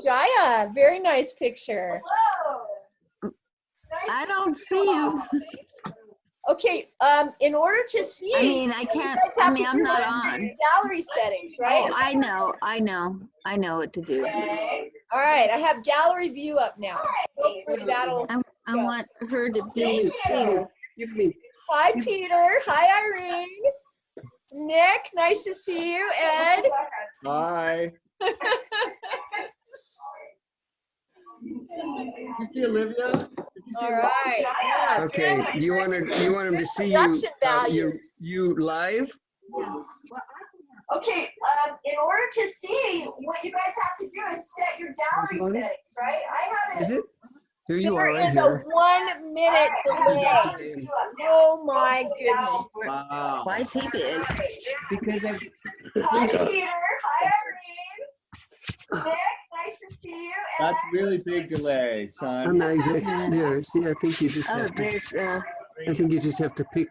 Jaya, very nice picture. Hello. I don't see you. Okay, in order to see, I mean, I can't, I mean, I'm not on. gallery settings, right? Oh, I know what to do. Okay. All right, I have gallery view up now. Hopefully that'll I want her to be here. Hi, Peter. Hi, Irene. Nick, nice to see you. Ed. Hi. You see Olivia? Did you see All Olivia? right. Yeah, Okay, good. you want him to see Production you live? Okay, in order to see, what you guys have to do is set your gallery settings, right? I have Is it. it? Here you There are, right is a here. 1 minute delay. Oh my goodness. Wow. Why is he big? Because I've Hi, Peter. Hi, Irene. Nick, nice to see you. That's really big delay, I'm son. not exactly there. See, I think you just Oh, have to. there's, I think you just have to pick.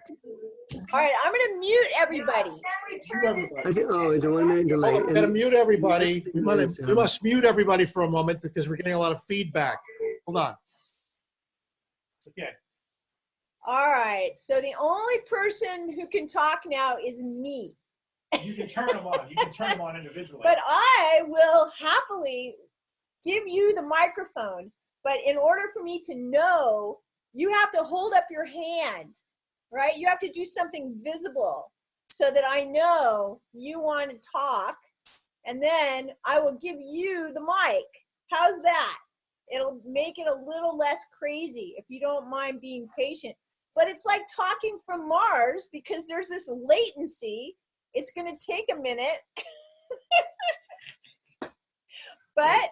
All right, I'm going to mute everybody. Oh, it's a 1 minute delay. We're gonna mute everybody. We must mute everybody for a moment because we're getting a lot of feedback. Hold on. Okay. All right, so the only person who can talk now is me. You can turn them on. You can turn them on individually. But I will happily give you the microphone. But in order for me to know, you have to hold up your hand, right? You have to do something visible so that I know you want to talk. And then I will give you the mic. How's that? It'll make it a little less crazy if you don't mind being patient. But it's like talking from Mars because there's this latency. It's going to take a minute. But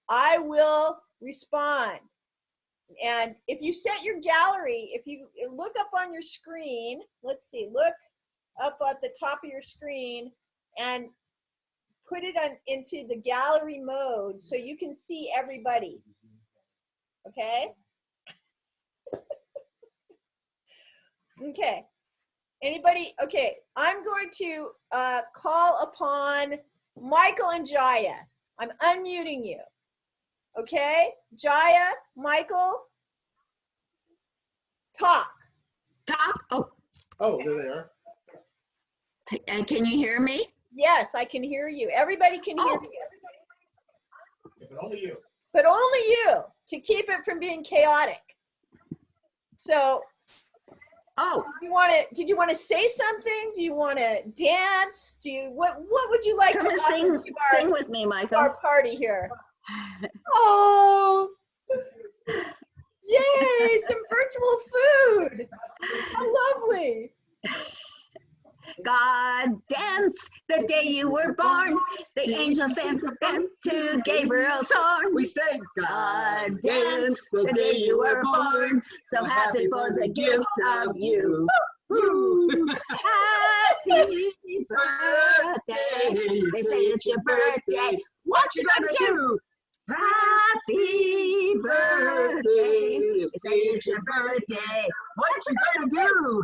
I will respond. And if you set your gallery, if you look up on your screen, let's see, look up at the top of your screen and put it on into the gallery mode so you can see everybody. Okay? Okay. Anybody? Okay, I'm going to call upon Michael and Jaya. I'm unmuting you. Okay? Jaya, Michael, talk. talk. Oh, there they are. And can you hear me? Yes, I can hear you. Everybody can hear you. Yeah, but only you. But only you, to keep it from being chaotic. So, did you want to say something? Do you want to dance? What would you like Come to and offer sing with me, Michael. our party here? Oh, yay, some virtual food. How lovely. God dance the day you were born. The angels sent them to Gabriel's horn. We say God dance the day you were born. So happy for the gift of you. Woo. Happy birthday. They say it's your birthday. What you gonna do? Happy birthday. They say it's your birthday. What you gonna do?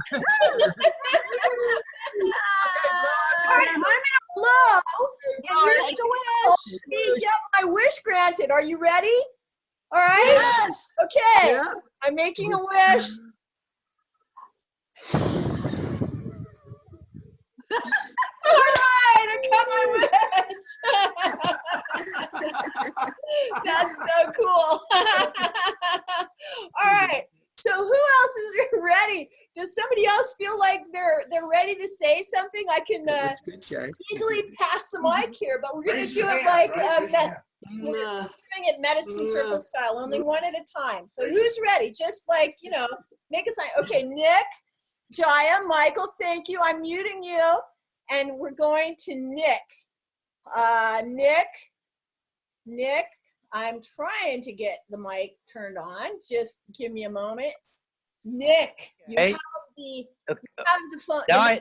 All right, I'm gonna blow. And you're Make a wish. gonna get my wish granted. Are you ready? All right. Yes. Okay. Yeah. I'm making a wish. All right, I got my wish. That's so cool. All right. So who else is ready? Does somebody else feel like they're ready to say something? I can That's good, Jay. easily pass the mic here, but we're going to Raise do your it hand, like right? Raise your hand. we're doing it medicine circle style, only one at a time. So who's ready? Just like, make a sign. Okay, Nick, Jaya, Michael, thank you. I'm muting you, and we're going to Nick. Nick, I'm trying to get the mic turned on. Just give me a moment. Nick, you Hey. have the phone. Now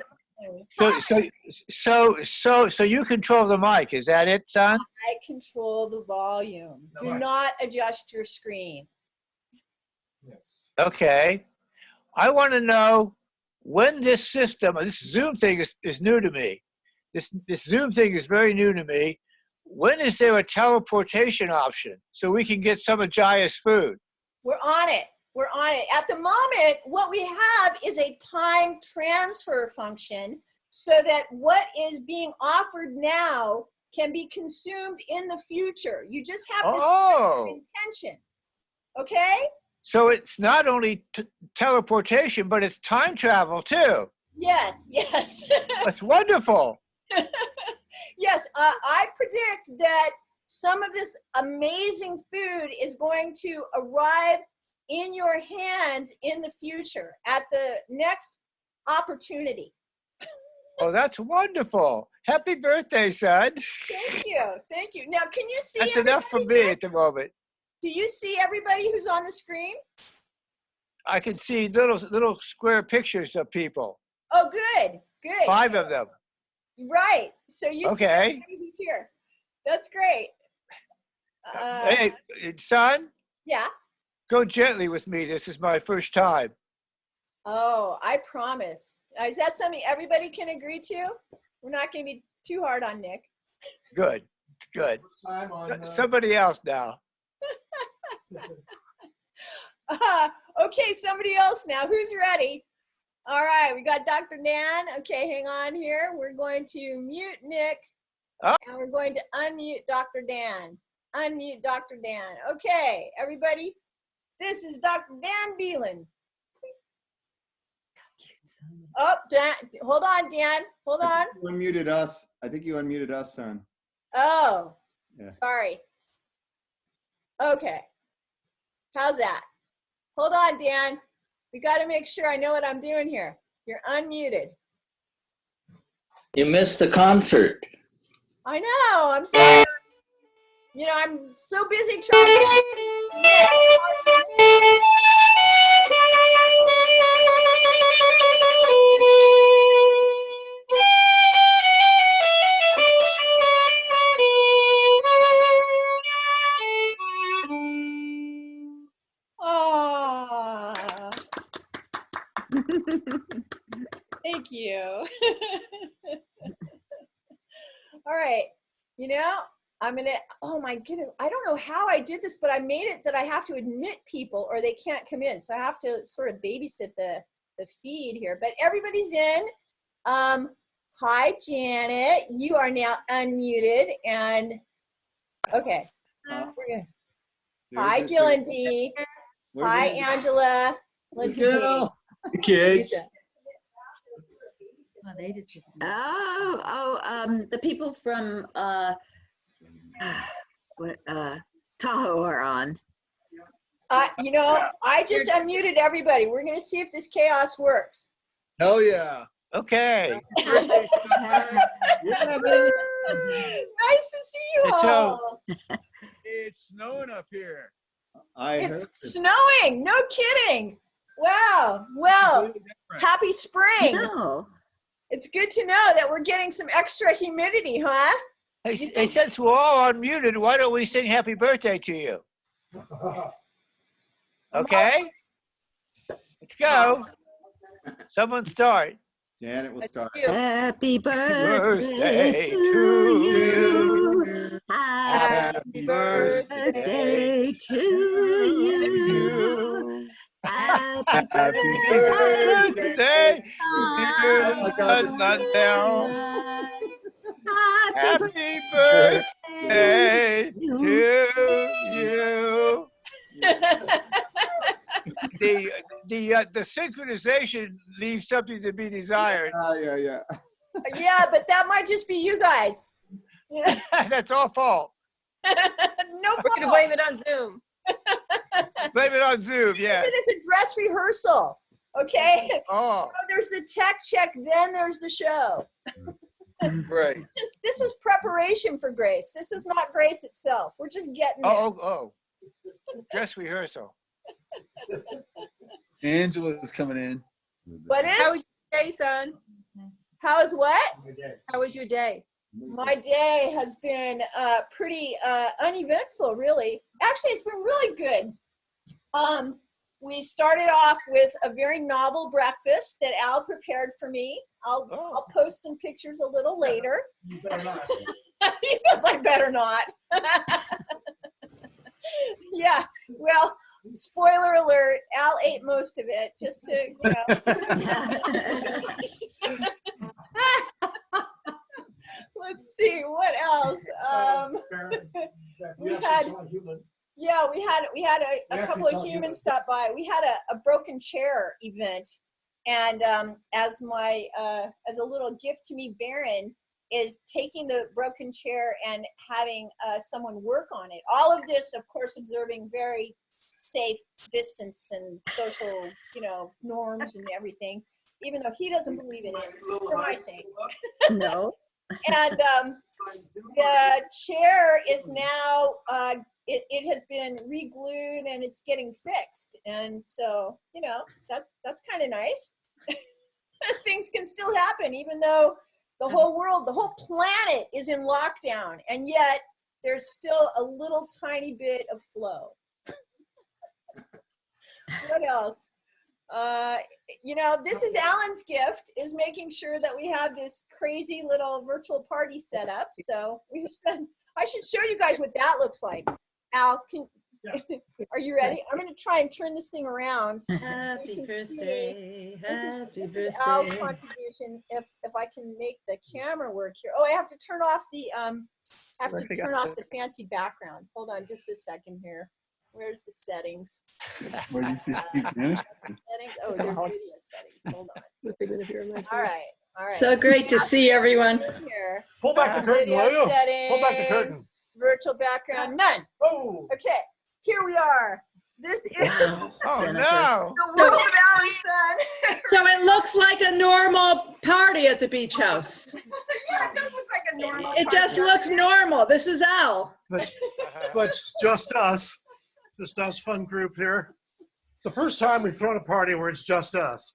So you control the mic, is that it, son? I control the volume. Do No, not adjust your screen. Yes. Okay. I want to know when this system, this Zoom thing is new to me. This Zoom thing is very new to me. when is there a teleportation option so we can get some of Jaya's food? We're on it. We're on it. At the moment, what we have is a time transfer function so that what is being offered now can be consumed in the future. You just have to set your intention. Okay? So it's not only teleportation, but it's time travel too. Yes, yes. That's wonderful. Yes, I predict that some of this amazing food is going to arrive in your hands in the future at the next opportunity. Oh, that's wonderful. Happy birthday, son. Thank you. Thank you. Now, can you see That's enough for me at the moment. Do you see everybody who's on the screen? I can see little square pictures of people. Oh, good, good. 5 of them. Right. So you see Okay. everybody who's here. That's great. Hey, son, Yeah. go gently with me. This is my first time. Oh, I promise. Is that something everybody can agree to? We're not going to be too hard on Nick. Good, good. First time on, Somebody else now. Okay, somebody else now. Who's ready? All right, we got Dr. Dan. Okay, hang on here. We're going to mute Nick, and we're going to unmute Dr. Dan. Unmute Dr. Dan. Okay, everybody, this is Dr. Dan Beelan. Oh, Dan, hold on, Dan. Hold on. You unmuted us. I think you unmuted us, son. Oh, Yeah. sorry. Okay. How's that? Hold on, Dan. We got to make sure I know what I'm doing here. You're unmuted. You missed the concert. I know. I'm sorry. You know, I'm so busy trying to. Oh. Thank you. All right. You know, I'm going to, oh my goodness, I don't know how I did this, but I made it that I have to admit people or they can't come in. So I have to sort of babysit the feed here, but everybody's in. Hi, Janet. You are now unmuted. And okay. We're gonna, hi, Gillen D. Hi, Angela. Let's see. Kids. The people from Tahoe are on. You know, I just unmuted everybody. We're going to see if this chaos works. Hell yeah. Okay. Nice to see you all. It's snowing up here. It's snowing. No kidding. Wow. Well, happy spring. No. It's good to know that we're getting some extra humidity, huh? Hey, since we're all unmuted, why don't we sing happy birthday to you? Okay? Let's go. Someone start. Janet will start. Happy birthday to you. Happy birthday to you. Happy birthday. Happy birthday to you. The synchronization leaves something to be desired. Yeah. Yeah, but that might just be you guys. That's all fault. No We're fault. gonna blame it on Zoom. Blame it on Zoom, yeah. It is a dress rehearsal, okay? Oh, There's the tech check, then there's the show. right. This is preparation for Grace. This is not Grace itself. We're just getting there. Oh. Dress rehearsal. Angela's coming in. What How was is? your day, son? How is what? How was your day? My day has been pretty uneventful, really. Actually, it's been really good. We started off with a very novel breakfast that Al prepared for me. I'll post some pictures a little later. You better not. He says I better not. Yeah, well, spoiler alert, Al ate most of it, just to, Let's see, what else? We had, yeah, we had a couple of humans stop by. We had a broken chair event, and as a little gift to me, Baron is taking the broken chair and having someone work on it. All of this, of course, observing very safe distance and social, norms and everything, even though he doesn't believe in it. What am I saying? No. And the chair is now, it has been re-glued and it's getting fixed. And so, that's kind of nice. Things can still happen, even though the whole world, the whole planet is in lockdown, and yet there's still a little tiny bit of flow. What else? This is Alan's gift, is making sure that we have this crazy little virtual party set up. So I should show you guys what that looks like. Al, are you ready? I'm going to try and turn this thing around. Happy birthday. This is Al's contribution. If I can make the camera work here. Oh, I have to turn off the fancy background. Hold on just a second here. Where's the settings? Where you speak Spanish? Settings. Oh, there's video settings. Hold on. All right. So great to see everyone. Here. Pull back the curtain, Video will you? settings, Pull back the curtain. Virtual background, none. Oh. Okay, here we are. This is Oh, no. the world of Alan's son. So it looks like a normal party at the beach house. Yeah, it does look like a normal It just party. looks normal. This is Al. But just us fun group here. It's the first time we've thrown a party where it's just us.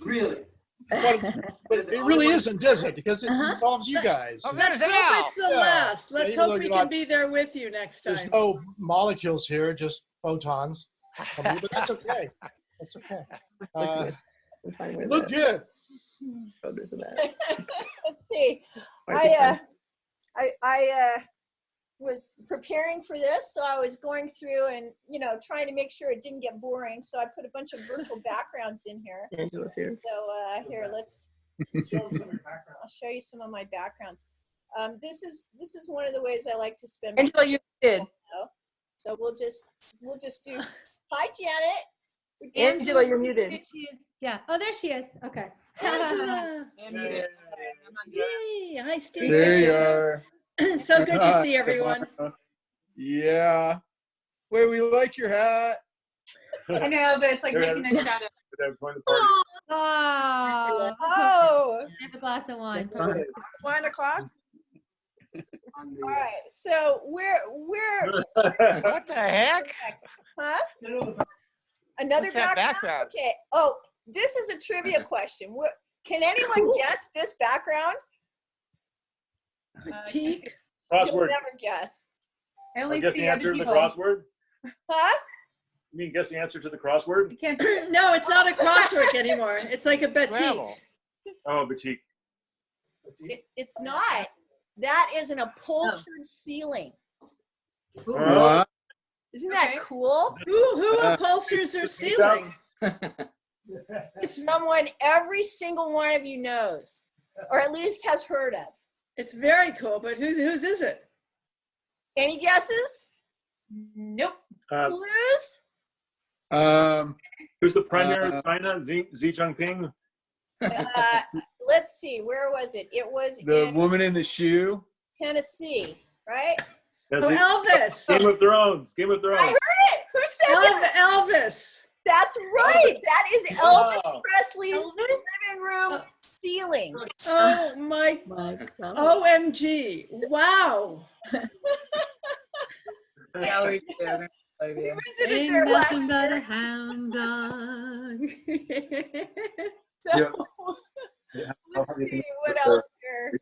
Really? But it really isn't, is it? Because it involves you guys. Oh, Let's there's hope Al. it's the Yeah. last. Let's even though hope we you're can not- be there with you next There's time. no molecules here, just photons. But that's okay. That's okay. Look good. Let's see. I was preparing for this, so I was going through and trying to make sure it didn't get boring. So I put a bunch of virtual backgrounds in here. Angela's here. So here, I'll show you some of my backgrounds. This is one of the ways I like to spend my Angela, you did. So we'll just do. Hi, Janet. Angela, you're muted. Yeah. Oh, there she is. Okay. Angela. I'm muted. Yay. Hi, Steve. There you are. So good to see everyone. Yeah. Wait, we like your hat. I know, but it's like making a shadow. Oh. Oh, I have a glass of wine. 1 o'clock? all right. So we're What the heck? huh? Another What's that background? Okay. Oh, this is a trivia question. Can anyone guess this background? Critique. You'll Crossword. never guess. I only Guess see the answer other to the people. crossword? Huh? You mean guess the answer to the crossword? You can't see it. No, it's not a crossword anymore. It's like a batik. Scrabble. Oh, batik. It's not. That is an upholstered ceiling. What? Isn't that Okay. cool? Who upholsters their ceiling? Someone every single one of you knows, or at least has heard of. It's very cool, but whose is it? Any guesses? Nope. Clues? Who's the primary of China? Xi Jinping? Let's see. Where was it? It was The in woman in the shoe. Tennessee, right? That's Oh, it. Elvis. Game of Thrones. Game of I Thrones. heard it. Who said that? Elvis. That's right. That is Elvis Wow. Presley's living room ceiling. Oh my. OMG. Wow. We visited Ain't there last nothing but a year. hound dog. So, Yeah. let's see what else here.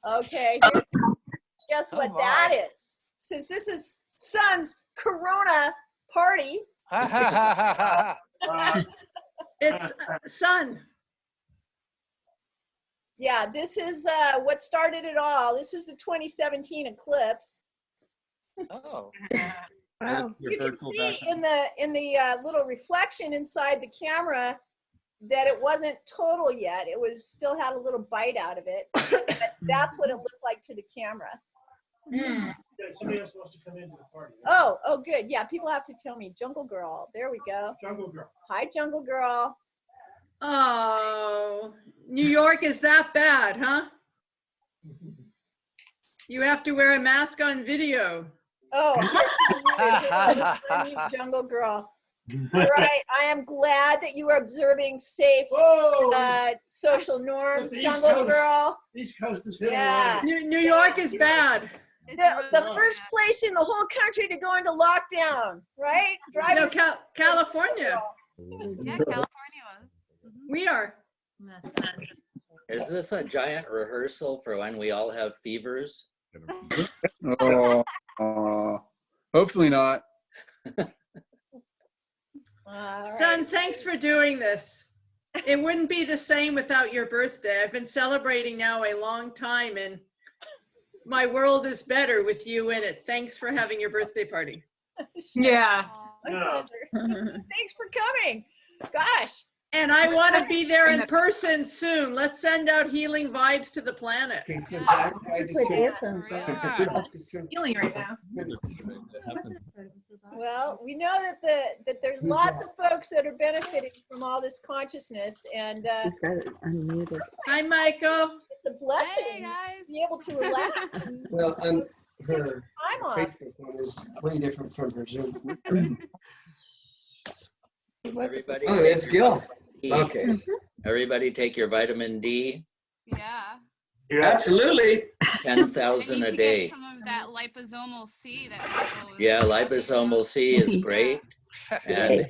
Okay. Guess what Oh, that my. is? Since this is Son's Corona party. It's Sun. Yeah, this is what started it all. This is the 2017 eclipse. Oh. Wow. You can see in the little reflection inside the camera that it wasn't total yet. It was still had a little bite out of it. But that's what it looked like to the camera. Yeah, somebody else wants to come into the party. Oh, good. Yeah, people have to tell me. Jungle Girl. There we go. Jungle Girl. Hi, Jungle Girl. Oh, New York is that bad, huh? You have to wear a mask on video. Oh, unmute Jungle Girl. All right, I am glad that you are observing safe social norms, Jungle Girl. East Coast is hitting Yeah. New York is bad. The first place in the whole country to go into lockdown, right? No, California. Yeah, California was. We are. Is this a giant rehearsal for when we all have fevers? Hopefully not. Son, thanks for doing this. It wouldn't be the same without your birthday. I've been celebrating now a long time, and my world is better with you in it. Thanks for having your birthday party. Yeah. My pleasure. Thanks for coming. Gosh. And I want to be there in person soon. Let's send out healing vibes to the planet. Okay, so Healing right now. Well, we know that there's lots of folks that are benefiting from all this consciousness, and Hi, Michael. it's a blessing Hey, guys. to be able to relax and Well, take her some time off. Facebook one is way different from her Zoom. Everybody, Oh, take it's your Gil. vitamin D. Okay. Everybody take your vitamin D. Yeah. Absolutely. 10,000 a day. Some of that liposomal C that people was- Yeah, liposomal C is great. And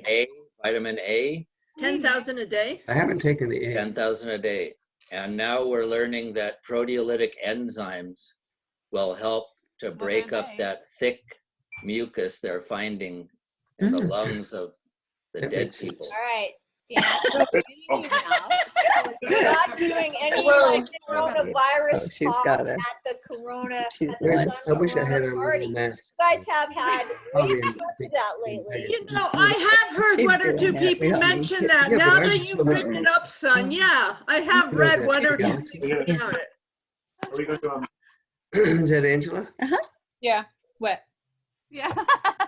vitamin A, 10,000 a day? I haven't taken the 10,000 a day. And now we're learning that proteolytic enzymes will help to break up that thick mucus they're finding in the lungs of the dead people. All right, Dan, what do you do now? We're not doing any like coronavirus talk at the Corona, at the I Sun wish I had Corona a party. little You mask. guys have had way Oh, too yeah. much of that lately. You know, I have heard one or two people mention that. Yeah, but Now ours that is you so much bring it up, son, yeah, I have Yeah, read that- one or two yeah. things about it. Are we going to, Is that Angela? Yeah. What? Yeah.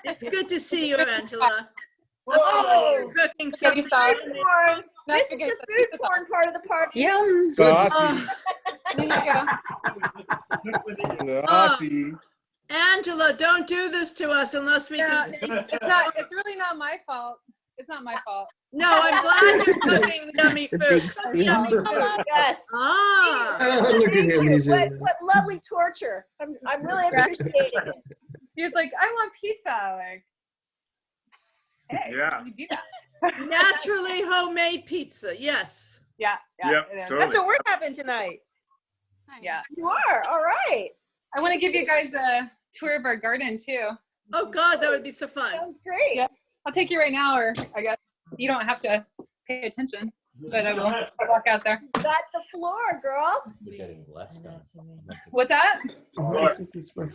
It's good to see you, Angela. Oh, You're cooking Spaghetti something. sauce. food porn. No, This is spaghetti the sauce. food porn part of the party. Yum. Saucy. There you go. Saucy. Angela, don't do this to us unless we Yeah, can. it's really not my fault. It's not my fault. No, I'm glad you're cooking yummy food. Cook yummy food. Yes. Ah. Oh, look at him. He's What lovely torture. I'm really appreciating it. He was like, I want pizza. Like, hey, Yeah. we do that. Naturally homemade pizza. Yes. Yeah. Yep, it is. totally. That's what we're having tonight. Nice. Yeah. You are, all right. I want to give you guys a tour of our garden too. Oh God, that would be so fun. Sounds great. Yeah. I'll take you right now, or I guess you don't have to pay attention, but I will walk out there. Got the floor, girl. What's that? The Please floor?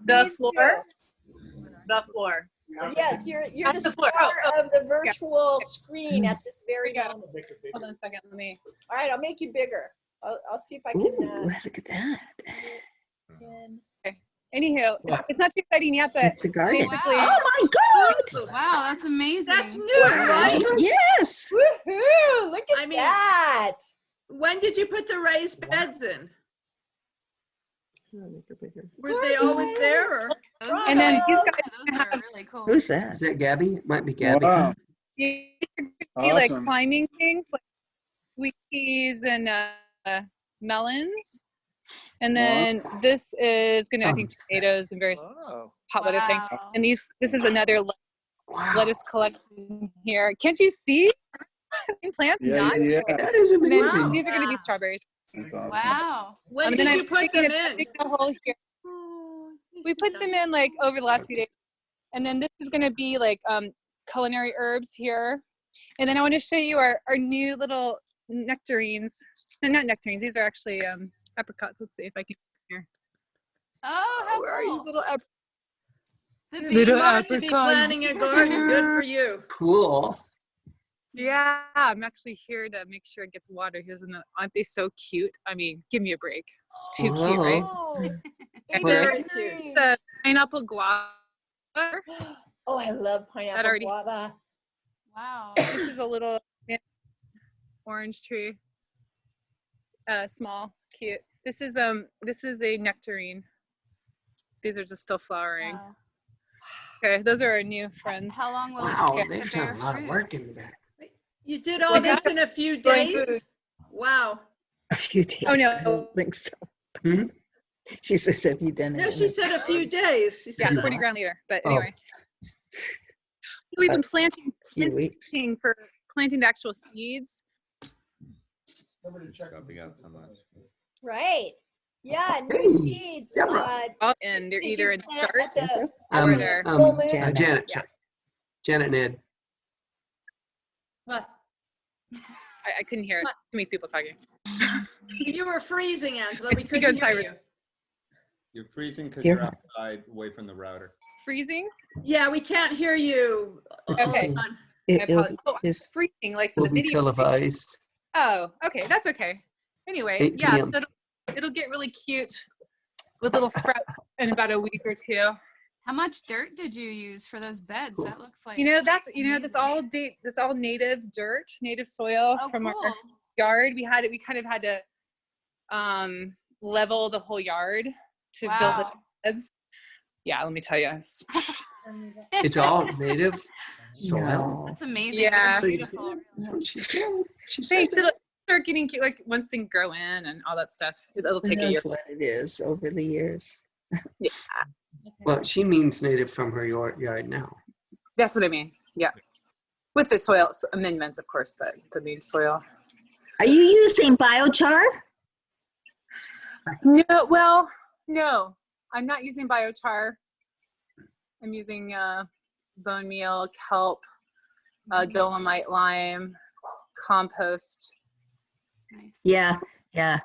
The floor. Yes, you're That's the the floor. star Oh, of the virtual screen at this very moment. Hold on a second. Let me. All right, I'll make you bigger. I'll see if I can. Look at that. Anywho, it's not too exciting yet, but basically. Wow. Oh my God. Wow, that's amazing. That's new, right? Yes. Woohoo! Look at I mean- that. When did you put the raised beds in? Were they always there? Or? Those And then are- these guys those are really cool. Who's that? Is that Gabby? It might be Gabby. Wow. be like Awesome. climbing things, like sweet peas and melons. And then this is gonna, I think, tomatoes and various Oh. hot weather things. Wow. And this is another Wow. lettuce collection here. Can't you see plants? Yeah, Not. yeah. That is And then amazing. these are gonna be strawberries. That's awesome. Wow. When And did then you I'm put them thinking of in? digging a hole here. We put them in like over the last few days. And then this is gonna be like culinary herbs here. And then I want to show you our new little nectarines. No, not nectarines. These are actually apricots. Let's see if I can here. Oh, how Where are you, cool. little The Little baby. smart to be planning a garden. Good for you. Cool. Yeah, I'm actually here to make sure it gets water. Aren't they so cute? I mean, give me a break. Too cute, right? Oh, Okay. Very cute. The pineapple guava. oh, I love pineapple already- guava. Wow. This is a little orange tree. Small, cute. This is a nectarine. These are just still flowering. Wow. Okay, those are our new friends. How long will Wow, it take they've to bear done a lot of fruit? work into that. You did all What's this that? in a few Growing days? food. Wow. A few days. Oh, no. I don't think so. Hmm? She says, have you done it? No, she said a few days. She said Yeah, that. 40 grand later. But Oh. anyway, we've been planting Few weeks. planting the actual seeds. Right. Yeah, new Hey, seeds. Deborah. And they're did either you in plant start. at the Over there. full moon? Janet. Janet and Ed. What? I couldn't hear it. Too many people talking. You were freezing, Angela. We Go couldn't hear inside. you. You're freezing because Here. you're outside away from the router. Freezing? Yeah, we can't hear you. Okay. I It'll apologize. Oh, just, freezing like the Will be video. televised. Oh, okay, that's okay. Anyway, 8 yeah, p.m. it'll get really cute with little sprouts in about a week or two. How much dirt did you use for those beds? Cool. That looks like This all native dirt, native soil oh, from cool. our yard. We kind of had to level the whole yard to build the Wow. beds. Yeah, let me tell you. It's all native soil. no. That's amazing. Yeah. They're beautiful. That's what she said. She said Thanks. that. It'll start getting cute, like once things grow in and all that stuff. It'll take a year. That's what it is over the years. Well, she means native from her yard now. That's what I mean. Yeah. With the soil amendments, of course, but the main soil. Are you using biochar? No, I'm not using biochar. I'm using bone meal, kelp, dolomite, lime, compost. Nice. Yeah.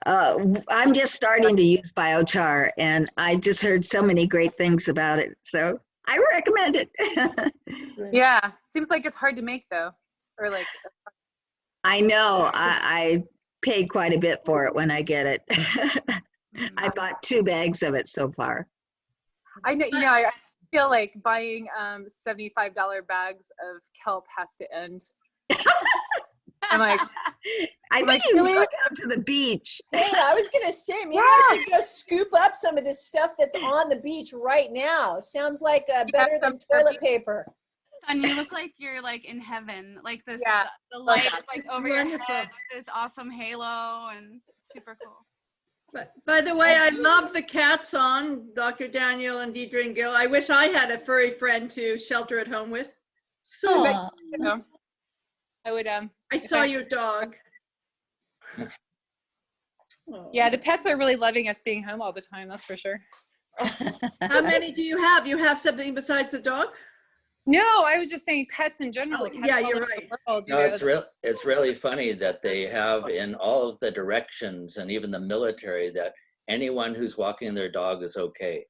I'm just starting to use biochar, and I just heard so many great things about it. So I recommend it. Yeah, seems like it's hard to make though, or like. I know. I paid quite a bit for it when I get it. I bought 2 bags of it so far. I know. I feel like buying $75 bags of kelp has to end. I'm like, I think like, you really? can go to the beach. Hey, I was gonna say, maybe I could go scoop up some of this stuff that's on the beach right now. Sounds like better than toilet paper. And you look like you're like in heaven. Like this, Yeah. the light that. is like It's over your wonderful. head with this awesome halo and super cool. But by the way, I love the cat song, Dr. Daniel and Deidre and Gil. I wish I had a furry friend to shelter at home with. So Aw. I would I saw your dog. Yeah, the pets are really loving us being home all the time. That's for sure. How many do you have? You have something besides the dog? No, I was just saying pets in general. Oh, Cats yeah, all you're over right. the world, No, it's really funny that they have in all of the directions and even the military that anyone who's walking their dog is okay.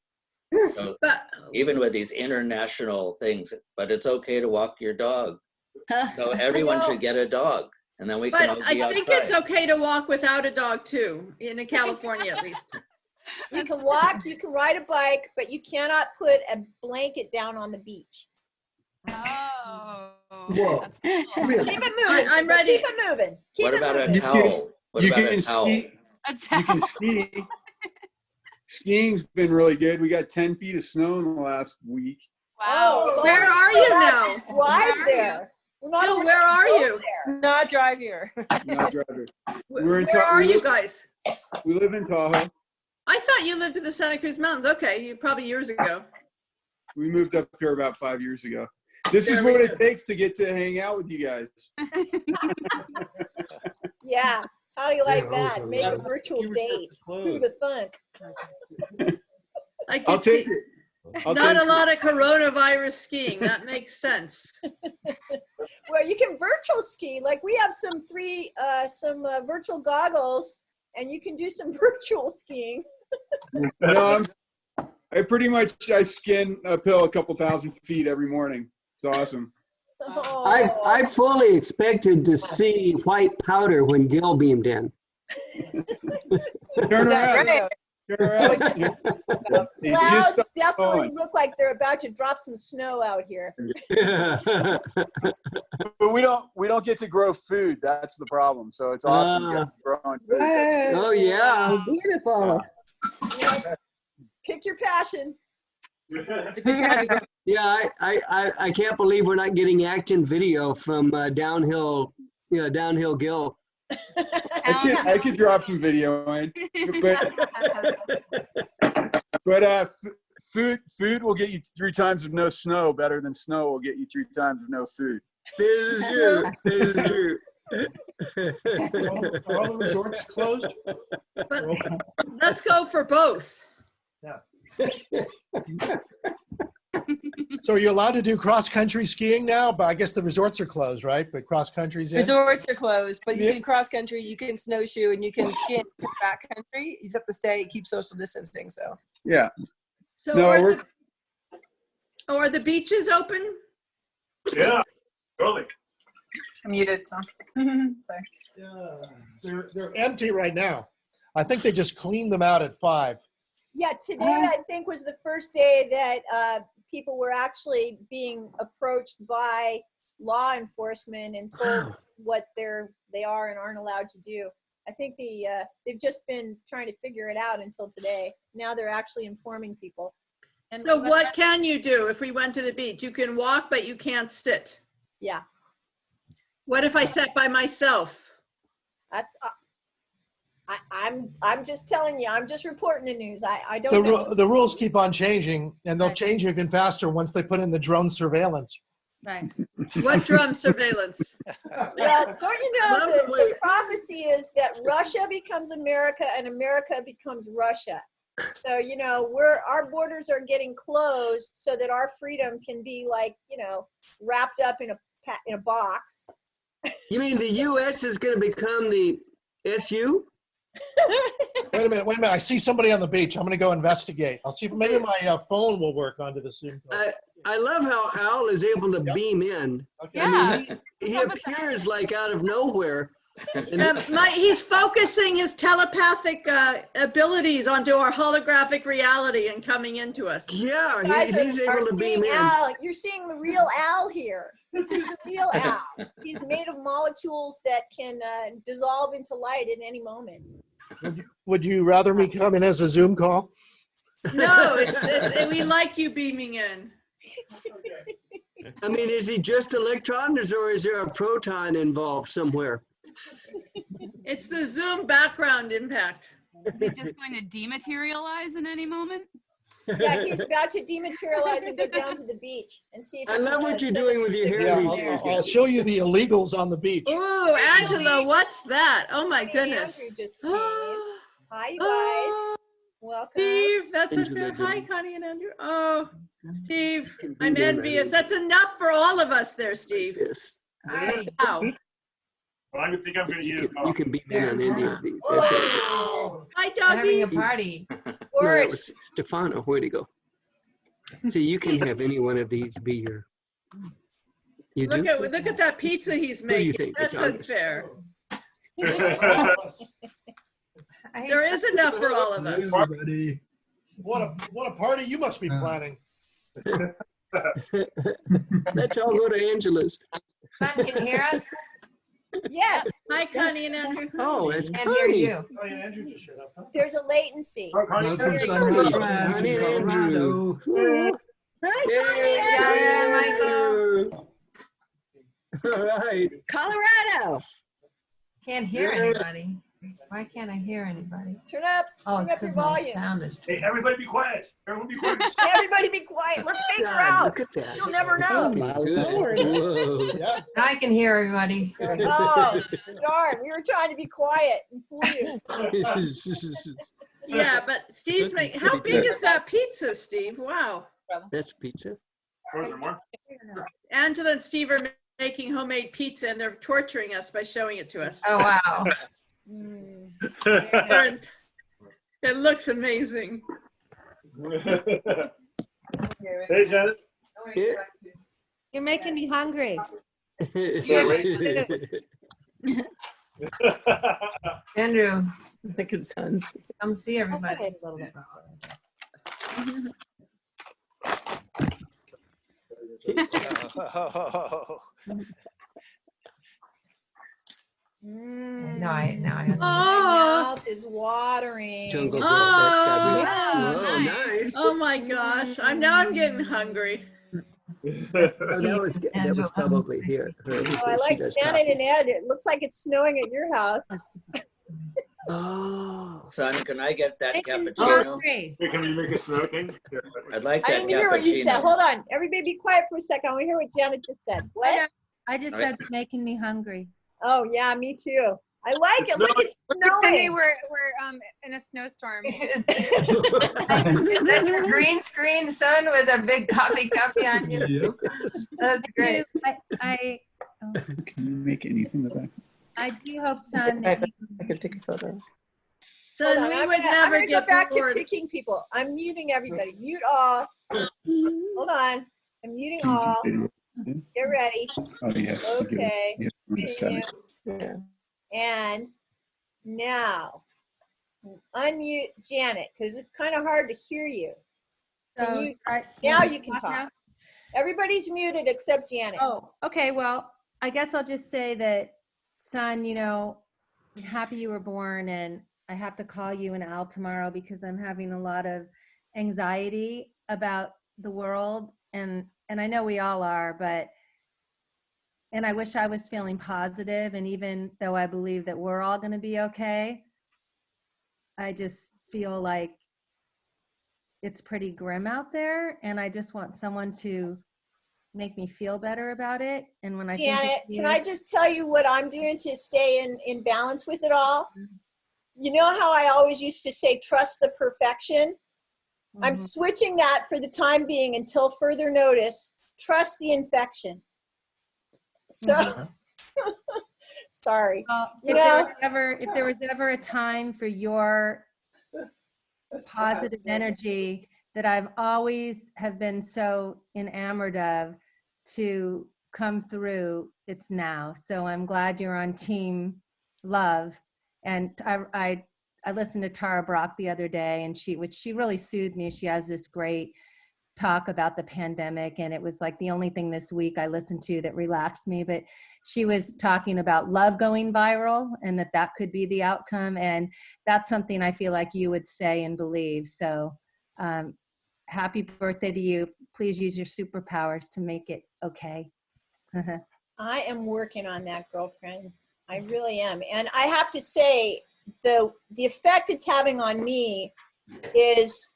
So But even with these international things, but it's okay to walk your dog. So everyone know. should get a dog, and then we can all but I be think outside. it's okay to walk without a dog too, in California at least. You can walk, you can ride a bike, but you cannot put a blanket down on the beach. Oh. Whoa. That's cool. Really? Keep it moving. I'm ready. Keep it moving. Keep What it about a moving. towel? What You about a can towel? ski. A You can towel. ski. Skiing's been really good. We got 10 feet of snow in the last week. Wow. Oh, Where are you now? Drive Where are there. We're not Bill, allowed where to are go you? there. Not drive here. Not driving. Where in are we you live- guys? We live in Tahoe. I thought you lived in the Santa Cruz Mountains. Okay, you probably years ago. We moved up here about 5 years ago. This is what it takes to get to hang out with you guys. Yeah. How do you like Yeah, that? also, Make a yeah. virtual You were date. close. Who would thunk? I'll take it. I'll Not take a lot of coronavirus skiing. That makes sense. Well, you can virtual ski. Like we have some virtual goggles, and you can do some virtual skiing. No, I skin uphill a couple thousand feet every morning. It's awesome. Oh. I fully expected to see white powder when Gil beamed in. Turn around. Right. Turn around. Clouds definitely look like they're about to drop some snow out here. But we don't get to grow food. That's the problem. So it's awesome getting growing food. Oh yeah. Beautiful. Yeah. Pick your passion. It's a good time to go. Yeah, I can't believe we're not getting action video from downhill Gil. I could drop some video in, but food will get you 3 times of no snow better than snow will get you 3 times of no food. This is true. This is true. Are all the resorts closed? But let's go for both. Yeah. So are you allowed to do cross-country skiing now? But I guess the resorts are closed, right? But cross-country's in? Resorts are closed, but you can cross country, you can snowshoe, and you can ski in back country. You just have to keep social distancing. So Yeah. So No, are the beaches open? Yeah, totally. I'm muted, so. Sorry. Yeah, they're empty right now. I think they just cleaned them out at 5. Yeah, today I think was the first day that people were actually being approached by law enforcement and told what they are and aren't allowed to do. I think they've just been trying to figure it out until today. Now they're actually informing people. And so what can you do if we went to the beach? You can walk, but you can't sit. Yeah. What if I sat by myself? That's I'm just telling you. I'm just reporting the news. I don't know. The rules keep on changing, and they'll change even faster once they put in the drone surveillance. right. What drum surveillance? Well, don't you know the prophecy is that Russia becomes America and America becomes Russia. So our borders are getting closed so that our freedom can be wrapped up in a box. You mean the U.S. is going to become the SU? Wait a minute. I see somebody on the beach. I'm going to go investigate. I'll see if maybe my phone will work onto the Zoom call. I love how Al is able to beam in. Okay. Yeah. I mean, he appears like out of nowhere. He's focusing his telepathic abilities onto our holographic reality and coming into us. Yeah, You guys he's are able to beam seeing in. Al. You're seeing the real Al here. This is the real Al. He's made of molecules that can dissolve into light at any moment. Would you rather me come in as a Zoom call? No, we like you beaming in. I mean, is he just electrons or is there a proton involved somewhere? It's the Zoom background impact. Is he just going to dematerialize in any moment? Yeah, he's about to dematerialize and go down to the beach and see if I love what you're doing with your hair. Yeah, I'll show you the illegals on the beach. Ooh, Angela, what's that? Oh my goodness. Andrew just came. Hi, you guys. Welcome. Steve, that's Angela a hi, didn't. Connie and Andrew. Oh, Steve, Can be I'm there, envious. right? That's enough for all of us there, Steve. Yes. Wow. Well, I would think I'm going to eat You can beam in on any of these. Wow. Hi, Having a doggy. party. No, that Word. was Stefano. Where'd he go? See, you can have any one of these be your. You do? Look at that pizza he's Who do you making. think? That's It's August. unfair. I There is enough for all of us. Everybody. What a party you must be planning. Let's all go to Angela's. Fun, can you hear us? Yes, Hi, Connie and Andrew. Oh, it's Can't hear Connie. you. Oh, yeah, Andrew just showed up. Huh? there's a latency. Connie, There you go. Connie, Connie and Andrew. Hi, Yeah, Michael. All right. Colorado. Can't hear anybody. Why can't I hear anybody? Turn up Oh, it's your because my volume. sound is. Hey, everybody be quiet. Everyone be quiet. Everybody be quiet. Let's fake her God, out. look at that. She'll never Oh, know. my Good. Lord. Whoa. Yeah. Now I can hear everybody. Oh, darn. We were trying to be quiet and fool you. Yeah, but Steve's making, how big is that pizza, Steve? Wow. That's pizza. Was there more? Angela and Steve are making homemade pizza and they're torturing us by showing it to us. Oh, wow. And it looks amazing. Hey, Janet. You're making me hungry. Andrew, Good sons. come see everybody. No, I My Oh, mouth is watering. Jungle Girl, that's Gabrielle. Oh, Whoa, nice. oh my gosh. I'm getting hungry. Oh, that was probably here. Her, Oh, I she like does Janet coffee. and Ed. It looks like it's snowing at your house. Oh. Son, can I get that Making me cappuccino? hungry. Hey, can you make a snow thing? I'd like I that didn't hear what you said. cappuccino. Hold on. Everybody be quiet for a second. I want to hear what Janet just said. What? I just said making me hungry. Oh, yeah, me too. I like it. Look, it's Cindy, snowing. we're in a snowstorm. Is that your green screen, son, with a big coffee cup on you? That's great. I Can you make anything with that? I do hope, son, that you I could take a photo. Hold Son, on, we I'm would gonna never go get back bored. to picking people. I'm muting everybody. Mute all. Hold on. I'm muting all. Get ready. Oh, yes. Okay. Yes, Continue. Yeah. And now, unmute Janet, because it's kind of hard to hear you. Can you? Now you can talk. Everybody's muted except Janet. Oh, okay. Well, I guess I'll just say that, son, you know, I'm happy you were born, and I have to call you and Al tomorrow because I'm having a lot of anxiety about the world, and I know we all are, and I wish I was feeling positive, and even though I believe that we're all going to be okay, I just feel like it's pretty grim out there, and I just want someone to make me feel better about it. And when I think Janet, of you, can I just tell you what I'm doing to stay in balance with it all? You know how I always used to say, trust the perfection? I'm switching that for the time being until further notice. Trust the infection. So, sorry. if there was ever a time for your positive energy that I've always have been so enamored of to come through, it's now. So I'm glad you're on team love. And I listened to Tara Brock the other day, and she really soothed me. She has this great talk about the pandemic, and it was like the only thing this week I listened to that relaxed me. But she was talking about love going viral, and that could be the outcome, and that's something I feel like you would say and believe. So happy birthday to you. Please use your superpowers to make it okay. I am working on that, girlfriend. I really am. And I have to say, the effect it's having on me is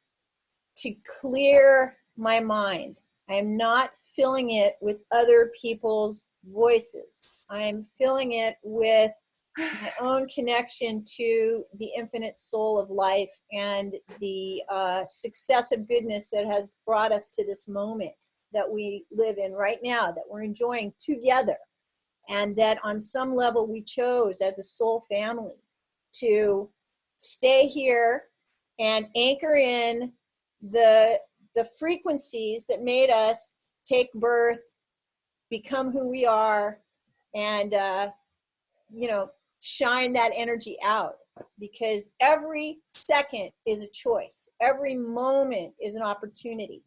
to clear my mind. I am not filling it with other people's voices. I am filling it with my own connection to the infinite soul of life and the successive goodness that has brought us to this moment that we live in right now, that we're enjoying together. And that on some level we chose as a soul family to stay here and anchor in the frequencies that made us take birth, become who we are, and shine that energy out, because every second is a choice. Every moment is an opportunity.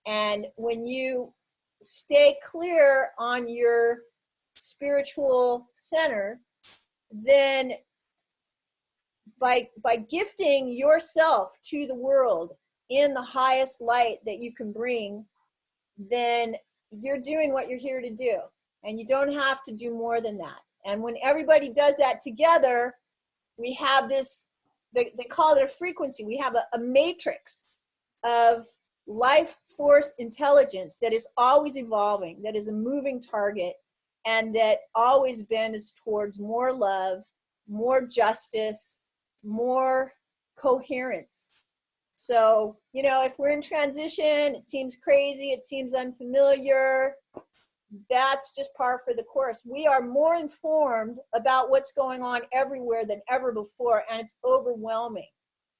And when you stay clear on your spiritual center, then by gifting yourself to the world in the highest light that you can bring, then you're doing what you're here to do. And you don't have to do more than that. And when everybody does that together, we have this, they call it a frequency. We have a matrix of life force intelligence that is always evolving, that is a moving target, and that always bends towards more love, more justice, more coherence. So, if we're in transition, it seems crazy, it seems unfamiliar, that's just par for the course. We are more informed about what's going on everywhere than ever before, and it's overwhelming.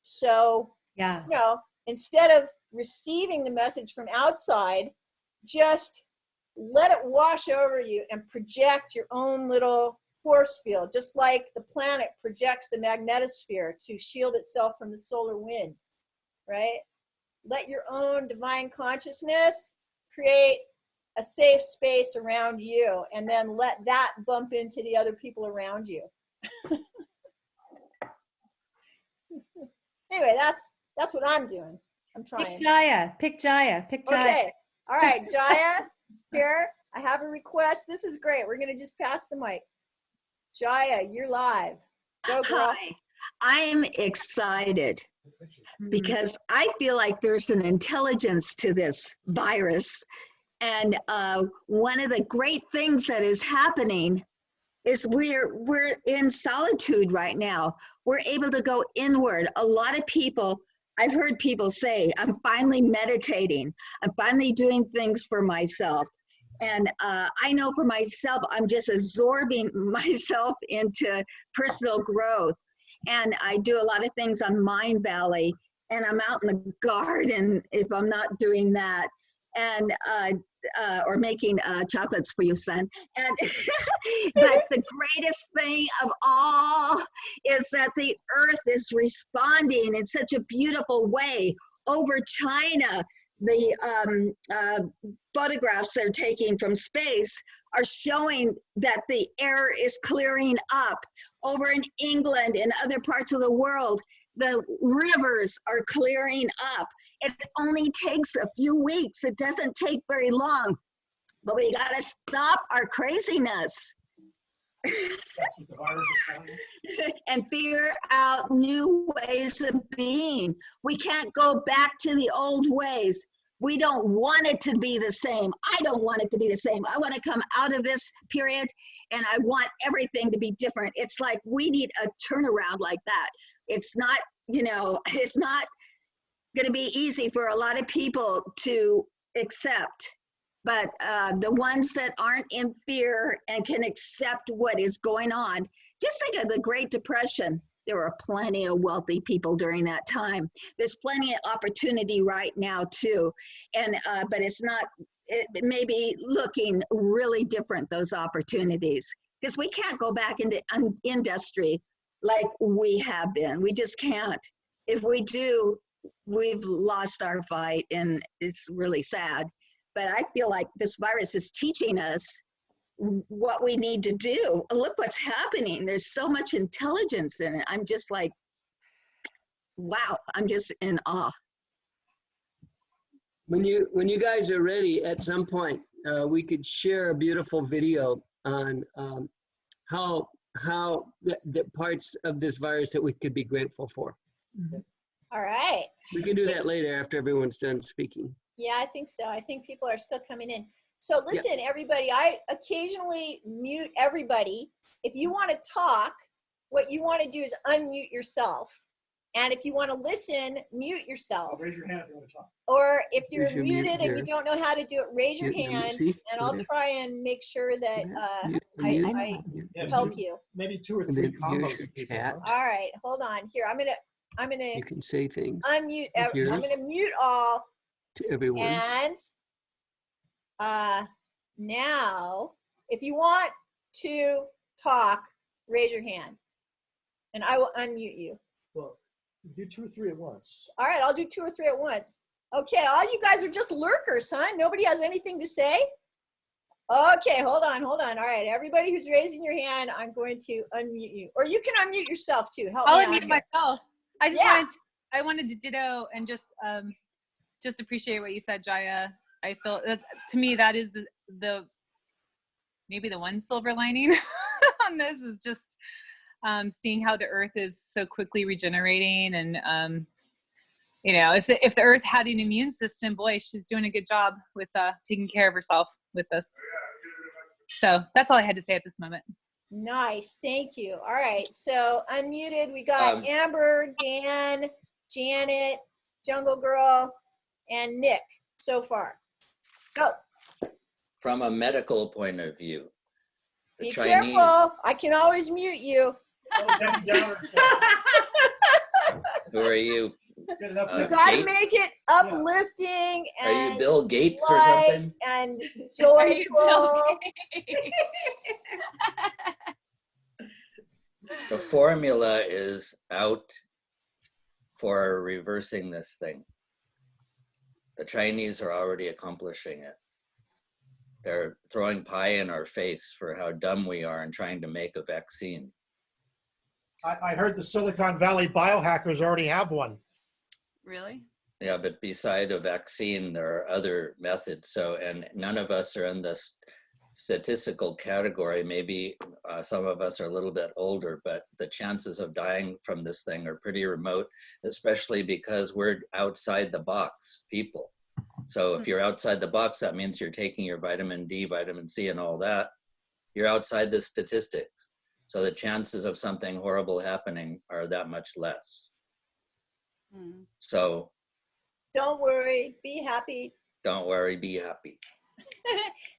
So, Yeah. you know, instead of receiving the message from outside, just let it wash over you and project your own little force field, just like the planet projects the magnetosphere to shield itself from the solar wind, right? Let your own divine consciousness create a safe space around you, and then let that bump into the other people around you. Anyway, that's what I'm doing. I'm trying. Pick Jaya. Pick Jaya. Pick Jaya. Okay. All right, Jaya, here, I have a request. This is great. We're going to just pass the mic. Jaya, you're live. Go, girl. Hi, I'm excited because I feel like there's an intelligence to this virus. And one of the great things that is happening is we're in solitude right now. We're able to go inward. A lot of people, I've heard people say, I'm finally meditating. I'm finally doing things for myself. And I know for myself, I'm just absorbing myself into personal growth. And I do a lot of things on Mind Valley, and I'm out in the garden if I'm not doing that. And or making chocolates for you, son. And but the greatest thing of all is that the earth is responding in such a beautiful way. Over China, the photographs they're taking from space are showing that the air is clearing up. Over in England and other parts of the world, the rivers are clearing up. It only takes a few weeks. It doesn't take very long, but we got to stop our craziness. That's what the virus is telling us. And figure out new ways of being. We can't go back to the old ways. We don't want it to be the same. I don't want it to be the same. I want to come out of this period, and I want everything to be different. It's like we need a turnaround like that. It's not, you know, it's not going to be easy for a lot of people to accept, but the ones that aren't in fear and can accept what is going on, just think of the Great Depression. There were plenty of wealthy people during that time. There's plenty of opportunity right now too, and but it's not. It may be looking really different, those opportunities, because we can't go back into industry like we have been. We just can't. If we do, we've lost our fight, and it's really sad. But I feel like this virus is teaching us what we need to do. Look what's happening. There's so much intelligence in it. I'm just like, wow, I'm just in awe. When you guys are ready, at some point, we could share a beautiful video on how the parts of this virus that we could be grateful for. All right. We can do that later after everyone's done speaking. Yeah, I think so. I think people are still coming in. So listen, everybody, I occasionally mute everybody. If you want to talk, what you want to do is unmute yourself. And if you want to listen, mute yourself. Raise your hand if you want to talk. Or if you're Raise your mute muted and you don't know how to do it, raise your hand, see? and I'll try and make sure that I Yeah, help you. Maybe 2 or And 3 then combos here's your of people. chat. All right, hold on. Here, I'm gonna You can say things unmute. Here. I'm gonna mute all. to everyone. And now, if you want to talk, raise your hand, and I will unmute you. Well, do 2 or 3 at once. All right, I'll do 2 or 3 at once. Okay, all you guys are just lurkers, huh? Nobody has anything to say? Okay, hold on. All right, everybody who's raising your hand, I'm going to unmute you. Or you can unmute yourself too. Help I'll me out unmute here. myself. I wanted to ditto and just appreciate what you said, Jaya. I feel that, to me, that is the maybe the one silver lining on this is just seeing how the earth is so quickly regenerating. And you know, if the earth had an immune system, boy, she's doing a good job with taking care of herself with this. So that's all I had to say at this moment. Nice, thank you. All right, so unmuted, we got Amber, Dan, Janet, Jungle Girl, and Nick so far. Go. from a medical point of view, the Be Chinese, careful. I can always mute you. who are you? You gotta Gates? make it uplifting Are you and Bill Gates or light something? and Are you Bill joyful. The formula is out for reversing this thing. The Chinese are already accomplishing it. They're throwing pie in our face for how dumb we are and trying to make a vaccine. I heard the Silicon Valley biohackers already have one. Really? Yeah, but beside a vaccine, there are other methods. So, and none of us are in this statistical category. Maybe some of us are a little bit older, but the chances of dying from this thing are pretty remote, especially because we're outside the box people. So if you're outside the box, that means you're taking your vitamin D, vitamin C, and all that. You're outside the statistics. So the chances of something horrible happening are that much less. So Don't worry. Be happy. don't worry, be happy.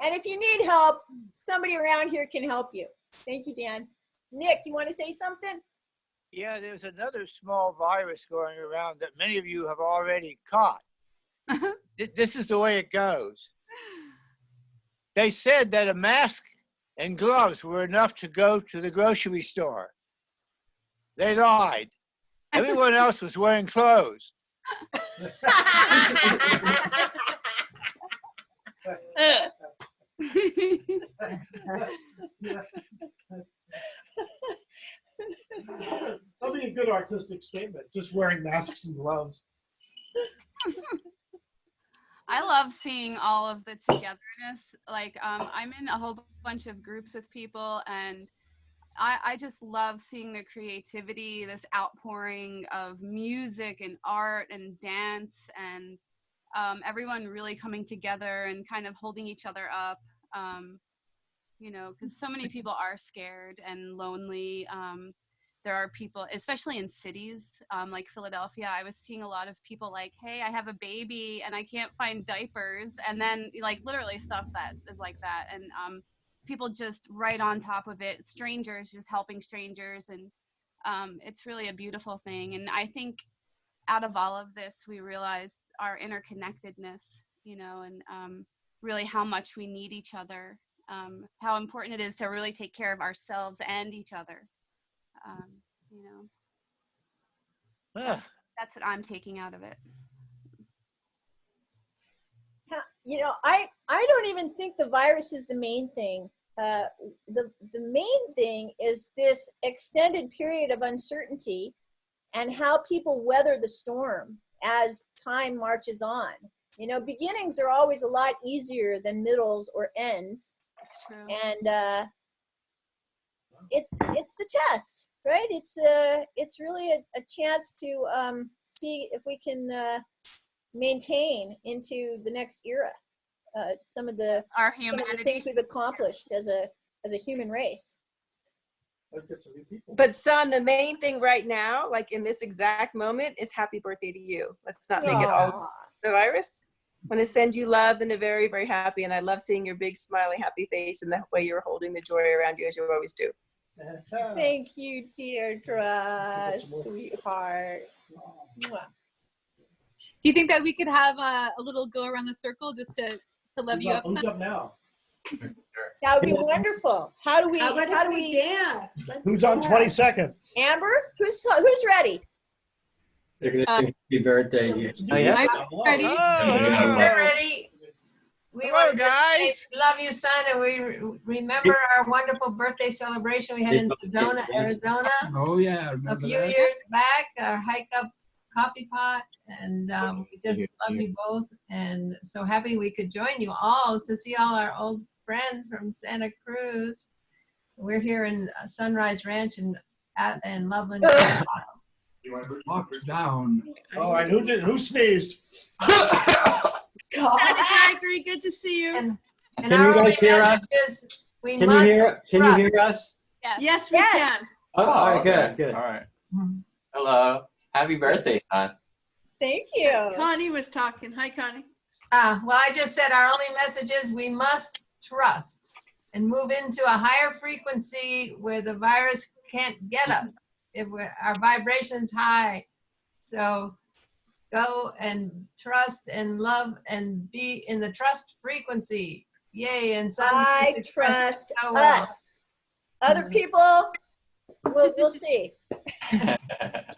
And if you need help, somebody around here can help you. Thank you, Dan. Nick, you want to say something? Yeah, there's another small virus going around that many of you have already caught. This is the way it goes. They said that a mask and gloves were enough to go to the grocery store. They lied. Everyone else was wearing clothes. That'll be a good artistic statement, just wearing masks and gloves. I love seeing all of the togetherness. Like, I'm in a whole bunch of groups with people, and I just love seeing the creativity, this outpouring of music and art and dance, and everyone really coming together and kind of holding each other up. You know, because so many people are scared and lonely. There are people, especially in cities like Philadelphia, I was seeing a lot of people like, hey, I have a baby and I can't find diapers. And then like literally stuff that is like that. And people just right on top of it, strangers just helping strangers. And it's really a beautiful thing. And I think out of all of this, we realize our interconnectedness, you know, and really how much we need each other, how important it is to really take care of ourselves and each other. You know, that's what I'm taking out of it. You know, I don't even think the virus is the main thing. The main thing is this extended period of uncertainty and how people weather the storm as time marches on. You know, beginnings are always a lot easier than middles or ends. That's true. And it's the test, right? It's really a chance to see if we can maintain into the next era some of the things we've accomplished as a human race. But son, the main thing right now, like in this exact moment, is happy birthday to you. Let's not make it all the virus. I want to send you love and a very, very happy. And I love seeing your big, smiling, happy face and the way you're holding the joy around you as you always do. Thank you, Deirdre, sweetheart. Mwah. Do you think that we could have a little go around the circle just to love you up? Who's up now? That would be wonderful. How do we dance? Who's on 22nd? Amber, who's ready? Happy birthday. Oh, yeah? Ready? We're ready. We Hello, want to guys. say, love you, son, and we remember our wonderful birthday celebration we had in Sedona, Arizona. Oh yeah, I A remember few that. years back, our hike up coffee pot, and we just love you both, and so happy we could join you all to see all our old friends from Santa Cruz. We're here in Sunrise Ranch in Loveland, Colorado. Walk down. All right, who sneezed? Zachary, good to see you. And Can our you guys only hear us? message is we Can must you hear us? Yes. Yes, we can. Oh, all right, good. All right. Hello. Happy birthday, son. Thank you. Connie was talking. Hi, Connie. Well, I just said our only message is we must trust and move into a higher frequency where the virus can't get us if our vibration's high. So go and trust and love and be in the trust frequency. Yay. And I trust us. Other people, we'll see.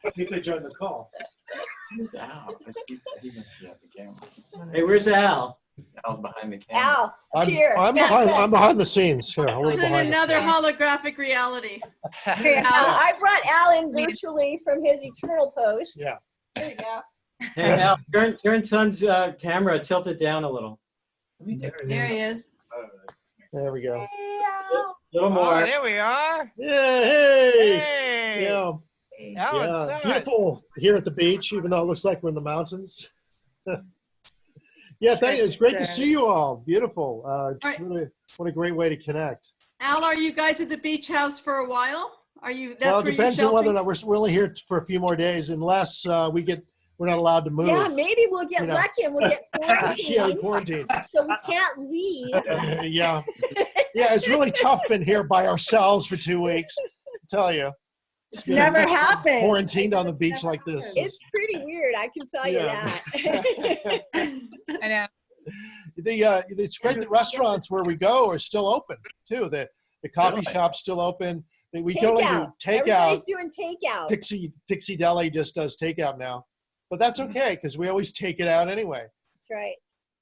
See if they join the call. Where's Al? He must be at the camera. Hey, where's Al? Al's behind the camera. Al, I'm, here. I'm behind the scenes. Here, I'll It's look in behind the another scenes. holographic reality. I brought Al in virtually from his eternal post. Yeah. There you go. Hey, Al, turn Son's camera, tilt it down a little. There he is. There we go. A little Oh, more. there we are. Yeah, hey. Hey. Yeah. Al and Yeah, Son. beautiful here at the beach, even though it looks like we're in the mountains. Yeah, thank you. It's great to see you all. Beautiful. Just really, what a great way to connect. Al, are you guys at the beach house for a while? Are you? That's Well, it where depends you're on whether or sheltering? not we're only here for a few more days, unless we're not allowed to move. Yeah, maybe we'll get You know. lucky and we'll get Yeah, quarantined. quarantined. So we can't leave. Yeah, yeah, it's really tough being here by ourselves for 2 weeks. I tell you, It's never happened. Quarantined on the beach like this. It's pretty weird, I can tell you that. I know. It's great that restaurants where we go are still open too. The coffee Really? shop's still open. We can only do Takeout. takeout. Everybody's doing takeout. Pixie Deli just does takeout now, but that's okay because we always take it out anyway. That's right.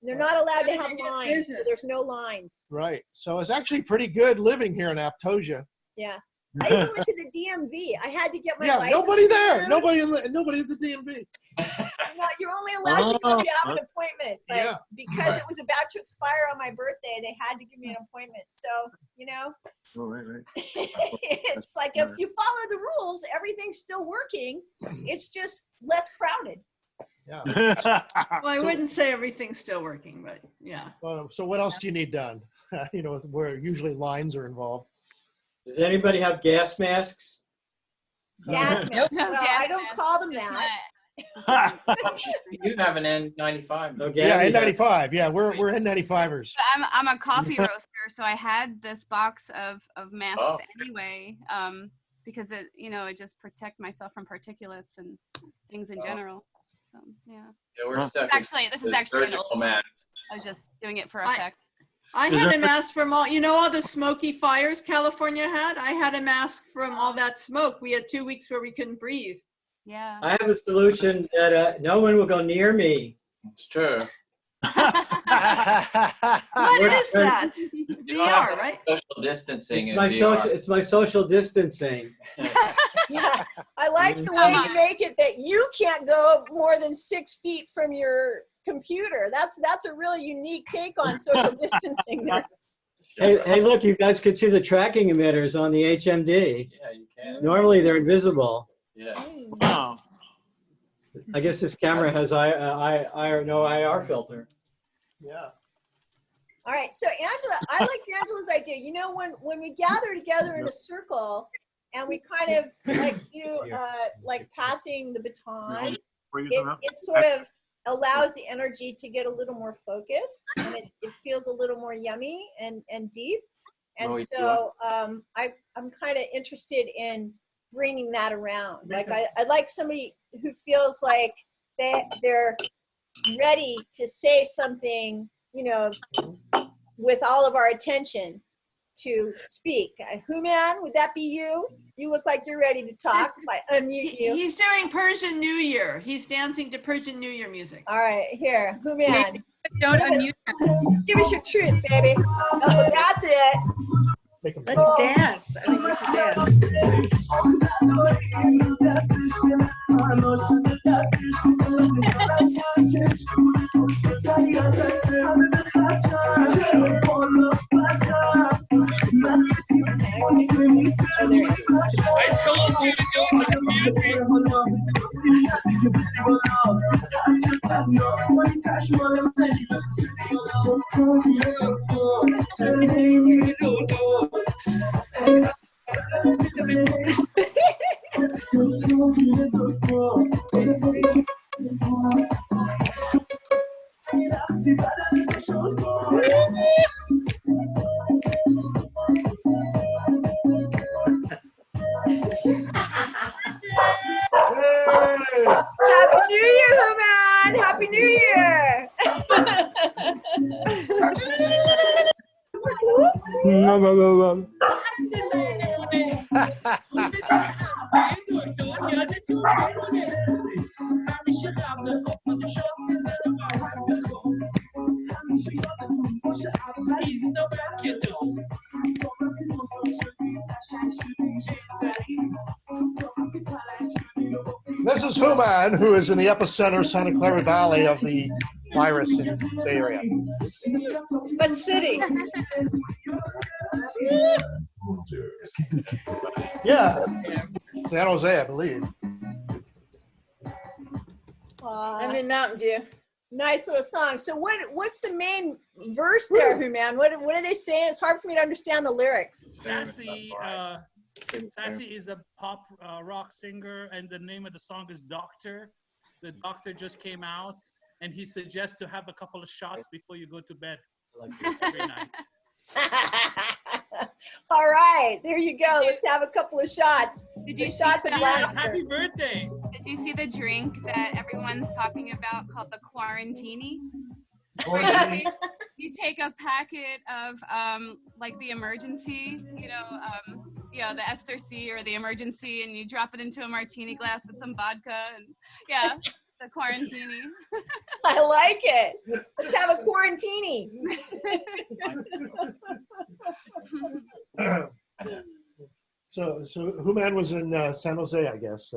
They're not allowed to have lines, so there's no lines. Right. So it's actually pretty good living here in Aptosia. Yeah. I even went to the DMV. I had to get my Yeah, license. nobody there. renewed. Nobody at the DMV. No, you're only allowed to go if you have an appointment. But Yeah. because it was about to expire on my birthday, they had to give me an appointment. So, you know, Oh, right. it's like if you follow the rules, everything's still working. It's just less crowded. Yeah. Well, I wouldn't say everything's still working, but yeah. So what else do you need done? Where usually lines are involved. Does anybody have gas masks? Gas masks. No Well, gas I don't mask, call them just that. You have an N95. No, Yeah, Gabby has- N95. Yeah, we're N95ers. But I'm a coffee roaster, so I had this box of masks Oh. anyway, because it just protect myself from particulates and things in general. So yeah. Yeah, we're stuck. This is actually an old surgical one. mask. I was just doing it for I- effect. I had a mask from all the smoky fires California had. I had a mask from all that smoke. We had 2 weeks where we couldn't breathe. Yeah. I have a solution that no one will go near me. It's true. What is that? You don't VR, have to right? Social distancing It's in my VR. It's my social distancing. Yeah, I like the way you make it that you can't go more than 6 feet from your computer. That's a really unique take on social distancing there. Hey, look, you guys can see the tracking emitters on the HMD. Yeah, you can. Normally they're invisible. Yeah. Oh. I guess this camera has no IR filter. Yeah. All right, so Angela, I like Angela's idea. You know, when we gather together in a circle and we kind of like do like passing the baton, it sort of allows the energy to get a little more focused and it feels a little more yummy and deep. And so I'm kind of interested in bringing that around. Like I'd like somebody who feels like they're ready to say something, with all of our attention to speak. Human, would that be you? You look like you're ready to talk. If I unmute you. He's doing Persian New Year. He's dancing to Persian New Year music. All right, here, Human. Don't unmute. Give us your truth, baby. Oh, that's it. Let's dance. I think we should dance. I told you to do the New Year, man! Happy New Year! This is Human, who is in the epicenter, Santa Clara Valley of the virus in the Bay Area. What city? Yeah, San Jose, I believe. I'm in Mountain View. Nice little song. So what's the main verse there, Human? What are they saying? It's hard for me to understand the lyrics. Sassy is a pop rock singer, and the name of the song is Doctor. The doctor just came out, and he suggests to have a couple of shots before you go to bed every night. All right, there you go. Let's have a couple of shots. Did you see shots of laughter. Happy birthday! Did you see the drink that everyone's talking about called the quarantini? You take a packet of like the emergency, the Ester C or the emergency, and you drop it into a martini glass with some vodka, and the quarantini. I like it. Let's have a quarantini. So Human was in San Jose, I guess.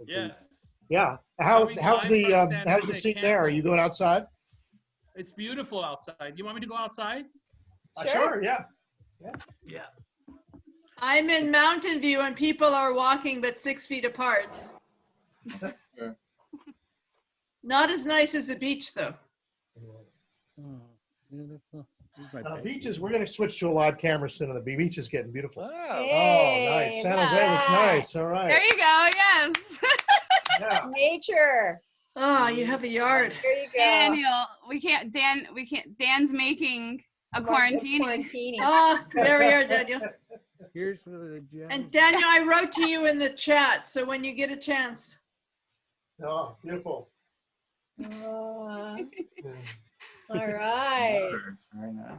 Yes. Yeah. How's the scene there? Are you going outside? It's beautiful outside. You want me to go outside? Sure. Yeah. I'm in Mountain View and people are walking but 6 feet apart. Not as nice as the beach, though. Beaches, we're going to switch to a live camera soon. The beach is getting beautiful. Hey, oh, nice. San Jose looks nice. All right. There you go. Yes. Nature. Oh, you have a yard. There you go. Daniel, Dan's making a quarantini. Oh, there we are, Daniel. Here's the gem. And Daniel, I wrote to you in the chat, so when you get a chance. Oh, beautiful. All right. Very nice.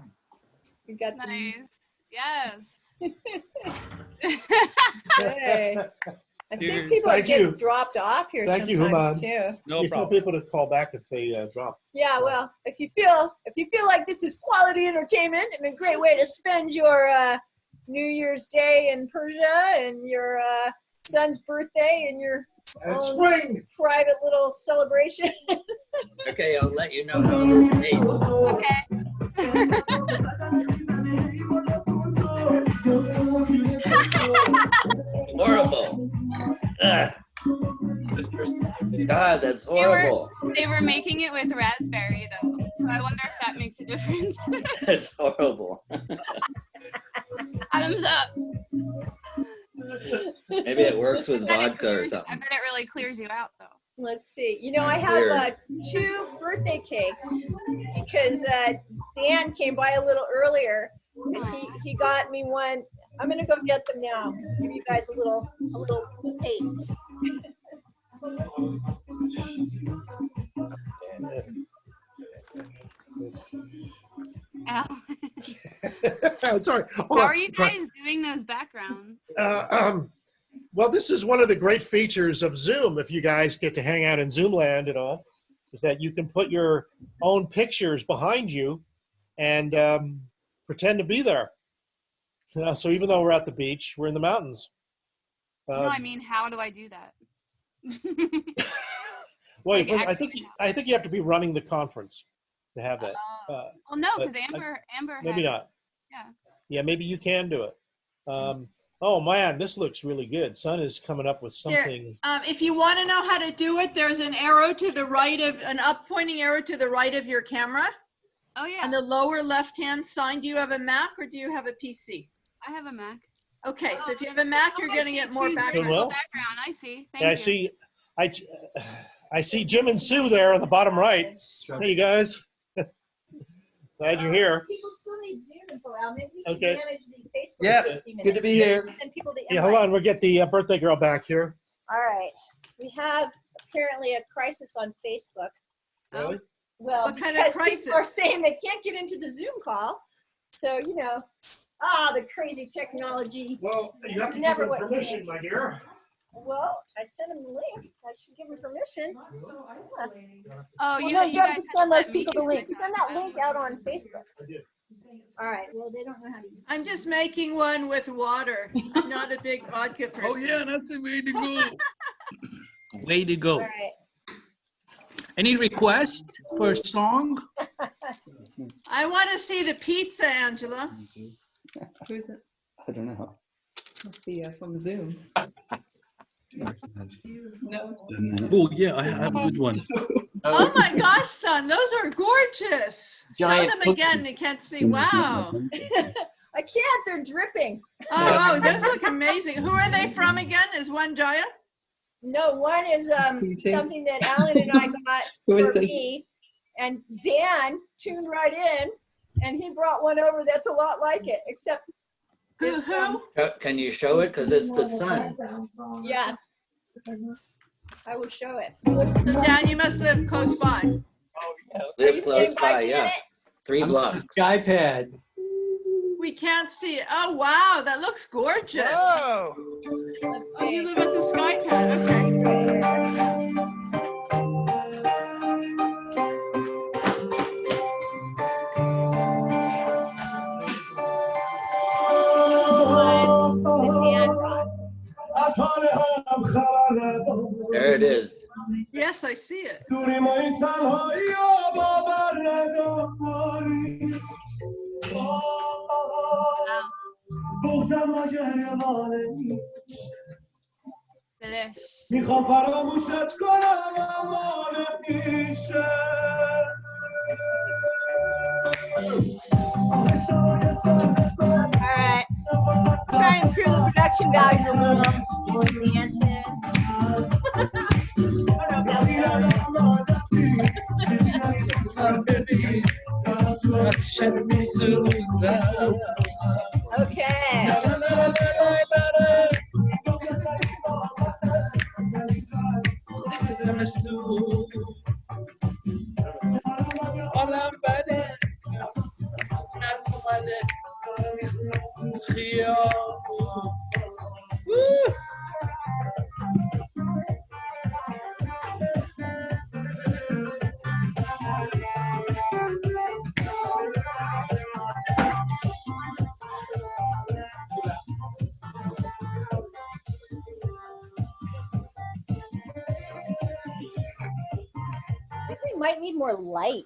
You got nice. Yes. Hey. I think people get dropped off here Thank sometimes you, Human. too. No problem. Tell people to call back if they drop. Yeah, well, if you feel like this is quality entertainment and a great way to spend your New Year's Day in Persia and your son's birthday and your own private little celebration. Okay, I'll let you know how this tastes. Horrible. Ugh. God, that's horrible. They were making it with raspberry though, so I wonder if that makes a difference. That's horrible. Bottoms up. Maybe it works with vodka or something. I bet it really clears you out though. Let's see. You know, I have 2 birthday cakes because Dan came by a little earlier and he got me one. I'm gonna go get them now. Give you guys a little taste. Sorry. How are you guys doing those backgrounds? Well, this is one of the great features of Zoom, if you guys get to hang out in Zoom land at all, is that you can put your own pictures behind you and pretend to be there. So even though we're at the beach, we're in the mountains. No, I mean, how do I do that? Well, Like I think you have to be running the conference to have that. Well, no, because Amber maybe had, not. Yeah. Yeah, maybe you can do it. Oh man, this looks really good. Sun is coming up with something. Here, if you want to know how to do it, there's an arrow to the right of an up pointing arrow to the right of your camera. Oh yeah. On the lower left-hand side, do you have a Mac or do you have a PC? I have a Mac. Okay, so if you have a Mac, you're going to get more background. Background, I see. Thank Yeah, you. I see Jim and Sue there on the bottom right. Hey, you guys. Glad you're here. People still need Zoom info, Al. Maybe you can Okay. manage the Facebook. Yep, in a few good to minutes. be here. Send people the Yeah, hold invite. on. We'll get the birthday girl back here. All right. We have apparently a crisis on Facebook. Really? Well, What kind of because people are crisis? saying they can't get into the Zoom call. So, you know, the crazy technology. Well, you It's have to give never them what you permission, think. my dear. Well, I sent him the link. I should give him permission. Oh, Well, you, no, you you have guys to have send those let me people the use link. it. Send that link out on Facebook. All right. Well, they don't know how to use it. I'm just making one with water. I'm not a big vodka person. Oh yeah, that's a way to go. Way to go. All right. Any request for a song? I want to see the pizza, Angela. Who is it? I don't know. Must be from Zoom. No. Oh yeah, I have a good one. Oh my gosh, son, those are gorgeous. Show Giant them cookie. again. You can't see. Wow. I can't. They're dripping. Oh, those look amazing. Who are they from again? Is one Jaya? No, one is too. something that Alan and I got Who is for this? me, and Dan tuned right in, and he brought one over that's a lot like it, except Who? Can you show it? Because it's the sun. Yes, I will show it. So Dan, you must live close by. Live close standing by by, yeah. Janet? 3 blocks. Skypad. We can't see it. Oh wow, that looks gorgeous. Whoa. Let's Oh, you see. live at the Skypad. Okay. One that Dan brought. There it is. Yes, I see it. Delish. میخوام فراموشت کنم اما نمیشه All right. Try to improve the production values a little. Do some dancing. I don't know if that's okay. I think we might need more light.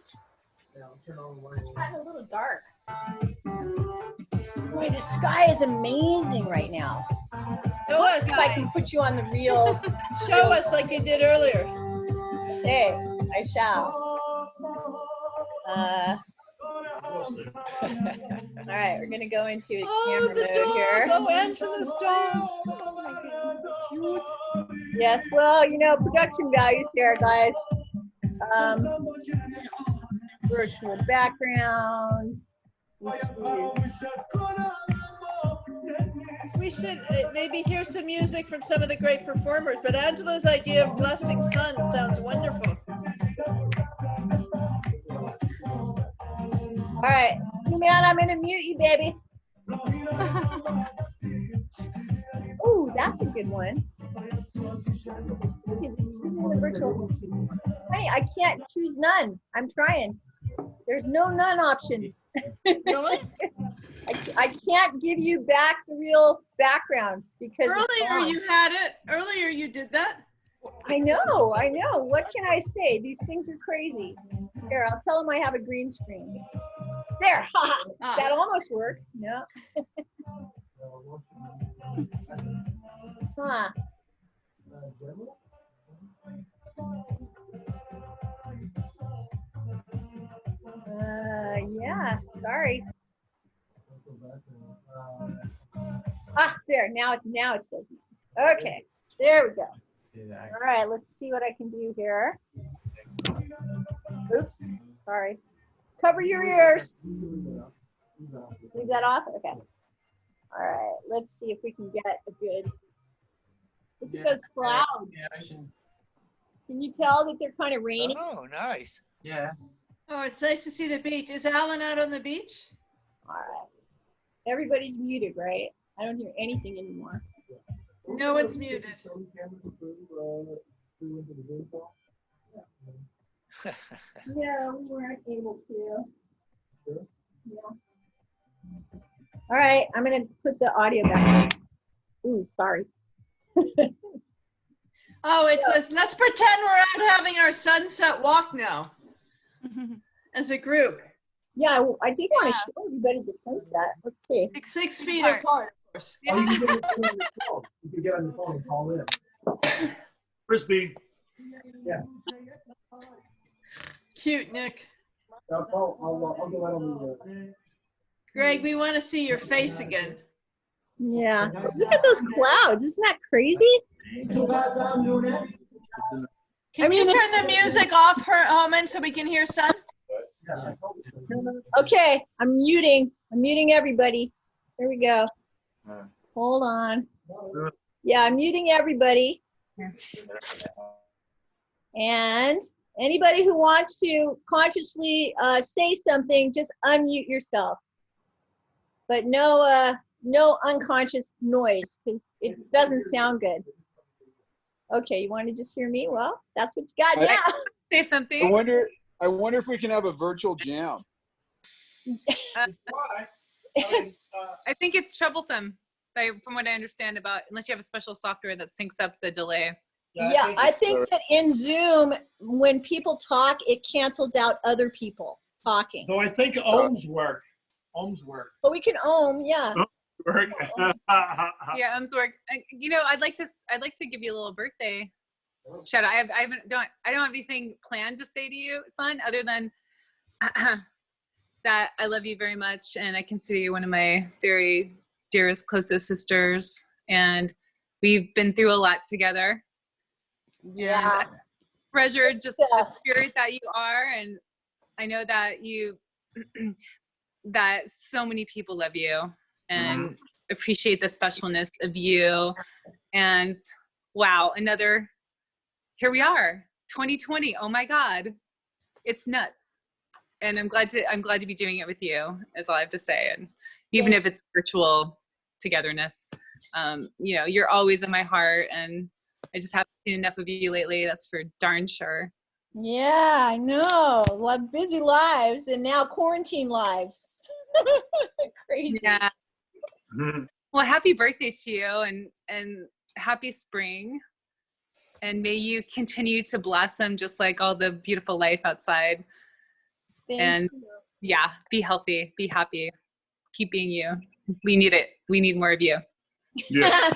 It's gotten a little dark. Boy, the sky is amazing right now. Show us. If I can put you on the real. Show us like you did earlier. Hey, I shall. All right, we're gonna go into camera mode here. Oh, Angela's dog. Oh my goodness, cute. Yes, well, you know, production values here, guys. Virtual background. We should maybe hear some music from some of the great performers, but Angela's idea of Blessing Sun sounds wonderful. All right, man, I'm gonna mute you, baby. Ooh, that's a good one. Virtual. Honey, I can't choose none. I'm trying. There's no none option. Really? I can't give you back the real background because Earlier you had it. Earlier you did that. I know. What can I say? These things are crazy. Here, I'll tell them I have a green screen. There, that almost worked. No. Huh. Yeah, sorry. There, now it says. Okay, there we go. All right, let's see what I can do here. Oops, sorry. Cover your ears. Leave that off? Okay. All right, let's see if we can get a good, look at those clouds. Can you tell that they're kind of raining? Oh, nice. Yeah. Oh, it's nice to see the beach. Is Alan out on the beach? All right. Everybody's muted, right? I don't hear anything anymore. No one's muted. Yeah, we weren't able to. Yeah. All right, I'm gonna put the audio back. Ooh, sorry. Oh, it says, let's pretend we're out having our sunset walk now as a group. Yeah, I did want to show everybody the sunset. Let's see. 6 feet apart, of course. Oh, you can get on your phone. You can get on your phone and call in. Frisbee. Yeah. Cute, Nick. I'll go out on the. Greg, we want to see your face again. Yeah. Look at those clouds. Isn't that crazy? Can you turn the music off, Homan, so we can hear Sun? Okay, I'm muting everybody. There we go. Hold on. Yeah, I'm muting everybody. And anybody who wants to consciously say something, just unmute yourself. But no unconscious noise, because it doesn't sound good. Okay, you want to just hear me? Well, that's what you got now. Say something. I wonder if we can have a virtual jam. I think it's troublesome, from what I understand about, unless you have a special software that syncs up the delay. Yeah, I think that in Zoom, when people talk, it cancels out other people talking. Though I think ohms work. Ohms work. But we can ohm, yeah. Work. Yeah, work. You know, I'd like to give you a little birthday shout out. I don't have anything planned to say to you, son, other than that I love you very much, and I consider you one of my very dearest, closest sisters, and we've been through a lot together. Yeah. And I treasure just the spirit that you are, and I know that that so many people love you and appreciate the specialness of you. And wow, here we are, 2020. Oh my God, it's nuts. And I'm glad to be doing it with you, is all I have to say. And even if it's virtual togetherness, you know, you're always in my heart, and I just haven't seen enough of you lately. That's for darn sure. Yeah, I know. Busy lives, and now quarantine lives. Crazy. Yeah. Well, happy birthday to you, and happy spring. And may you continue to blossom just like all the beautiful life outside. Thank you. Yeah, be healthy, be happy, keep being you. We need it. We need more of you. Yeah.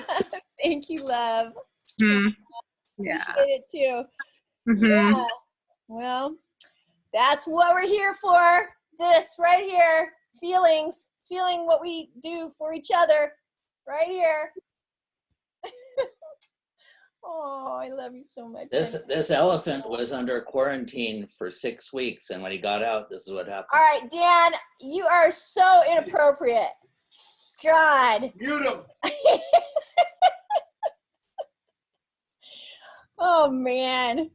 Thank you, love. Yeah. Appreciate it too. Mm-hmm. Yeah. Well, that's what we're here for. This right here, feeling what we do for each other, right here. Oh, I love you so much. This elephant was under quarantine for 6 weeks, and when he got out, this is what happened. All right, Dan, you are so inappropriate. God. Mute him. Oh, man.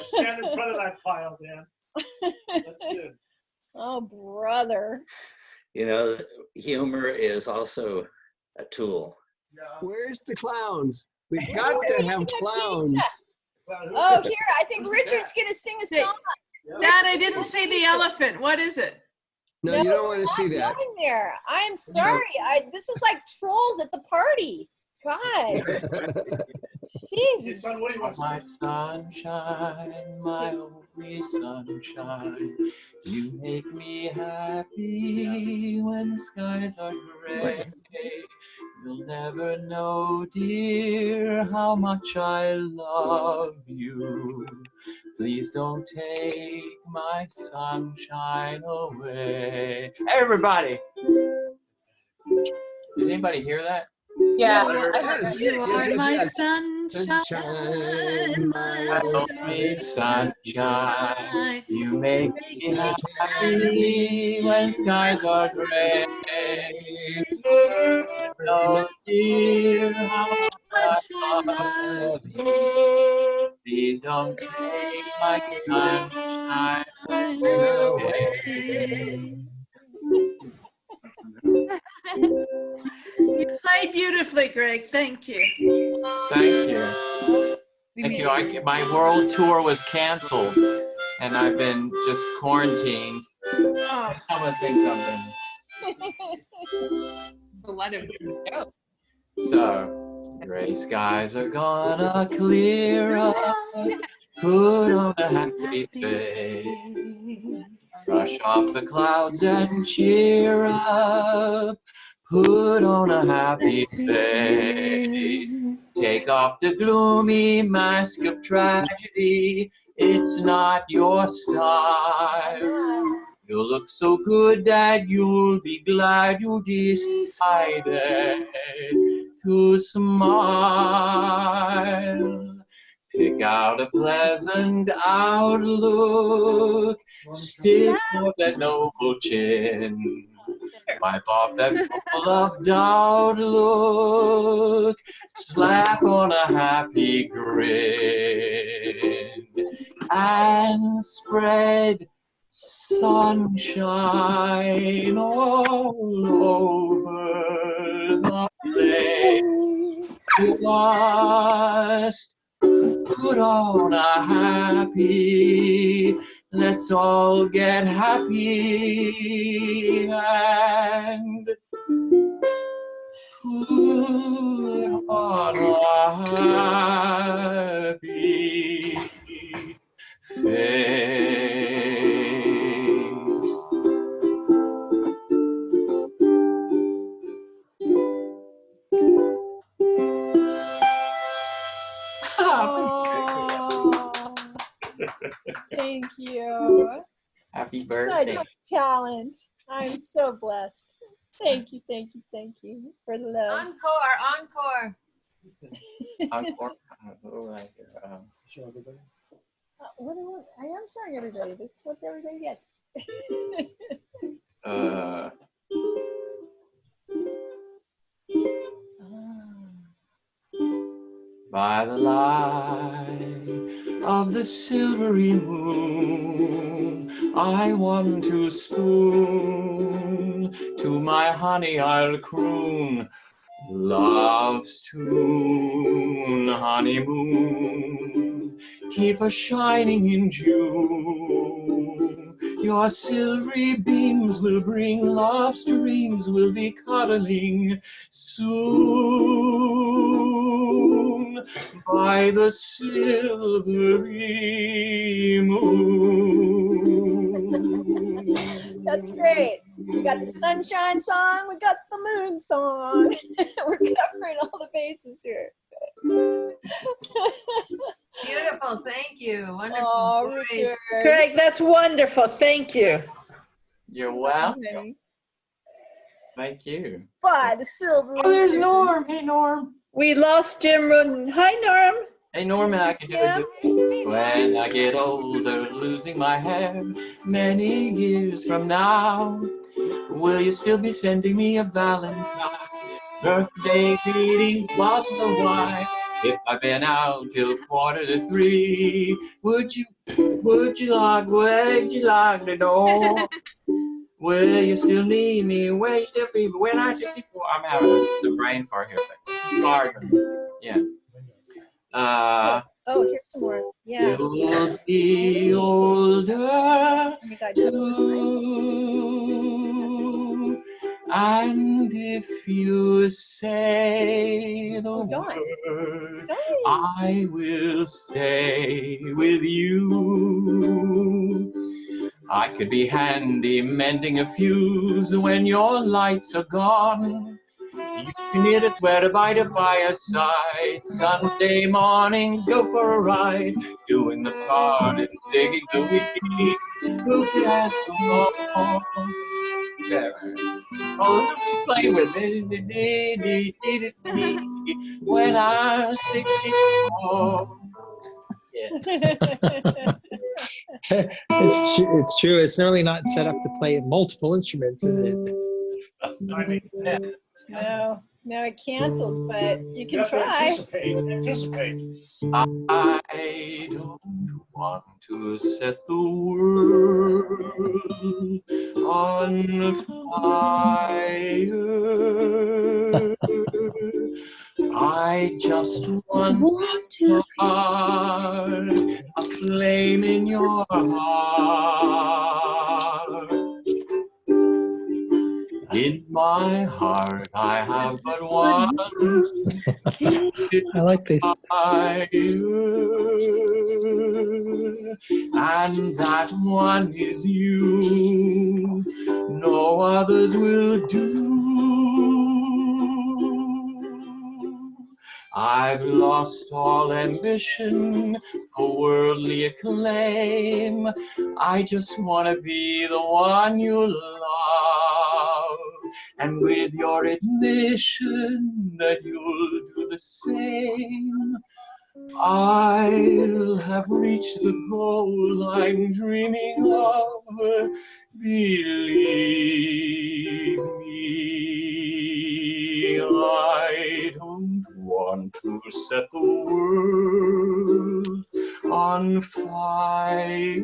Stand in front of that pile, Dan. That's good. Oh, brother. You know, humor is also a tool. Where's the clowns? We've got to have clowns. Oh, here, I think Richard's going to sing a song. Dad, I didn't see the elephant. What is it? No, you don't want to see that. Going there. I'm sorry. This is like trolls at the party. God. Jesus. Son, what do you want to My sunshine, my only sunshine, you make me happy when the skies are gray. You'll never know, dear, how much I love you. Please don't take my sunshine away. Everybody! Did anybody hear that? Yeah. You are my sunshine, my only sunshine. You make me happy when skies are gray. Oh dear, how I love you. Please don't take my sunshine away. You played beautifully, Greg. Thank you. Thank you. Thank you. My world tour was canceled, and I've been just quarantined. Oh. I almost think something. A lot of jokes. So, gray skies are gonna clear up. Put on a happy face. Brush off the clouds and cheer up. Put on a happy face. Take off the gloomy mask of tragedy. It's not your style. You'll look so good that you'll be glad you decided to smile. Pick out a pleasant outlook. Stick out that noble chin. Wipe off that full of doubt look. Slap on a happy grin. And spread sunshine all over the place. Just put on a happy, let's all get happy and put on a happy face. Thank you. Happy birthday. Such talent. I'm so blessed. Thank you, thank you, thank you for the love. Encore. Encore. Show everybody. I am showing everybody. This is what everybody gets. By the light of the silvery moon, I want to spoon. To my honey I'll croon love's tune. Honeymoon, keep us shining in June. Your silvery beams will bring love's dreams. We'll be cuddling soon by the silvery moon. That's great. We got the sunshine song. We got the moon song. We're covering all the bases here. Beautiful. Thank you. Wonderful Oh, voice. Richard. Greg, that's wonderful. Thank you. You're welcome. Thank you. By the silvery Oh, there's moon. Norm. Hey, Norm. We lost Jim Rudin. Hi, Norm. Hey, Norman, I can do it. When I get older, losing my hair, many years from now, will you still be sending me a Valentine? Birthday greetings, bottle of wine. If I've been out till 2:45, would you like to know? Will you still need me? Will you still be when I'm 64? I'm having a brain fart here, but it's hard. Yeah. Oh, here's some more. Yeah. You'll be older Oh my God, just too, and if you say the word, I will stay with you. I could be handy mending a fuse when your lights are gone. You can hear the sweater by the fireside. Sunday mornings go for a ride, doing the part and digging the weed. Who could ask for more? Yeah. Oh, who be playing with me when I'm 64? Yeah. It's true. It's normally not set up to play multiple instruments, is it? I mean, No. No, it cancels, but you You can have to try. anticipate. I don't want to set the world on fire. I just want to start a flame in your heart. In my heart, I have but one. I like this. Fire, and that one is you. No others will do. I've lost all ambition for worldly acclaim. I just want to be the one you love. And with your admission that you'll do the same, I'll have reached the goal I'm dreaming of. Believe me, I don't want to set the world on fire.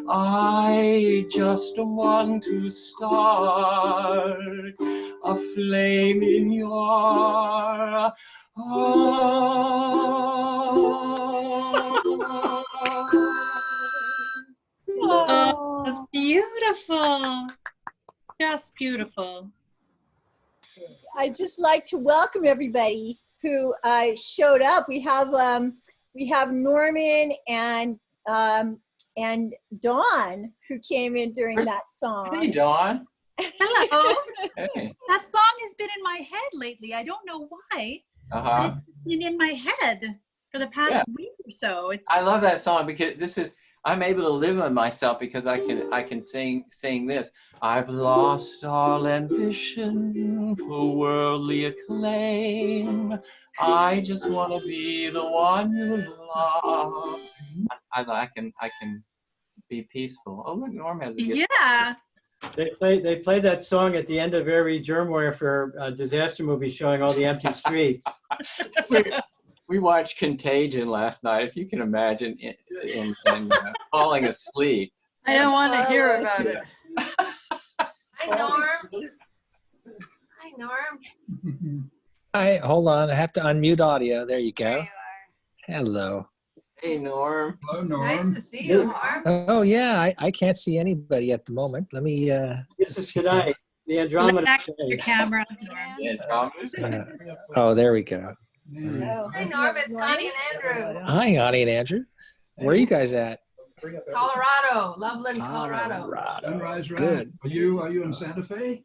I just want to start a flame in your Oh, that's beautiful. Just beautiful. I just like to welcome everybody who showed up. We have Norman and Dawn who came in during that song. Hey, Dawn. Hello. Hey. That song has been in my head lately. I don't know why, but it's been in my head for the past week or so. I love that song because I'm able to live in myself because I can sing this. I've lost all ambition for worldly acclaim. I just want to be the one you love. I can be peaceful. Oh, look, Norm has a guitar. Yeah. They play that song at the end of every germware disaster movie showing all the empty streets. We watched Contagion last night. If you can imagine, falling asleep. I don't want to hear about it. Hi, Norm. Hi, Norm. Hi, hold on. I have to unmute audio. There you go. There you are. Hello. Hey, Norm. Hello, Norm. Nice to see you, Norm. Oh yeah, I can't see anybody at the moment. Let me. This is tonight. The Andromeda. Your camera. Oh, there we go. Hi, Norm. It's Connie and Andrew. Hi, Ani and Andrew. Where are you guys at? Colorado, Loveland, Colorado. Sunrise Round. Good. Are you in Santa Fe?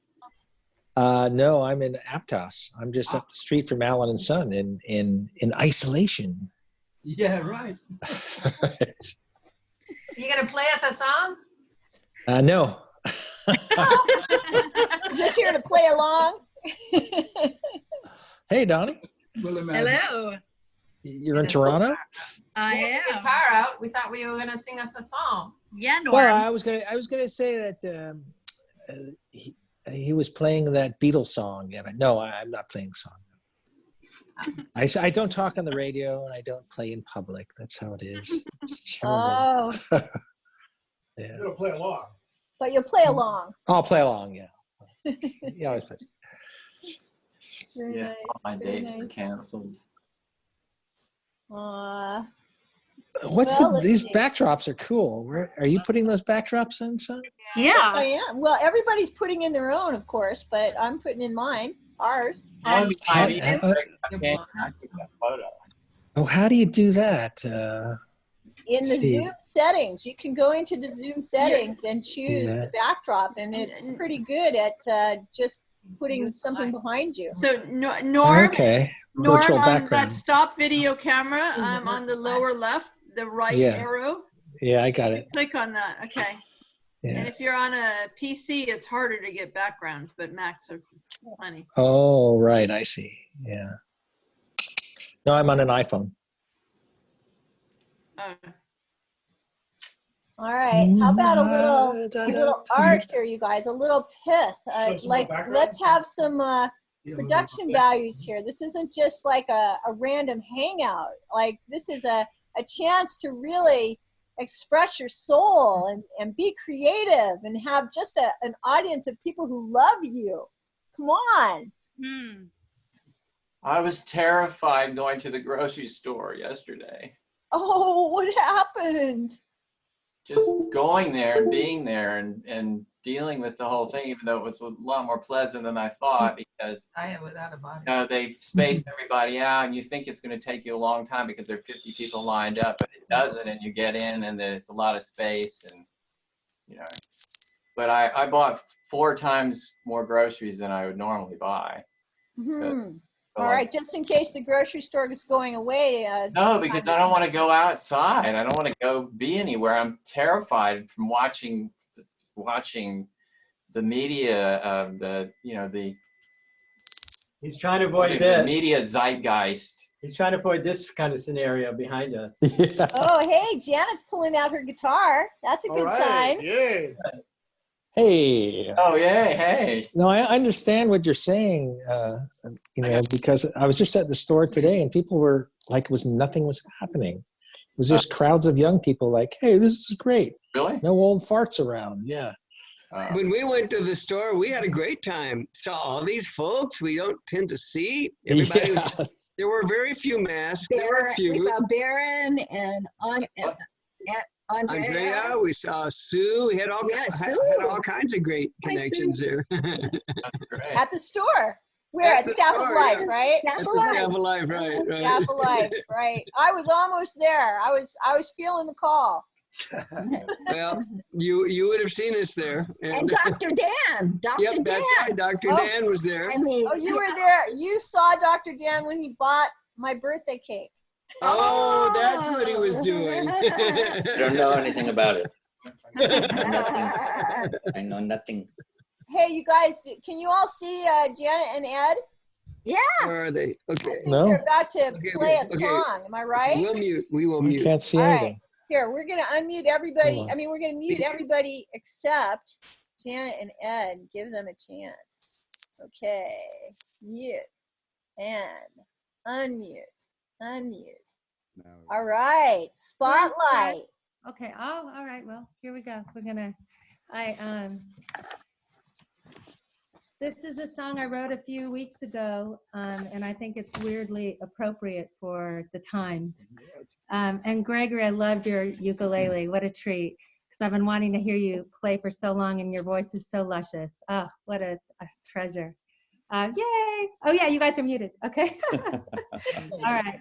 No, I'm in Aptos. I'm just up the street from Allen and Son in isolation. Yeah, right. You gonna play us a song? No. Just here to play along. Hey, Donnie. Hello. You're in Toronto? I We had am. the guitar out. We thought we were gonna sing us a song. Yeah, Norm. Well, I was gonna say that he was playing that Beatles song. Yeah, but no, I'm not playing the song. I don't talk on the radio and I don't play in public. That's how it is. It's terrible. Oh, Yeah. You'll play along. but you'll play along. I'll play along. Yeah. He always plays. Very Yeah, nice. all my very dates were nice. canceled. What's Well, let's these see. backdrops are cool. Where are you putting those backdrops in, son? Yeah. I am. Well, everybody's putting in their own, of course, but I'm putting in mine, ours. How do you do that? In the see. Zoom settings, you can go into the Zoom settings and choose Yeah. the backdrop, and it's pretty good at just putting something behind you. So Norm, Okay. Norm, Virtual on that background. stop video camera, on the lower left, the right Yeah. arrow, Yeah, I got it. click on that. Okay. Yeah. And if you're on a PC, it's harder to get backgrounds, but Macs are plenty. Oh, right. I see. Yeah. No, I'm on an iPhone. Oh. All right. How about a little art here, you guys? A little pith. Like, let's have some production values here. This isn't just like a random hangout. Like, this is a chance to really express your soul and be creative and have just an audience of people who love you. Come on. I was terrified going to the grocery store yesterday. Oh, what happened? Just going there and being there and dealing with the whole thing, even though it was a lot more pleasant than I thought, because I am without a body. they space everybody out, and you think it's going to take you a long time because there are 50 people lined up, but it doesn't, and you get in and there's a lot of space, and But I bought 4 times more groceries than I would normally buy. All right, just in case the grocery store is going away. No, because I don't want to go outside. I don't want to go be anywhere. I'm terrified from watching the media, the He's trying to avoid the this. media zeitgeist. He's trying to avoid this kind of scenario behind us. Oh, hey, Janet's pulling out her guitar. That's a good sign. Yay. Hey. Oh, yay, hey. No, I understand what you're saying, because I was just at the store today and people were like, nothing was happening. It was just crowds of young people like, hey, this is great. Really? No old farts around. Yeah. When we went to the store, we had a great time. Saw all these folks we don't tend to see. Everybody was, there were very few masks. There were a few. We saw Baron and Andrea, we saw Sue. We had all, had all kinds of great connections there. At the store. We're at Staff of Life, right? Staff of Life, right. Staff of Life, right. I was almost there. I was feeling the call. Well, you would have seen us there. And Dr. Dan. Yep, that's right. Dr. Dan was there. I mean, oh, you were there. You saw Dr. Dan when he bought my birthday cake. Oh, that's what he was doing. I don't know anything about it. I know nothing. Hey, you guys, can you all see Janet and Ed? Yeah. Where are they? Okay. No. They're about to play a song. Am I right? We'll mute. We will mute. You can't see All anything. right. Here, we're going to unmute everybody. I mean, we're going to mute everybody except Janet and Ed. Give them a chance. Okay. Mute. And unmute. Unmute. All right. Spotlight. Okay. Oh, all right. Well, here we go. We're gonna. This is a song I wrote a few weeks ago, and I think it's weirdly appropriate for the times. And Gregory, I loved your ukulele. What a treat! Because I've been wanting to hear you play for so long, and your voice is so luscious. Oh, what a treasure! Yay! Oh yeah, you guys are muted. Okay. All right.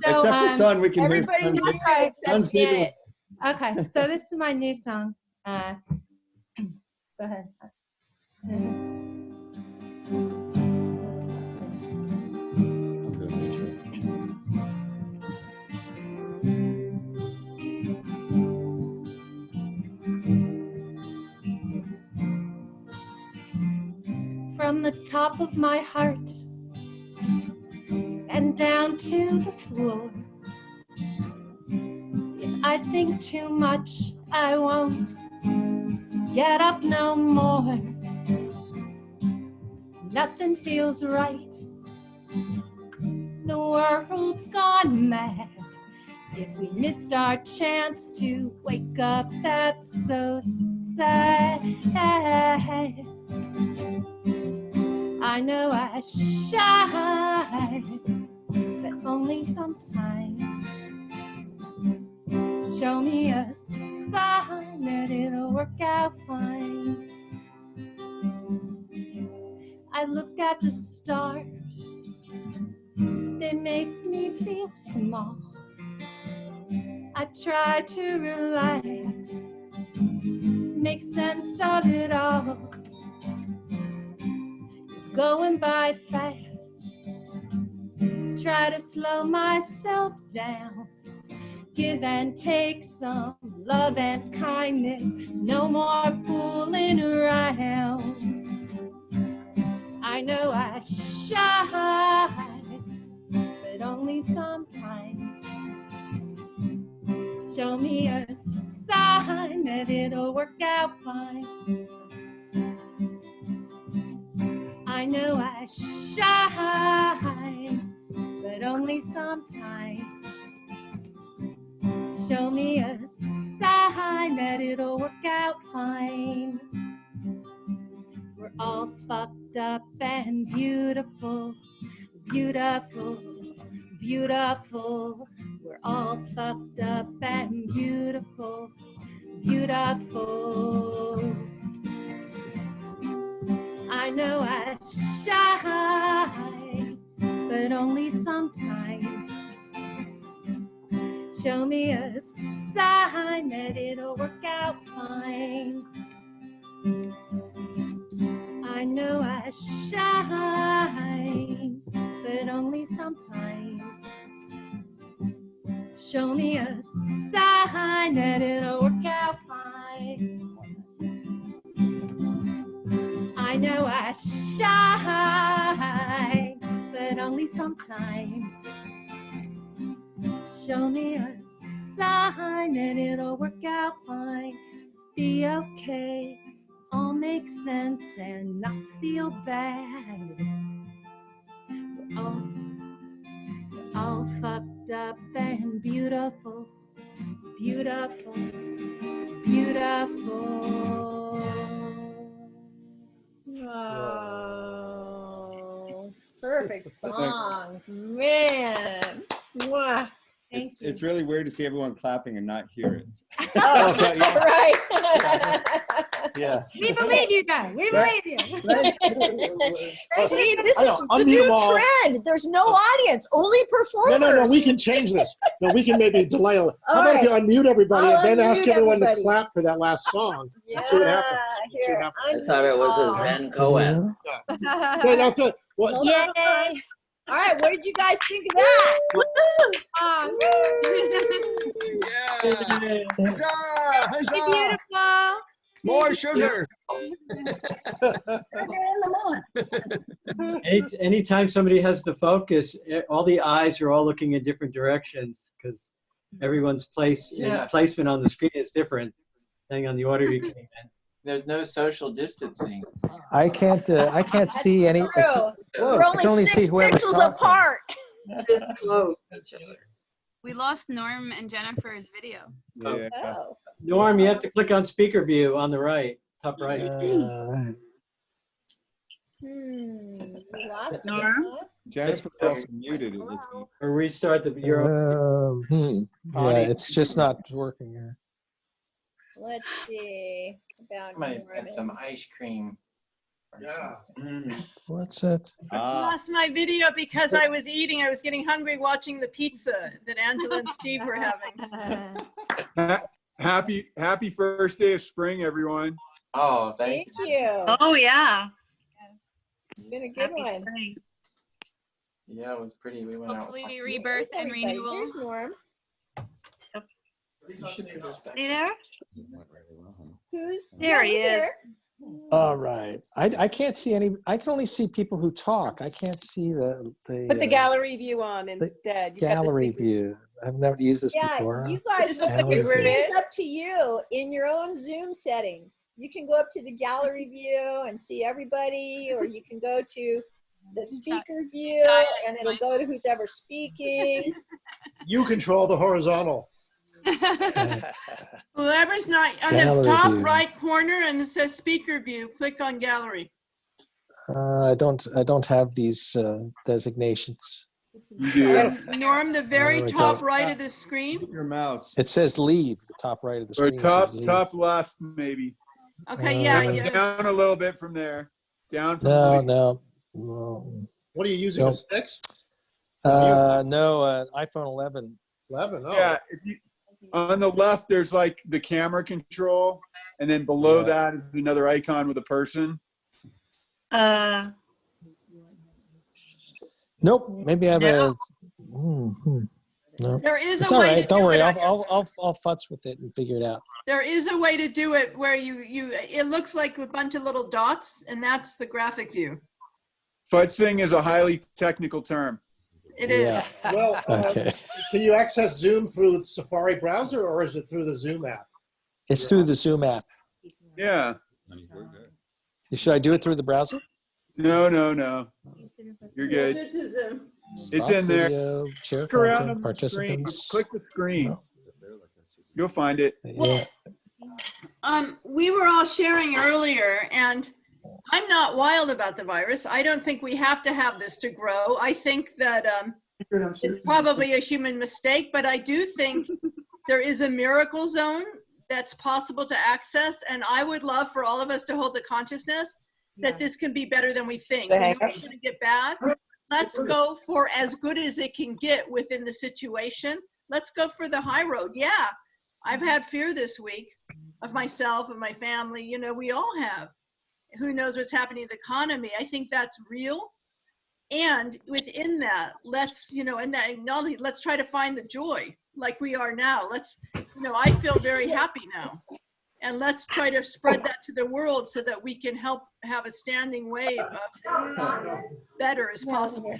So, except for Sun, we can hear. Everybody's muted except Janet. Okay, so this is my new song. Go ahead. From the top of my heart and down to the floor, if I think too much, I won't get up no more. Nothing feels right. The world's gone mad. If we missed our chance to wake up, that's so sad. I know I shine, but only sometimes. Show me a sign that it'll work out fine. I look at the stars, they make me feel small. I try to relax, make sense of it all. It's going by fast, try to slow myself down. Give and take some love and kindness, no more fooling around. I know I shine, but only sometimes. Show me a sign that it'll work out fine. I know I shine, but only sometimes. Show me a sign that it'll work out fine. We're all fucked up and beautiful, beautiful, beautiful. We're all fucked up and beautiful, beautiful. I know I shine, but only sometimes. Show me a sign that it'll work out fine. I know I shine, but only sometimes. Show me a sign that it'll work out fine. I know I shine, but only sometimes. Show me a sign that it'll work out fine. Be okay, all make sense and not feel bad. We're all fucked up and beautiful, beautiful, beautiful. Oh, perfect song, man. Mwah. Thank you. It's really weird to see everyone clapping and not hear it. Oh, Okay, yeah. right. Yeah. We believe you guys. We believe you. See, this I is know, the unmute new them all. trend. There's no audience, only performers. No, we can change this. No, we can maybe delay. How about if you unmute everybody I'll and then ask unmute everyone everybody. to clap for that last song and see what happens. See what happens. I thought it was a Zen koan. Okay, now, well, Hold on. All right, what did you guys think of that? Woo! Huzzah! Huzzah! Beautiful. More sugar. Anytime somebody has the focus, all the eyes are all looking in different directions because everyone's placement on the screen is different depending on the order you came in. There's no social distancing. I can't see any. We're I only can only 6 see whoever's pixels talking. apart. We lost Norm and Jennifer's video. Yeah. Oh. Norm, you have to click on speaker view on the right, top right. We lost Norm. Jennifer also muted it. Or restart your own. Yeah, it's just not working here. Let's see about Somebody's got Norman. some ice cream. Yeah. What's it? Lost my video because I was eating. I was getting hungry watching the pizza that Angela and Steve were having. Happy first day of spring, everyone. Oh, Thank you. Oh, yeah. It's been a good one. Yeah, it was pretty. We went out. Hopefully rebirth and Everybody, renewal. There's Norm. You there? Who's There he is. here? All right. I can't see any. I can only see people who talk. I can't see the Put the gallery view on instead. You've got the gallery speaker. view. I've never used this Yeah, before. you guys, Gallery this view. is up to you in your own Zoom settings. You can go up to the gallery view and see everybody, or you can go to the speaker view and it'll go to who's ever speaking. You control the horizontal. Whoever's not on Gallery the top view. right corner and it says speaker view, click on gallery. I don't have these designations. Norm, the very it's top out. right of the screen. Your mouse. It says leave. The top right of the Or screen says leave. top left, maybe. Okay, yeah. Down a little bit from there. Down from No. What are you using? Nope. A 6? No, iPhone 11. 11. Oh. Yeah. On the left, there's like the camera control, and then below that is another icon with a person. Nope. Maybe I have a. No. There is It's a all way right. to Don't do worry. it. I'll futz with it and figure it out. There is a way to do it where it looks like a bunch of little dots, and that's the graphic view. Futzing is a highly technical term. It is. Yeah. Well, Okay. can you access Zoom through the Safari browser or is it through the Zoom app? It's through the Zoom app. Yeah. Should I do it through the browser? No. You're good. It's in there. Video, share Click around content, on the screen. participants. Click the screen. You'll find it. Yeah. We were all sharing earlier, and I'm not wild about the virus. I don't think we have to have this to grow. I think that it's probably a human mistake, but I do think there is a miracle zone that's possible to access, and I would love for all of us to hold the consciousness that this can be better than we think. We know it's going to get bad. Let's go for as good as it can get within the situation. Let's go for the high road. Yeah, I've had fear this week of myself, of my family. You know, we all have. Who knows what's happening in the economy? I think that's real. And within that, let's, you know, and that acknowledge, let's try to find the joy like we are now. Let's, you know, I feel very happy now. And let's try to spread that to the world so that we can help have a standing wave of better as possible.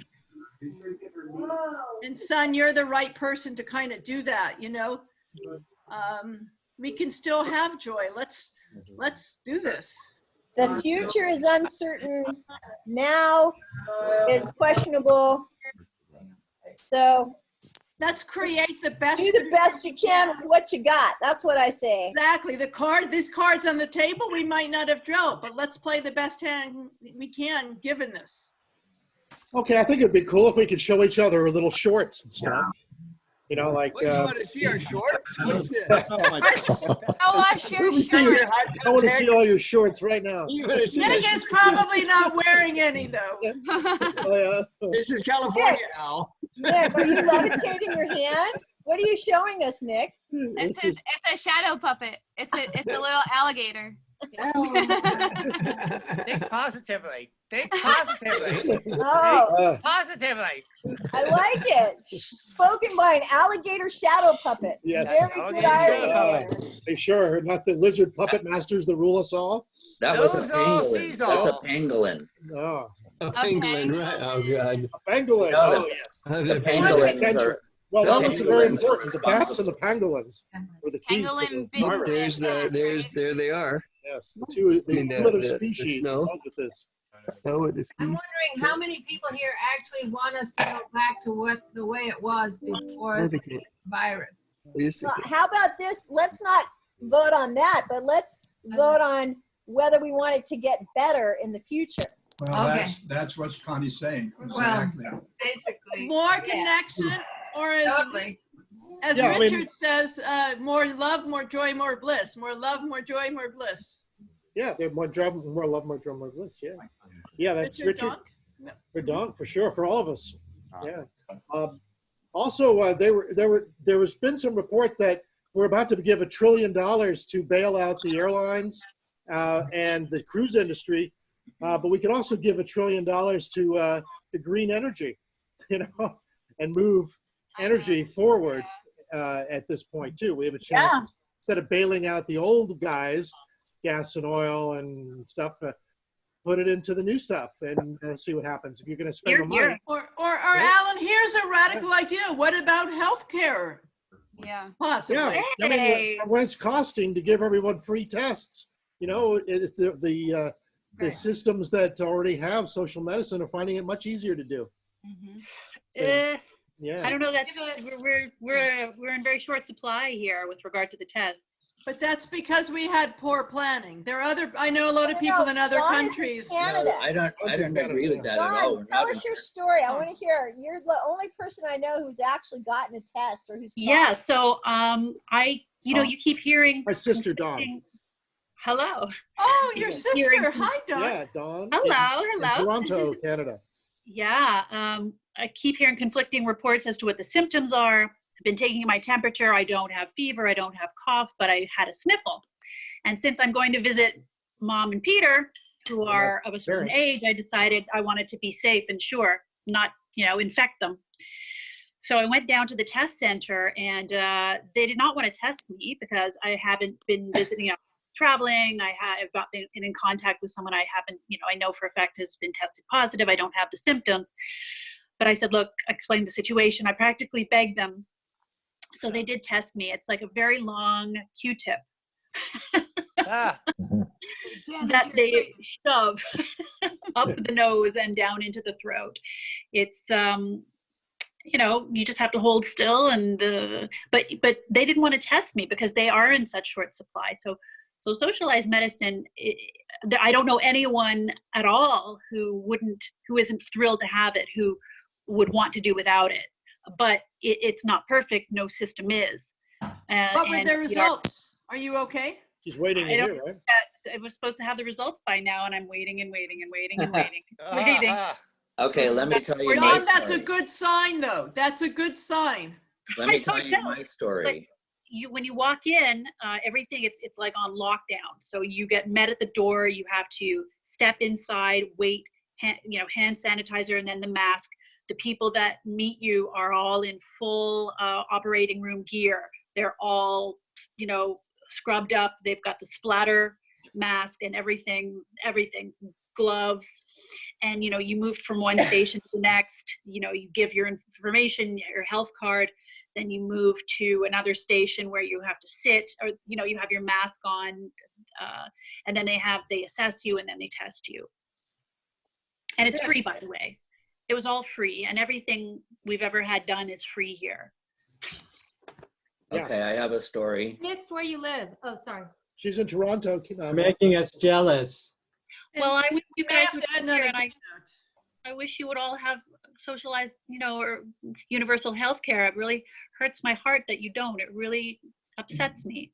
And son, you're the right person to kind of do that, you know. We can still have joy. Let's do this. The future is uncertain. Now is questionable. So let's create the best. Do the best you can with what you got. That's what I say. Exactly. This card's on the table. We might not have dealt, but let's play the best hand we can given this. Okay, I think it'd be cool if we could show each other little shorts and stuff. You know, like. What, you want to see our shorts? What's this? Oh my God. I want to see all your shorts right now. Nick is probably not wearing any though. This is California, Al. Nick, are you levitating your hand? What are you showing us, Nick? It's a shadow puppet. It's a little alligator. Think positively. Think positively. Oh. Think positively. I like it. Spoken by an alligator shadow puppet. Yes. Very good irony. They sure not the lizard puppet masters that rule us all. That was a pangolin. That's a pangolin. Oh. A pangolin, right? Oh, God. A pangolin. No, Oh, yes. The pangolins are. Well, the those are very pangolins important. The responsible. bats and the pangolins were the keys to the virus. There they are. Yes, the two other species the snow. involved with this. Oh, with this I'm wondering how many people here actually want us to go back to the way it was before the virus. Well, how about this? Let's not vote on that, but let's vote on whether we want it to get better in the future. Well, Okay. that's what Connie's saying. Well, Exactly. basically. More connection, or as Yeah, I mean- Richard says, more love, more joy, more bliss. More love, more joy, more bliss. Yeah, they're more love, more joy, more bliss. Yeah, yeah, that's Richard. Donk? For Donk, for sure, for all of us. Yeah. Also, there has been some report that we're about to give $1 trillion to bail out the airlines and the cruise industry, but we could also give $1 trillion to the green energy, you know, and move energy forward at this point too. We have a chance instead of bailing out the old guys, gas and oil and stuff. Put it into the new stuff and see what happens. If you're going to spend the money. Or Alan, here's a radical idea. What about healthcare? Yeah. Possibly. Yeah, I mean, what it's costing to give everyone free tests. You know, it's the systems that already have social medicine are finding it much easier to do. Yeah. I don't know. That's we're in very short supply here with regard to the tests. But that's because we had poor planning. There are I know a lot of people in other countries. Canada. I don't agree with that at all. John, tell us your story. I want to hear. You're the only person I know who's actually gotten a test or who's Yeah. So you keep hearing my sister Dawn. Hello. Oh, your sister. Hi, Dawn. Yeah, Dawn. Hello. In Toronto, Canada. Yeah. I keep hearing conflicting reports as to what the symptoms are. I've been taking my temperature. I don't have fever. I don't have cough, but I had a sniffle. And since I'm going to visit Mom and Peter, who are of a certain age, I decided I wanted to be safe and sure, not, infect them. So I went down to the test center and they did not want to test me because I haven't been visiting, traveling. I've not been in contact with someone I haven't, I know for a fact has been tested positive. I don't have the symptoms. But I said, look, I explained the situation. I practically begged them. So they did test me. It's like a very long Q-tip. that they shove up the nose and down into the throat. It's you know, you just have to hold still, and but they didn't want to test me because they are in such short supply. So socialized medicine, I don't know anyone at all who isn't thrilled to have it, who would want to do without it. But it's not perfect. No system is. What were the results? Are you okay? She's waiting to hear, right? I was supposed to have the results by now, and I'm waiting and waiting and waiting and waiting. Waiting. Okay, let me tell you my John, that's a story. good sign, though. That's a good sign. Let me tell you my story. When you walk in, everything it's like on lockdown. So you get met at the door. You have to step inside, wait, hand sanitizer, and then the mask. The people that meet you are all in full operating room gear. They're all, scrubbed up. They've got the splatter mask and everything, gloves. And, you move from one station to the next, you give your information, your health card, then you move to another station where you have to sit, or, you have your mask on, and then they assess you, and then they test you. And it's free, by the way. It was all free, and everything we've ever had done is free here. Okay, I have a story. It's where you live. Oh, sorry. She's in Toronto. Making us jealous. Well, I wish you guys would be here, and I wish you would all have socialized, or universal health care. It really hurts my heart that you don't. It really upsets me.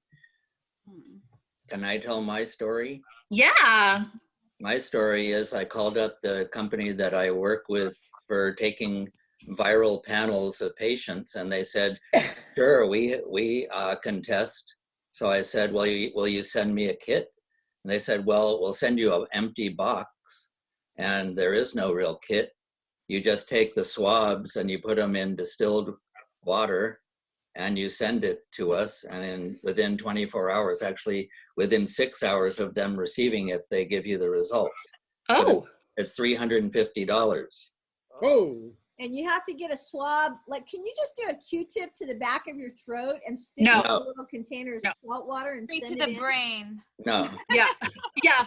Can I tell my story? Yeah. My story is I called up the company that I work with for taking viral panels of patients, and they said, sure, we can test. So I said, well, will you send me a kit? And they said, well, we'll send you an empty box, and there is no real kit. You just take the swabs and you put them in distilled water and you send it to us. And within 24 hours, actually within 6 hours of them receiving it, they give you the result. Oh. It's $350. Oh. And you have to get a swab. Like, can you just do a Q-tip to the back of your throat and stick No. it in a little container of salt water and Straight send to it the in? brain. No. Yeah. Yeah.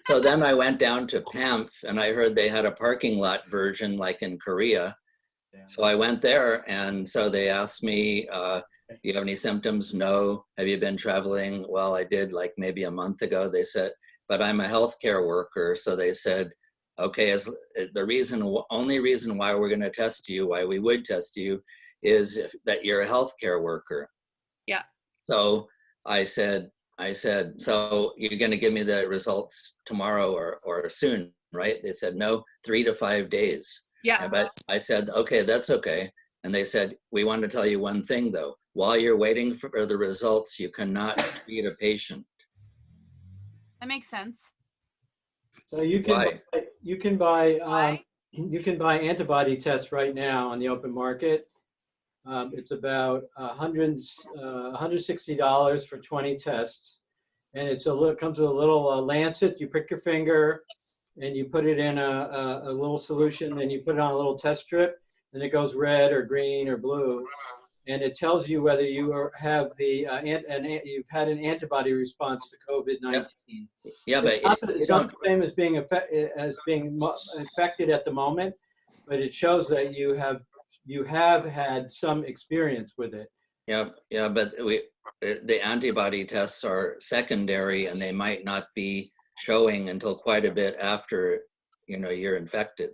So then I went down to PAMF, and I heard they had a parking lot version like in Korea. So I went there, and so they asked me, do you have any symptoms? No. Have you been traveling? Well, I did like maybe a month ago. They said, but I'm a healthcare worker. So they said, okay, only reason why we're going to test you, why we would test you, is that you're a healthcare worker. Yeah. So I said, so you're going to give me the results tomorrow or soon, right? They said, no, 3 to 5 days. Yeah. But I said, okay, that's okay. And they said, we want to tell you one thing though. While you're waiting for the results, you cannot treat a patient. That makes sense. So you can buy antibody tests right now on the open market. It's about $160 for 20 tests, and it comes with a little lancet. You prick your finger, and you put it in a little solution. Then you put it on a little test strip, and it goes red or green or blue, and it tells you whether you have you've had an antibody response to COVID-19. Yeah, but it's not the same as being infected at the moment, but it shows that you have had some experience with it. Yeah, but the antibody tests are secondary, and they might not be showing until quite a bit after you're infected.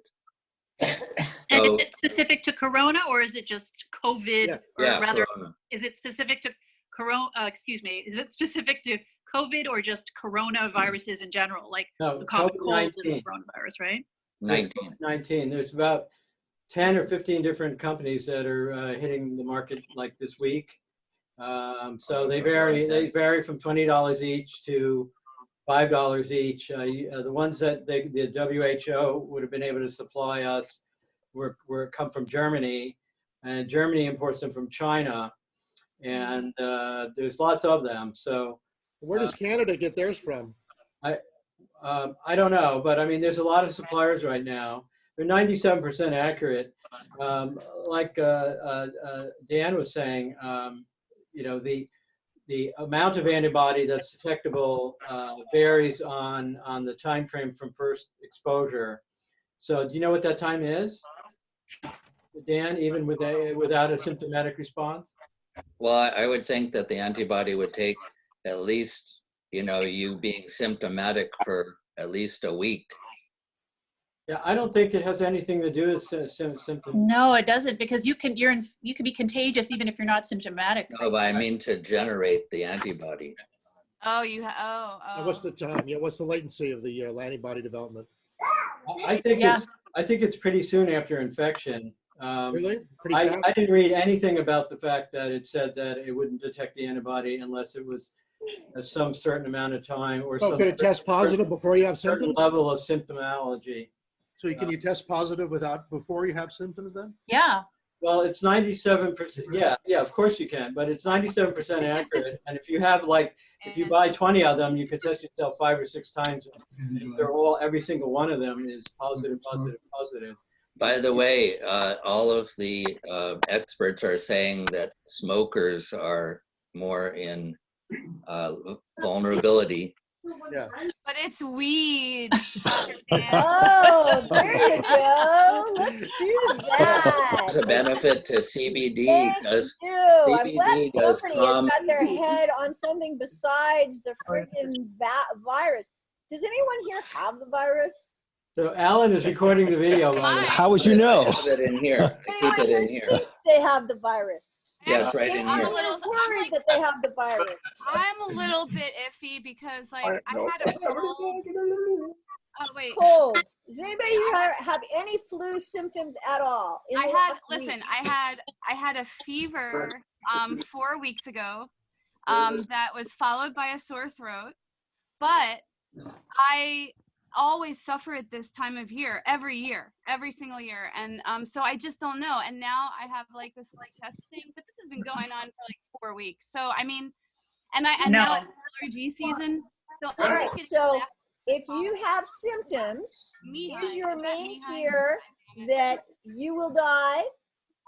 And is it specific to corona, or is it just COVID? Yeah, or rather, corona. is it specific to corona? Is it specific to COVID or just coronaviruses in general, like the common cold is a coronavirus, right? 19. There's about 10 or 15 different companies that are hitting the market like this week. So they vary. They vary from $20 each to $5 each. The ones that the WHO would have been able to supply us come from Germany, and Germany imports them from China, and there's lots of them. So where does Canada get theirs from? I don't know, but I mean, there's a lot of suppliers right now. They're 97% accurate. Like Dan was saying, the the amount of antibody that's detectable varies on the time frame from first exposure. So do you know what that time is, Dan, even without a symptomatic response? Well, I would think that the antibody would take at least, you being symptomatic for at least a week. Yeah, I don't think it has anything to do with symptoms. No, it doesn't, because you can be contagious even if you're not symptomatic. No, but I mean to generate the antibody. Oh, oh. What's the time? Yeah, what's the latency of the antibody development? I think it's pretty soon after infection. Really? Pretty I fast? didn't read anything about the fact that it said that it wouldn't detect the antibody unless it was some certain amount of time or So could it test positive before you have certain symptoms? level of symptomology. So can you test positive before you have symptoms then? Yeah. Well, it's 97%. Yeah, of course you can, but it's 97% accurate. And if you have if you buy 20 of them, you can test yourself 5 or 6 times. And they're every single one of them is positive, positive, positive. By the way, all of the experts are saying that smokers are more in vulnerability. Yeah. But it's weed. Oh, there you go. Let's do that. There's a benefit to CBD Thank because you. I'm glad CBD does somebody has calm. got their head on something besides the freaking virus. Does anyone here have the virus? So Alan is recording the video. How would you know? I have it in here. I keep it in here. Think they have the virus? Yeah, it's right in here. I'm worried that they have the virus. I'm a little bit iffy because I had a cold. Oh wait. Cold. Does anybody here have any flu symptoms at all? I had a fever 4 weeks ago that was followed by a sore throat, but I always suffer at this time of year, every single year, and so I just don't know. And now I have this chest thing, but this has been going on for 4 weeks. So I mean, and now it's allergy season. So All right. So if you have symptoms, is your main fear that you will die,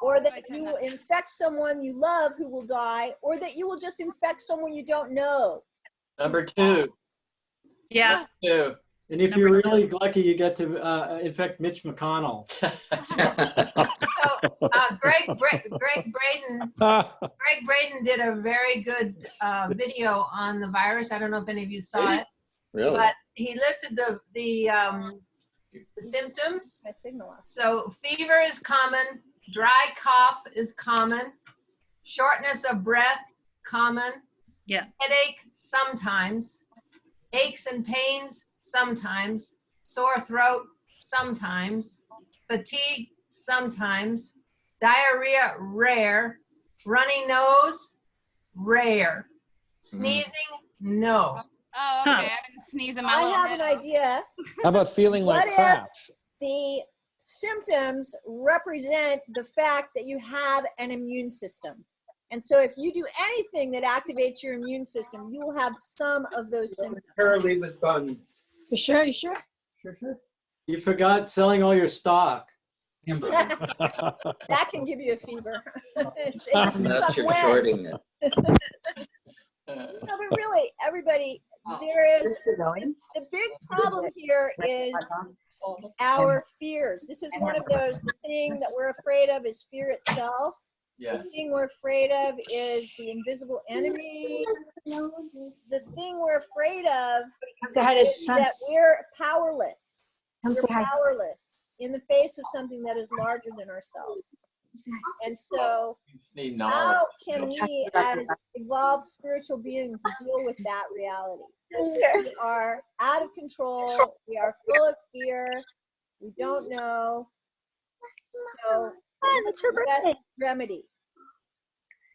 or that you will infect someone you love who will die, or that you will just infect someone you don't know? Number 2. Yeah. 2. And if you're really lucky, you get to infect Mitch McConnell. Greg Braden did a very good video on the virus. I don't know if any of you saw it. Really? But he listed the symptoms. So fever is common, dry cough is common, shortness of breath, common. Yeah. Headache sometimes, aches and pains sometimes, sore throat sometimes, fatigue sometimes, diarrhea rare, runny nose rare, sneezing no. Oh, okay. I've been sneezing my I little have head an off. idea. How about feeling like What crap? if the symptoms represent the fact that you have an immune system? And so if you do anything that activates your immune system, you will have some of those symptoms. Curly with buns. You sure? Sure. You forgot selling all your stock. That can give you a fever. Unless you're shorting it. No, but really, everybody, there is, the big problem here is our fears. This is one of those, the thing that we're afraid of is fear itself. Yeah. The thing we're afraid of is the invisible enemy. The thing we're afraid of is that we're powerless. We're powerless in the face of something that is larger than ourselves. And so how can we as evolved spiritual beings deal with that reality? We are out of control. We are full of fear. We don't know. So what's the best remedy?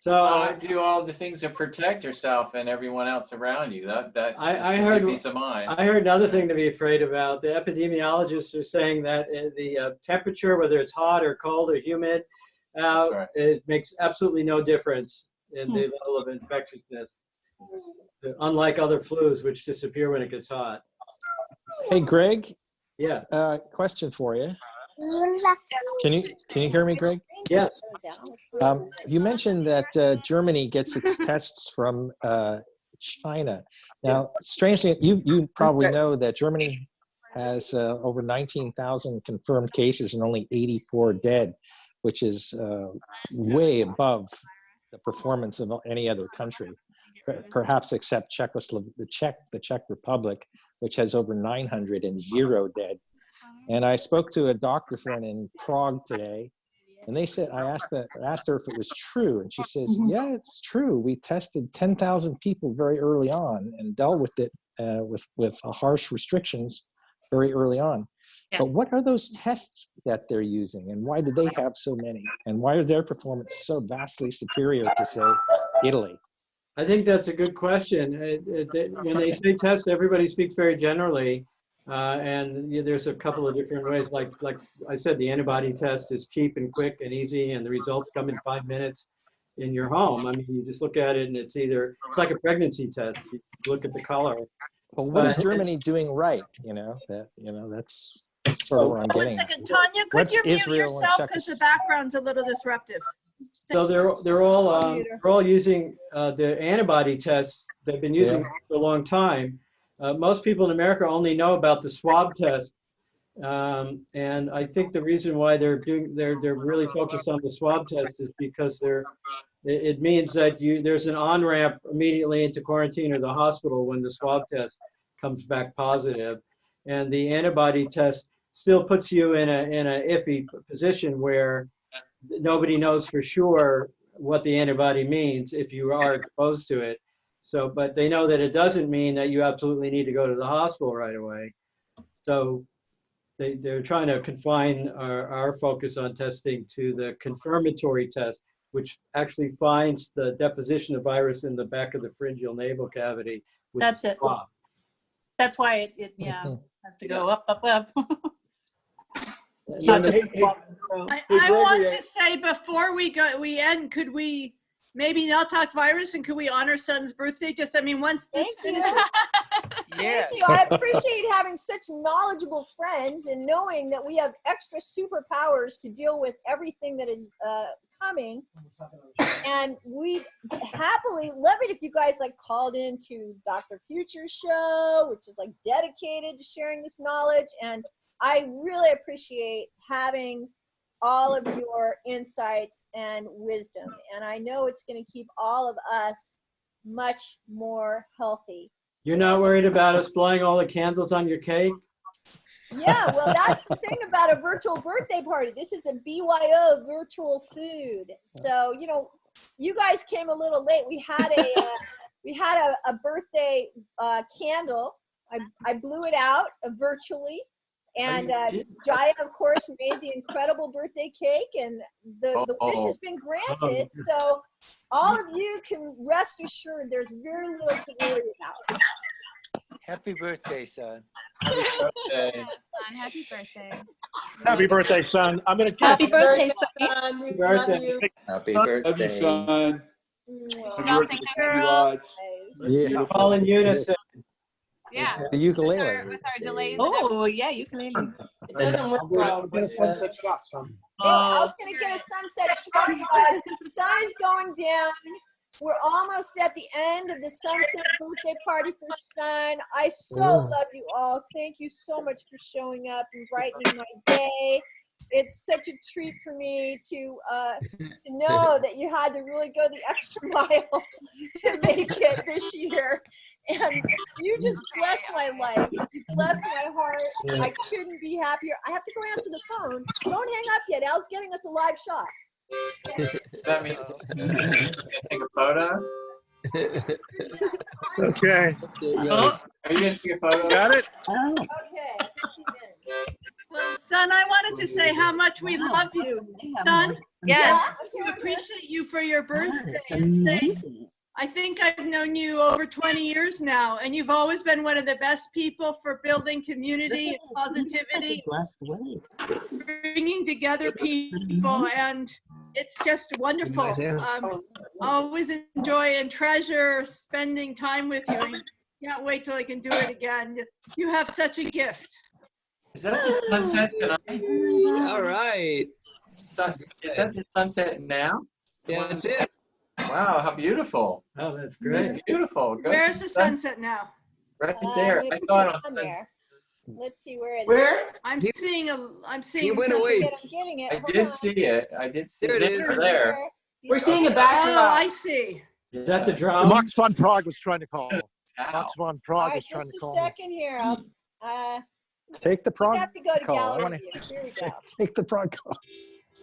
So do all the things to protect yourself and everyone else around you. That I gives you heard peace of mind. I heard another thing to be afraid about. The epidemiologists are saying that the temperature, whether it's hot or cold or humid, it makes absolutely no difference in the level of infectiousness. Unlike other flus, which disappear when it gets hot. Hey, Greg. Yeah. Question for you. Can you hear me, Greg? Yeah. You mentioned that Germany gets its tests from China. Now, strangely, you probably know that Germany has over 19,000 confirmed cases and only 84 dead, which is way above the performance of any other country, perhaps except the Czech Republic, which has over 900 and 0 dead. And I spoke to a doctor friend in Prague today, and they said, I asked her if it was true, and she says, yeah, it's true. We tested 10,000 people very early on and dealt with it with harsh restrictions very early on. Yeah. But what are those tests that they're using, and why do they have so many? And why are their performance so vastly superior to, say, Italy? I think that's a good question. When they say test, everybody speaks very generally. And there's a couple of different ways. Like I said, the antibody test is cheap and quick and easy, and the results come in 5 minutes in your home. I mean, you just look at it, and it's like a pregnancy test. You look at the color. Well, what is Germany doing right? That's sort of where I'm getting. 1 second, Tanya, could you mute yourself because the background's a little disruptive. So they're all using the antibody tests. They've been using for a long time. Most people in America only know about the swab test, and I think the reason why they're really focused on the swab test is because it means that there's an on-ramp immediately into quarantine or the hospital when the swab test comes back positive, and the antibody test still puts you in a iffy position where nobody knows for sure what the antibody means if you are exposed to it. So, but they know that it doesn't mean that you absolutely need to go to the hospital right away. So they're trying to confine our focus on testing to the confirmatory test, which actually finds the deposition of virus in the back of the pharyngeal nasal cavity. With That's it. swab. That's why it has to go up, up, up. So Not just I want to say before we end, could we maybe not talk virus, and could we honor son's birthday? Just, I mean, once this finishes. Thank you. I appreciate having such knowledgeable friends and knowing that we have extra superpowers to deal with everything that is coming. And we'd happily love it if you guys called into Dr. Future's show, which is dedicated to sharing this knowledge. And I really appreciate having all of your insights and wisdom. And I know it's going to keep all of us much more healthy. You're not worried about us blowing all the candles on your cake? Yeah, well, that's the thing about a virtual birthday party. This is a BYO virtual food. So, you guys came a little late. We had a birthday candle. I blew it out virtually. And Jaya, of course, made the incredible birthday cake, and the wish has been granted. So all of you can rest assured there's very little to worry about. Happy birthday, son. Happy birthday. Son, happy birthday. Happy birthday, son. I'm gonna Happy birthday, son. Happy birthday. Happy birthday. Love you, son. Yeah. All in unison. Yeah. The ukulele. With our delays. Oh, yeah, ukulele. It doesn't work well. Get a sunset shot, son. I was going to get a sunset shot, guys. The sun is going down. We're almost at the end of the sunset birthday party for Son. I so love you all. Thank you so much for showing up and brightening my day. It's such a treat for me to know that you had to really go the extra mile to make it this year. And you just bless my life. You bless my heart. I couldn't be happier. I have to go answer the phone. Don't hang up yet. Al's getting us a live shot. That means take a photo? Okay. Oh, are you going to take a photo? Got it? Okay. Well, Son, I wanted to say how much we love you. Son, yes. We appreciate you for your birthday. I think I've known you over 20 years now, and you've always been one of the best people for building community and positivity, bringing together people, and it's just wonderful. Always enjoy and treasure spending time with you. I can't wait till I can do it again. You have such a gift. Is that the sunset tonight? All right. Is that the sunset now? Yeah, that's it. Wow, how beautiful. Oh, that's It's great. beautiful. Go Where's to the sunset now? Right there. I saw it on sunset. there. Let's see, where is Where? it? I'm seeing He went away. I'm getting it. I Hold did on. see it. I did see There it it. is. There. We're seeing a Oh, backdrop. I see. Is that the drum? Max von Prague was trying to call. Wow. Max von All Prague right, was trying just to a call. second here. I'll, Take the you prog have to go to call. I gallery want view. Here we go. to take the prog call.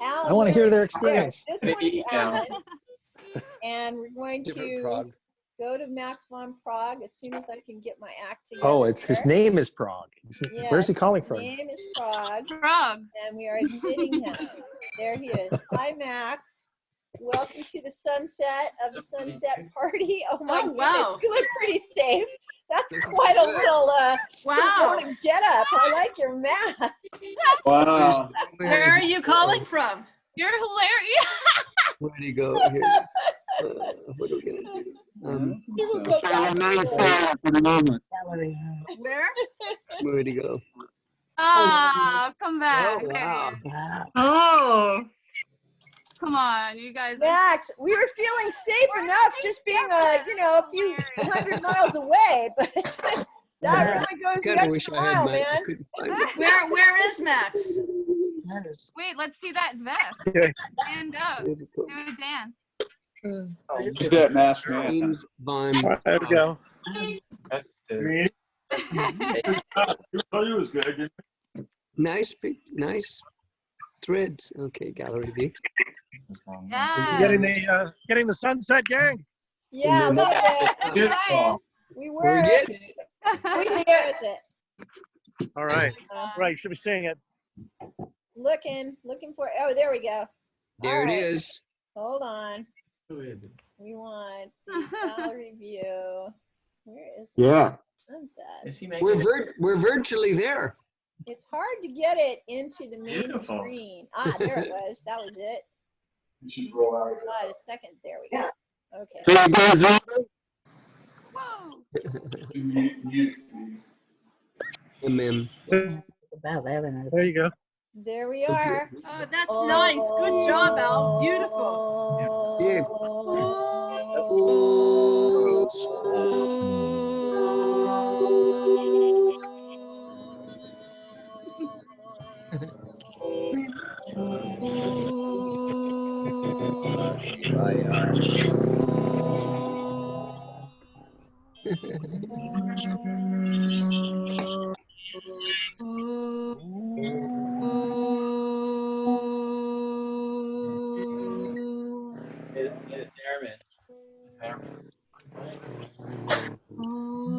Alan, I want to hear where their is- experience. There, this Gonna one's eat now. Alan. And we're going Different to prog. go to Max von Prague as soon as I can get my act together. Oh, it's his here. name is Prague. Where's he Yes, calling his from? name is Prague. Prague. And we are admitting him. There he is. Hi, Max. Welcome to the sunset of the sunset party. Oh my Oh, wow. goodness, you look pretty safe. That's quite a little Wow. get up. I like your mask. Wow. Where are you calling from? You're hilarious. Where'd he go? Here. What are we gonna do? He will go back. Where? Where'd he go? Oh, come back. Oh, wow. Oh. Come on, you guys. Max, we were feeling safe enough just being a few hundred miles away, but that really goes the Kinda extra wish I had mile, my- I man. couldn't find it. Where is Max? Wait, let's see that vest. Okay. Stand up. Where's it go? Do a dance. Who's that masked man? James Von All right, there we go. That's the. Nice, nice threads. Okay, gallery view. Yeah. Getting the sunset gang. Yeah, a little bit. I'm Beautiful. trying. We We're were. getting it. We see it. All right. Right, you should be seeing it. Looking for. Oh, there we go. There All it right. is. Hold on. We want the gallery view. Where is Yeah. sunset? Is he making We're virtually there. It's hard to get it into the main Beautiful. screen. Ah, there it was. That was it. You should roll out. A second. There we go. Okay. Whoa. There you go. There we are. Oh, that's nice. Good job, Al. Beautiful. Yeah.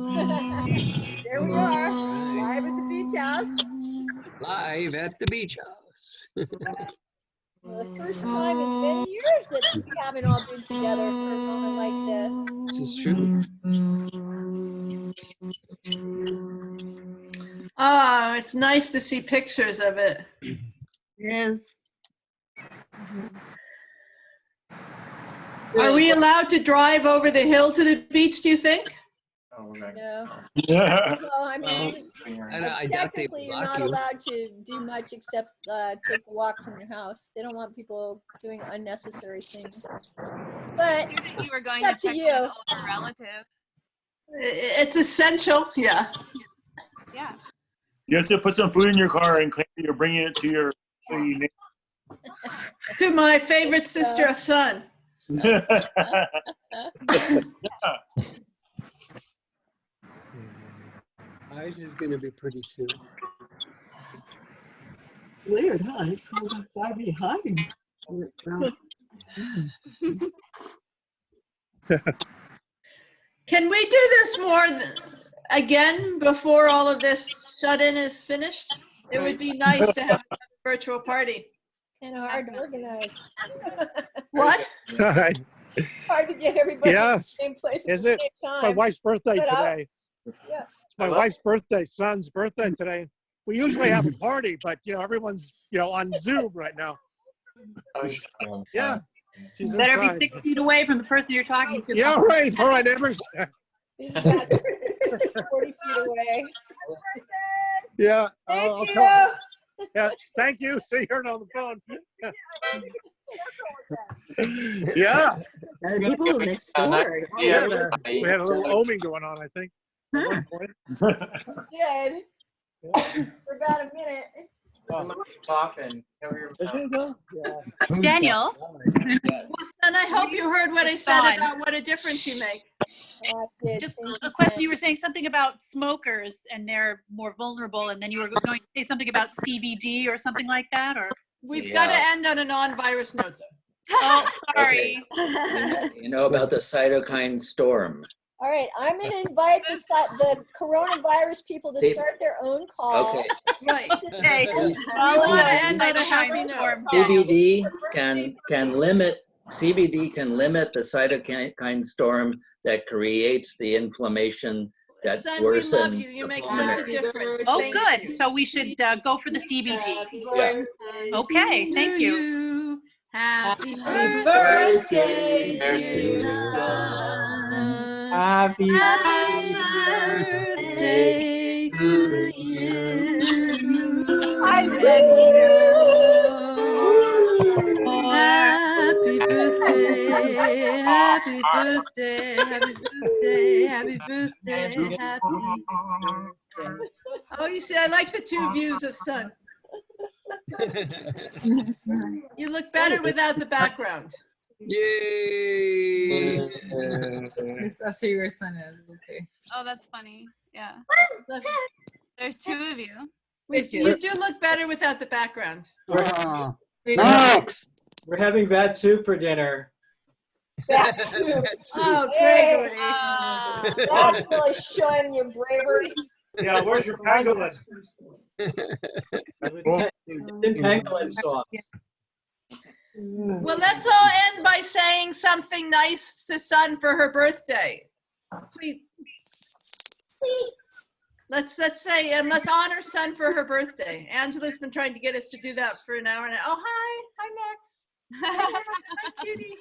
There we are. Live at the beach house. Live at the beach house. Well, the first time in many years that we haven't all been together for a moment like this. This is true. Oh, it's nice to see pictures of it. Yes. Are we allowed to drive over the hill to the beach, do you think? No. Yeah. Well, I mean, I doubt they technically you're block not you. allowed to do much except take a walk from your house. They don't want people doing unnecessary things. But You that you were going it's up to to check you. on an older relative. It's essential, yeah. Yeah. You have to put some food in your car and claim you're bringing it to your. To my favorite sister son. Ours is going to be pretty soon. Weird, huh? It's so far behind. Can we do this more again before all of this shut-in is finished? It would be nice to have a virtual party. Kind of hard to organize. What? Hard to get everybody Yeah. in the same place at Is the it? same It's time. my wife's birthday But I'll- today. Yeah. It's my wife's birthday, son's birthday today. We usually have a party, but everyone's on Zoom right now. Yeah. She's Better inside. be 6 feet away from the person you're talking to. Yeah, right. All right, neighbors. He's about 40 feet away. Yeah. Thank I'll you. tell- Yeah. Thank you. See, you're on the phone. Yeah. People next door. Yeah. We had a little oming going on, I think. At one point. Did for about a minute. Often. Daniel. And I hope you heard what I said about what a difference you make. Just a question. You were saying something about smokers and they're more vulnerable, and then you were going to say something about CBD or something like that, or We've got to end on a non-virus note. Oh, sorry. You know about the cytokine storm. All right, I'm going to invite the coronavirus people to start their own call. Okay. Right. Okay. We want to end on a happy note. CBD can limit the cytokine storm that creates the inflammation that Son, we love worsens you. You the make pulmonary. such a difference. Oh, Thank good. you. So we should go for the CBD. Yeah. Okay, thank you. Happy birthday, dear son. Happy birthday to you. Happy birthday, happy birthday, happy birthday, happy birthday, happy birthday. Oh, you see, I like the two views of sun. You look better without the background. Yay! That's who your son is. Let's see. Oh, that's funny. Yeah. There's two of you. You do look better without the background. Max! We're having bad soup for dinner. Oh, Gregory. That's really showing your bravery. Yeah, where's your pangolin? It's pangolin sauce. Well, let's all end by saying something nice to Sun for her birthday. Please. Let's say, and let's honor Sun for her birthday. Angela's been trying to get us to do that for an hour now. Oh, hi, Max. Hi, Judy.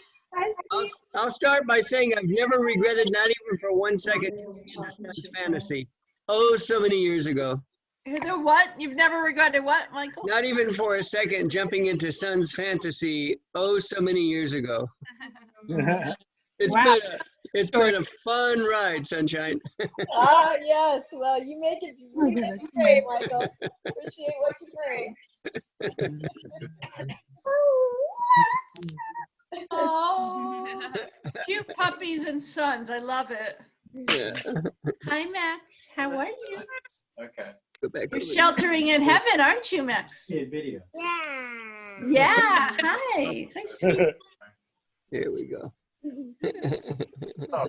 I'll start by saying I've never regretted, not even for 1 second, Sun's fantasy. Oh, so many years ago. The what? You've never regretted what, Michael? Not even for a second jumping into Sun's fantasy. Oh, so many years ago. It's been a fun ride, Sunshine. Ah, yes. Well, you make it great, Michael. Appreciate what you bring. Oh, cute puppies and sons. I love it. Yeah. Hi, Max. How are you? Okay. Go back You're over sheltering in heaven, aren't you, Max? Video. Yeah. Hi. Hi, sweet. Here we go. Son,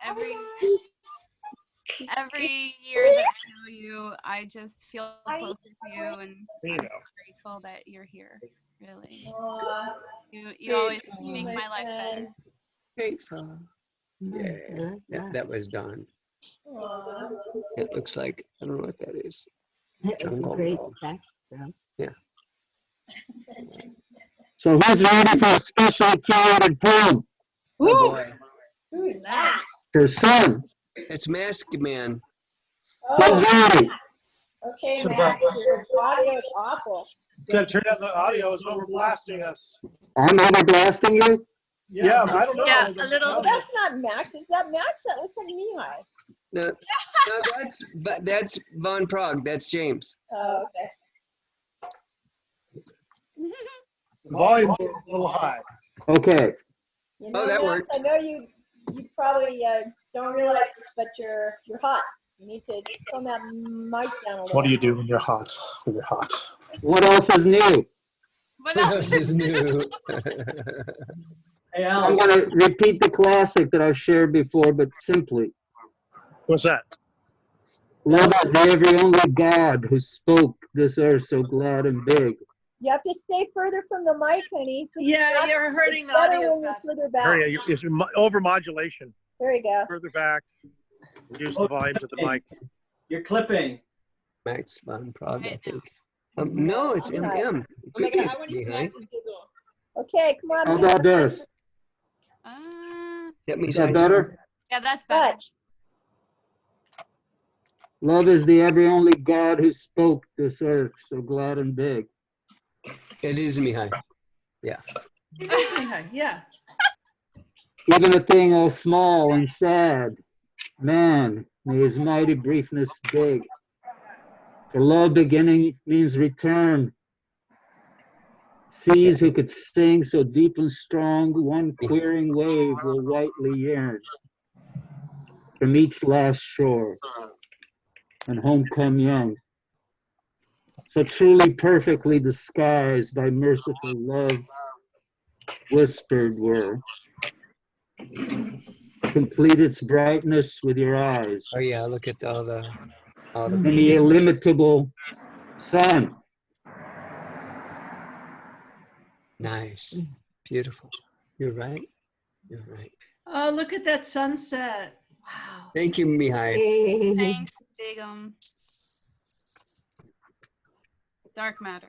every year that I know you, I just feel closer to you, and I'm so grateful that you're here. Really, you always make my life better. Grateful. Yeah, that was Dawn. It looks like, I don't know what that is. It's a great background. Yeah. So who's ready for a special curated poem? Oh boy. Who's that? For Sun. It's Mask Man. Who's ready? Okay, Matt, your audio is awful. You gotta turn down the audio, it's overblasting us. I'm overblasting you? Yeah, I don't know. Yeah, a little. Oh, that's not Max. Is that Max? That looks like Mihai. No, that's Von Prague. That's James. Oh, okay. The volume's a little high. Okay. You know, Oh, that Max, worked. I know you probably don't realize this, but you're hot. You need to tone that mic down a little. What do you do when you're hot? When you're hot. What else is new? What else is new? Hey, I'm going to repeat the classic that I've shared before, but simply. What's that? Love of every only God who spoke this earth so glad and big. You have to stay further from the mic, honey. Yeah, you're hurting the Better audio. when you're further back. Hurry, it's over modulation. There you go. Further back. Reduce the volume to the mic. You're clipping. Max Von Prague, I think. No, it's MM. Oh my God, I want to use Max's Google. Okay, come on. How about this? Get me Is that better? Yeah, that's better. Love is the ever only God who spoke this earth so glad and big. It is Mihai. Yeah. It is Mihai, yeah. Even a thing all small and sad, man, may his mighty briefness dig. For love beginning means return. Seas who could sing so deep and strong, one queering wave will whitely yearn from each last shore, and home come young. So truly perfectly disguised by merciful love, whispered were. Complete its brightness with your eyes. Oh yeah, look at all the And the illimitable sun. Nice. Beautiful. You're right. You're right. Oh, look at that sunset. Wow. Thank you, Mihai. Thanks, Digum. Dark matter.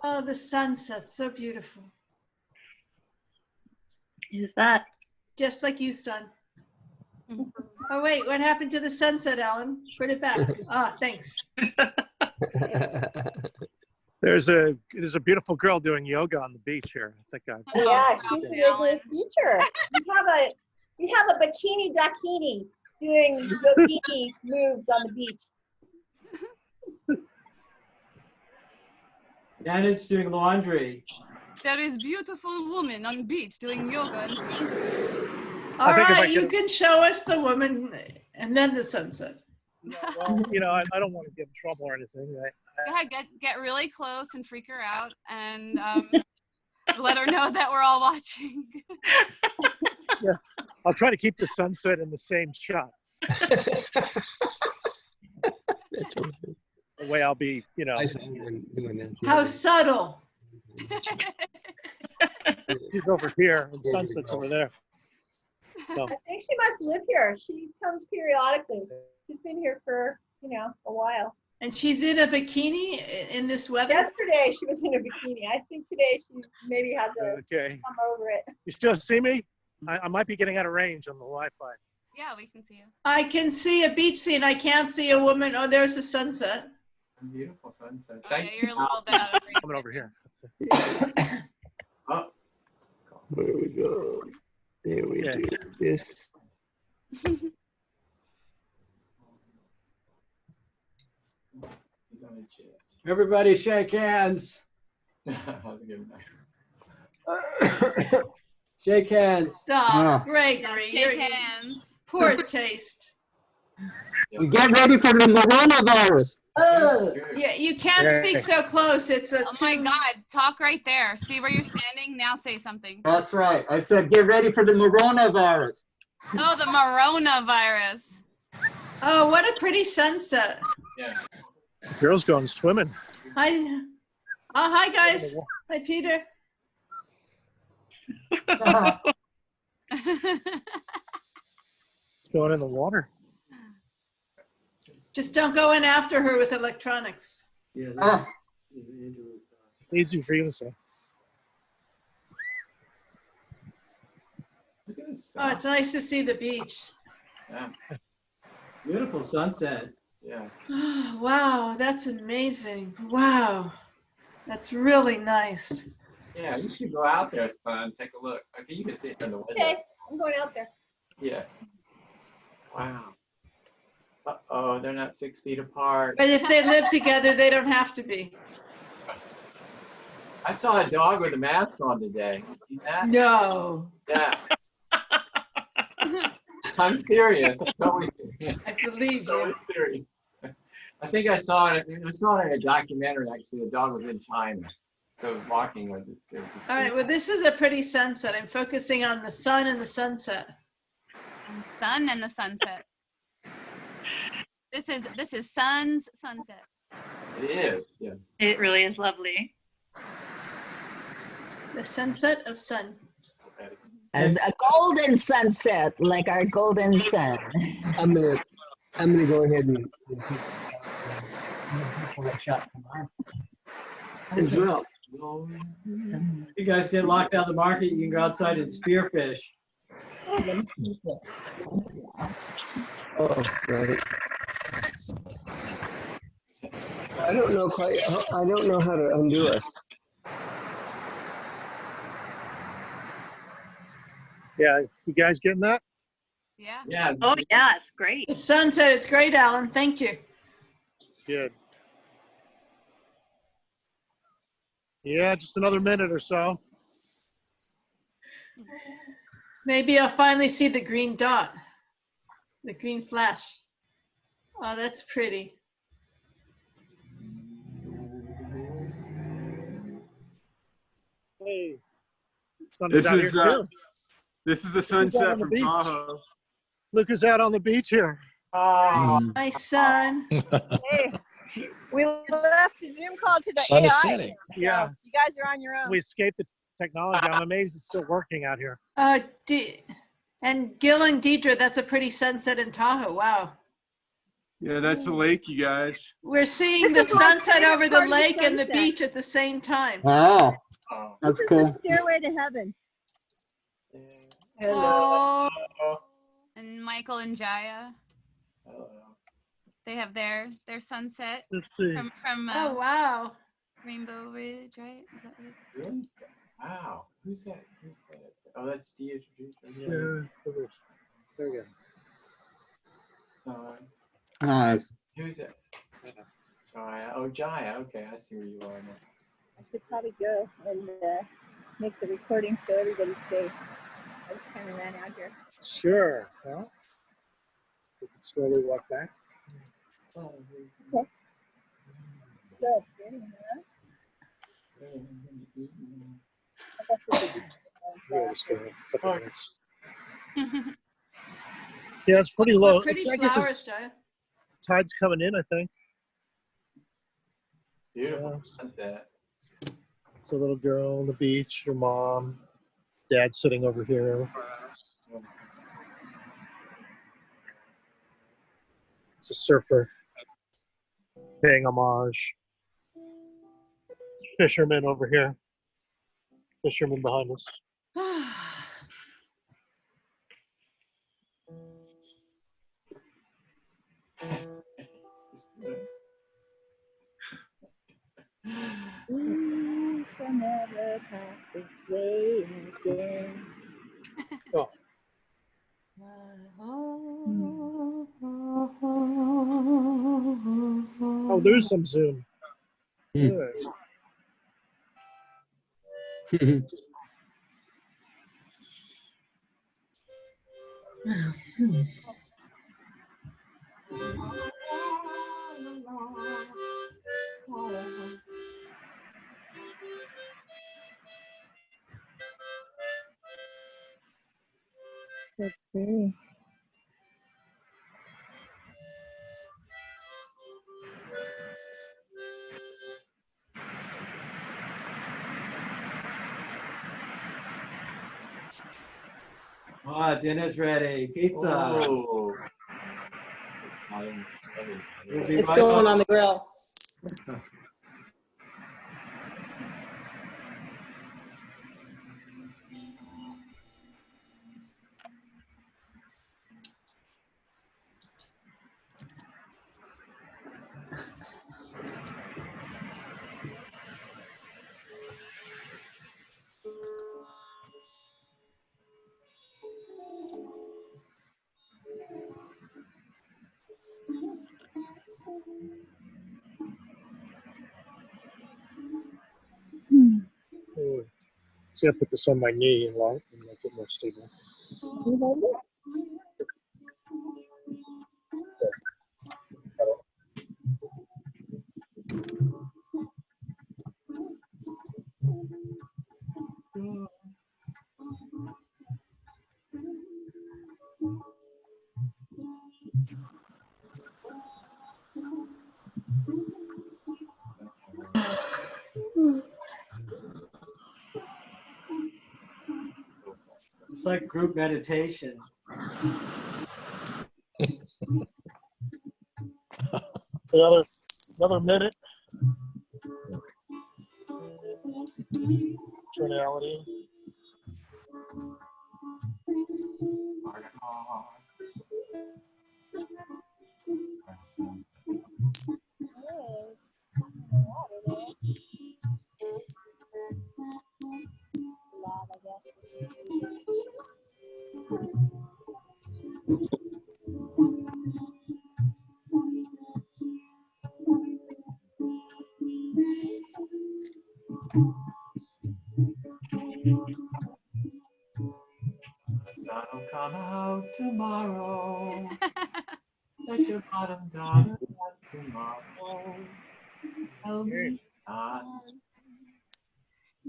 Oh, the sunset, so beautiful. Is that? Just like you, son. Oh, wait, what happened to the sunset, Alan? Put it back. Ah, thanks. There's a beautiful girl doing yoga on the beach here. I think Yeah, she's a regular feature. We have a bikini dakini doing bikini moves on the beach. Janet's doing laundry. There is beautiful woman on beach doing yoga. All right, you can show us the woman and then the sunset. Well, you know, I don't want to get in trouble or anything. Go ahead, get really close and freak her out, and let her know that we're all watching. Yeah, I'll try to keep the sunset in the same shot. The way I'll be, you know. How subtle. She's over here and sunset's over there. So I think she must live here. She comes periodically. She's been here for, you know, a while. And she's in a bikini in this weather? Yesterday she was in a bikini. I think today she maybe has a come over it. You still see me? I might be getting out of range on the Wi-Fi. Yeah, we can see you. I can see a beach scene. I can't see a woman. Oh, there's a sunset. Beautiful sunset. Oh, yeah, you're a little bit out of range. Coming over here. Oh. There we go. There we do this. Everybody shake hands. Shake hands. Stop, Gregory. Shake hands. Poor taste. We get ready for the coronavirus. Yeah, you can't speak so close. It's a. Oh my God! Talk right there. See where you're standing. Now say something. That's right. I said get ready for the coronavirus. Oh, the coronavirus. Oh, what a pretty sunset. Yeah. Girls going swimming. Hi. Oh, hi guys. Hi, Peter. Going in the water. Just don't go in after her with electronics. Yeah. Easy for you to say. Oh, it's nice to see the beach. Yeah. Beautiful sunset. Yeah. Oh, wow, that's amazing. Wow. That's really nice. Yeah, you should go out there and take a look. Okay, you can see it from the window. Okay, I'm going out there. Yeah. Wow. Uh-oh, they're not 6 feet apart. But if they live together, they don't have to be. I saw a dog with a mask on today. You see that? No. Yeah. I'm serious. I'm totally serious. I believe you. Serious. I think I saw it. I saw it in a documentary. Actually, the dog was in China, so it was walking with it. All right. Well, this is a pretty sunset. I'm focusing on the sun and the sunset. Sun and the sunset. This is sun's sunset. It is. Yeah. It really is lovely. The sunset of sun. A golden sunset, like our golden sun. I'm gonna go ahead and pull that shot tomorrow as well. You guys get locked out of the market, you can go outside and spearfish. Oh, right. I don't know quite. I don't know how to undo us. Yeah, you guys getting that? Yeah. Yeah. Oh yeah, it's great. The sunset, it's great, Alan. Thank you. Good. Yeah, just another minute or so. Maybe I'll finally see the green dot, the green flash. Oh, that's pretty. Hey, sun's This out here is too. this is the Look who's out on sunset the from beach. Tahoe. Look who's out on the beach here. My son. Hey, we left a Zoom call to the Sun AI. is setting. So Yeah. you guys are on your own. We escaped the technology. I'm amazed it's still working out here. And Gil and Deidre, that's a pretty sunset in Tahoe. Wow. Yeah, that's the lake, you guys. We're seeing This the is my sunset favorite over the part of the lake and the sunset. beach at the same time. Wow. This That's is cool. the stairway to heaven. Hello. And Michael and Jaya, they have their sunset Let's see. from Oh, wow. Rainbow Ridge, right? Is that right? Really? Wow. Who's that? Who's that? Oh, that's Deirdre. Yeah, there we go. Nice. Who's that? Jaya. Oh, Jaya. Okay, I see where you are now. I should probably go and make the recording show everybody's face. I just kind of ran out here. Sure. Well, we can slowly walk back. Okay. So, Yeah, just for a couple minutes. Yeah, it's pretty low. Pretty It's, I guess flowers, it's- Jaya. tide's coming in, I think. Beautiful Yeah. sunset. It's a little girl on the beach, her mom, dad sitting over here. It's a surfer paying homage. Fisherman over here. Fisherman behind us. we shall never pass this way again. Oh. Oh, there's some zoom. Good. Let's see. Dinner's ready. Pizza. Oh. It's going on the grill. Oh. See, I put this on my knee and make it more stable. It's like group meditation. Another minute. Tonality. Sun'll come out tomorrow. Let your bottom dollar out tomorrow. Tell me not.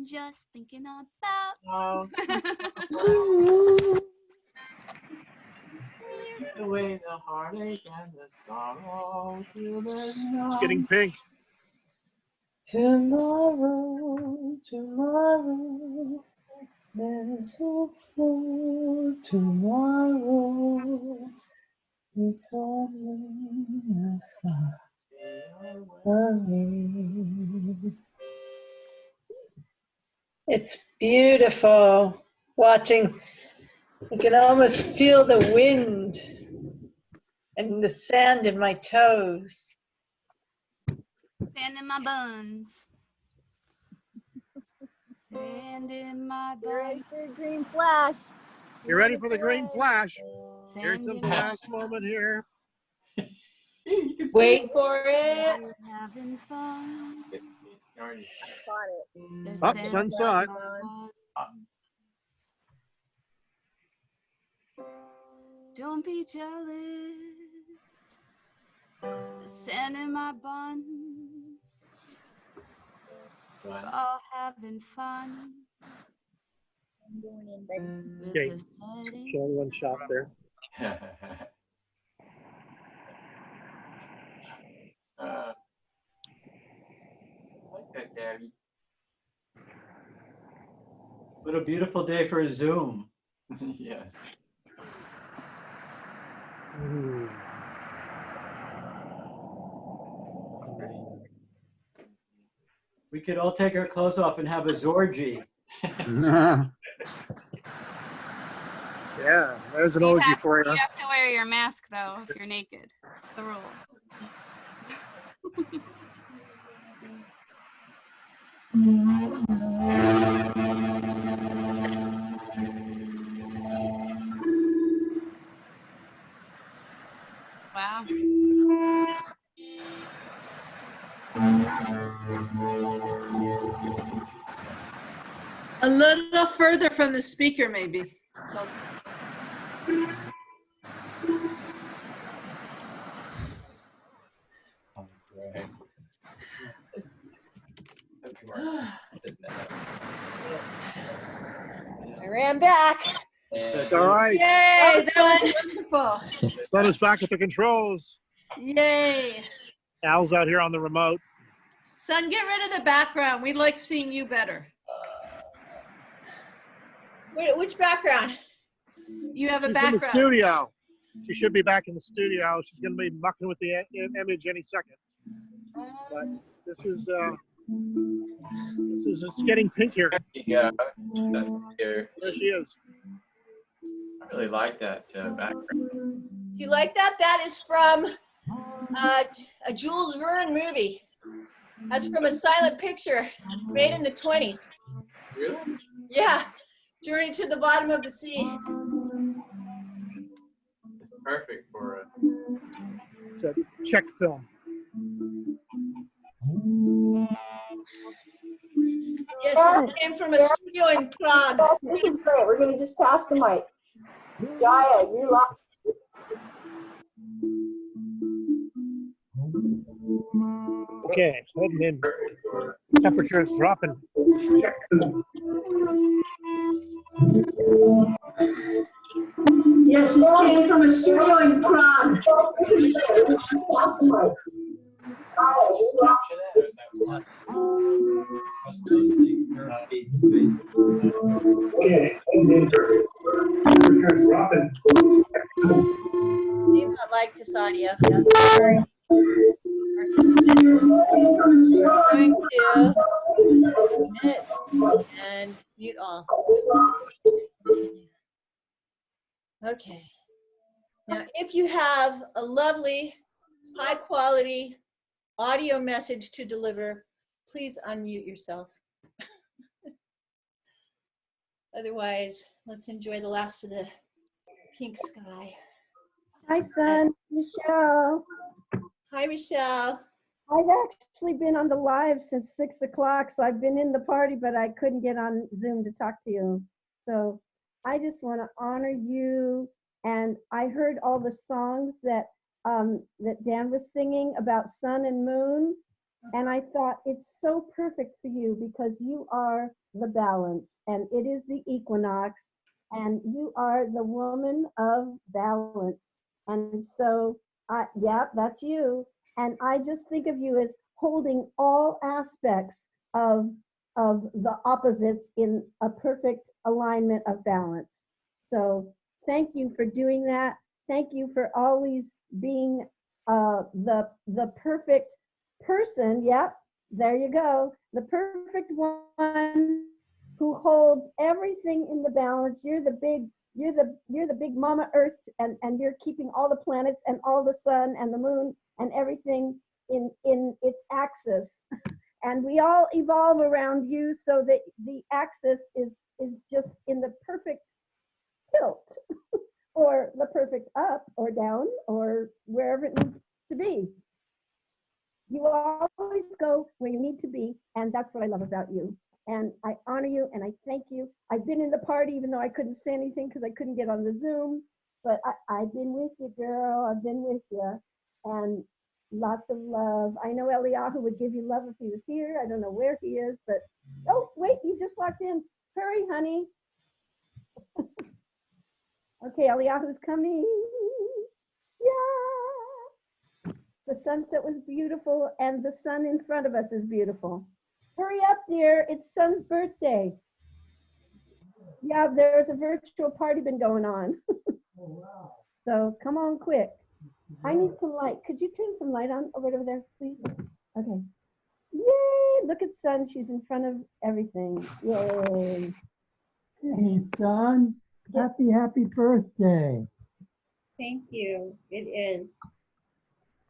Just thinking about. Take away the heartache and the sorrow. Till there's It's getting pink. Tomorrow, tomorrow, there's hope for tomorrow. It's only far away. It's beautiful watching. You can almost feel the wind and the sand in my toes. Sand in my buns. Sand in my buns. Green flash. You ready for the green flash? Here's Sand the in last moment here. Wait for it. Having fun. There's Up, sand sun in saw it. my buns. Don't be jealous. Sand in my buns. We're all having fun. Okay, show one shot there. Like that, Daddy. What a beautiful day for a Zoom. Yes. We could all take our clothes off and have a Zorgy. Yeah, there's an You orgy have, for you. you have to wear your mask though if you're naked. It's the rule. Wow. A little further from the speaker, maybe. I ran back. It's all right. Yay, that was wonderful. Sun is back at the controls. Yay. Al's out here on the remote. Son, get rid of the background. We like seeing you better. Which background? You have a She's in the background. studio. She should be back in the studio. She's going to be mucking with the image any second. But this is it's getting pink here. Yeah, that's here. There she is. I really like that background. You like that? That is from a Jules Verne movie. That's from a silent picture made in the 20s. Really? Yeah, Journey to the Bottom of the Sea. It's perfect for It's a Czech film. Yes, it came from a studio in Prague. This is great. We're going to just pass the mic. Jaya, you lock. Okay, heading in. Temperature is dropping. Yes, this came from a studio in Prague. Okay, temperature is dropping. Do not like this audio. Going to And mute all. Okay. Now, if you have a lovely, high quality audio message to deliver, please unmute yourself. Otherwise, let's enjoy the last of the pink sky. Hi, son. Michelle. Hi, Michelle. I've actually been on the live since 6 o'clock, so I've been in the party, but I couldn't get on Zoom to talk to you. So I just want to honor you. And I heard all the songs that that Dan was singing about sun and moon. And I thought it's so perfect for you because you are the balance and it is the equinox and you are the woman of balance. And so, yeah, that's you. And I just think of you as holding all aspects of the opposites in a perfect alignment of balance. So thank you for doing that. Thank you for always being the perfect person. Yep, there you go. The perfect one who holds everything in the balance. You're the big mama earth and you're keeping all the planets and all the sun and the moon and everything in its axis. And we all evolve around you so that the axis is just in the perfect tilt or the perfect up or down or wherever it needs to be. You always go where you need to be, and that's what I love about you. And I honor you and I thank you. I've been in the party even though I couldn't say anything because I couldn't get on the Zoom, but I've been with you, girl. I've been with you. And lots of love. I know Eliyahu would give you love if he was here. I don't know where he is, but oh, wait, he just walked in. Hurry, honey. Okay, Eliyahu's coming. Yeah. The sunset was beautiful and the sun in front of us is beautiful. Hurry up, dear. It's Son's birthday. Yeah, there's a virtual party been going on. So come on quick. I need some light. Could you turn some light on over there, please? Okay. Yay! Look at Sun. She's in front of everything. Yay. Hey, son. Happy birthday. Thank you. It is.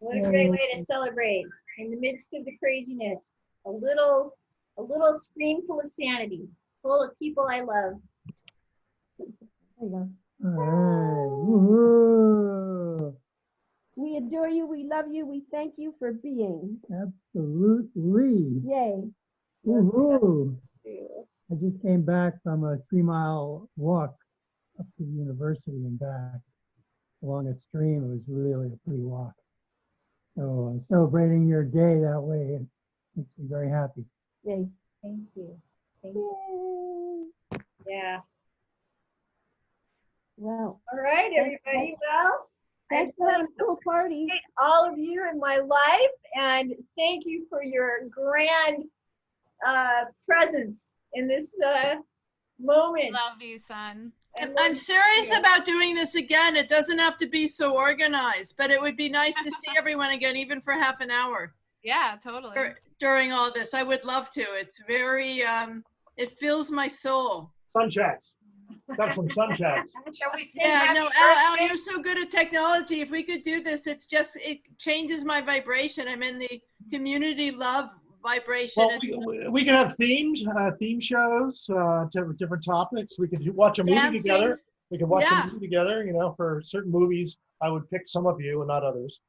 What a great way to celebrate in the midst of the craziness. A little screen full of sanity, full of people I love. There you go. All right. Woohoo. We adore you. We love you. We thank you for being. Absolutely. Yay. Woohoo. I just came back from a 3-mile walk up to the university and back along a stream. It was really a pretty walk. So celebrating your day that way, it makes me very happy. Yay. Thank you. Thank you. Yeah. Well. All right, everybody. Well, thanks for having a cool party. All of you in my life, and thank you for your grand presence in this moment. Love you, son. I'm serious about doing this again. It doesn't have to be so organized, but it would be nice to see everyone again, even for half an hour. Yeah, totally. During all this, I would love to. It's very, it fills my soul. Sun chats. Let's have some sun chats. Shall we sing Yeah, happy no, Al, birthday? you're so good at technology. If we could do this, it changes my vibration. I'm in the community love vibration. Well, we can have theme shows, different topics. We could watch a movie Dancing. together. We could watch Yeah. a movie together. You know, for certain movies, I would pick some of you and not others.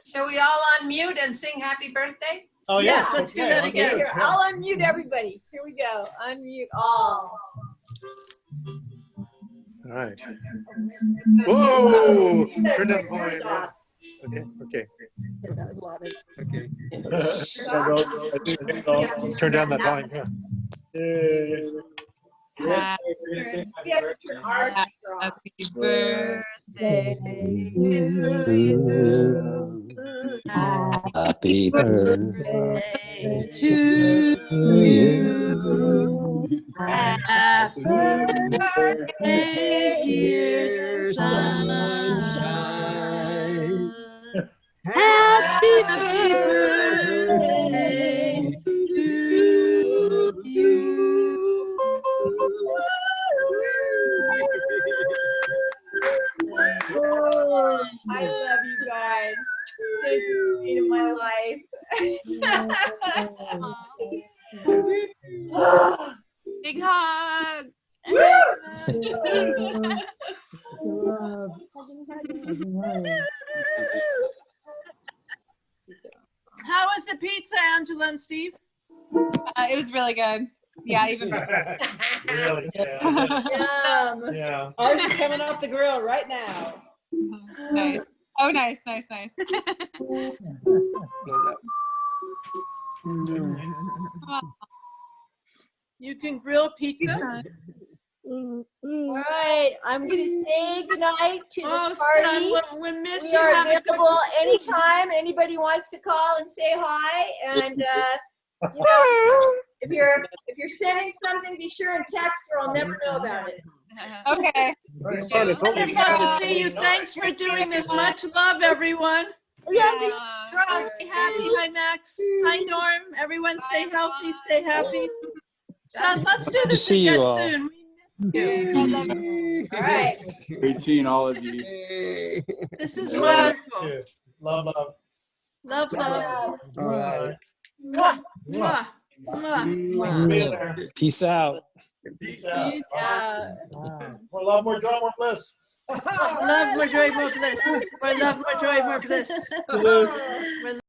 Shall we all unmute and sing happy birthday? Oh yes, let's do okay, that unmute, again. Here, yeah. I'll unmute everybody. Here we go. Unmute all. All right. Whoa! Turn down the volume. Yeah. Okay. Turn down that volume. Yeah. We have to turn our speaker off. Happy birthday to you. Happy birthday to you. Happy birthday, dear sunshine. Happy birthday to Big hug. How was the pizza, Angela and Steve? It was really good. Yeah, even Really? Yeah. Ours is coming off the grill right now. Nice. Oh, nice. You can grill pizza? All right, I'm gonna say goodnight to this Oh, party. son, we miss We you. are Have a good- available anytime anybody wants to call and say hi. And you know, if you're sending something, be sure and text, or I'll never know about it. Okay. Wonderful to see you. Thanks for doing this. Much love, everyone. Ross, stay happy. Hi, Max. Hi, Norm. Everyone stay healthy, stay happy. Son, let's do Good to this see you again all. soon. All right. Great seeing all of you. This is Yeah. wonderful. Love, love. Love, love. All right. Mwah. Mwah. Mwah. Be there. Peace out. Peace out. Peace out. More love, more joy, more bliss. Love, more joy, more bliss. More love, more joy, more bliss. Bliss. More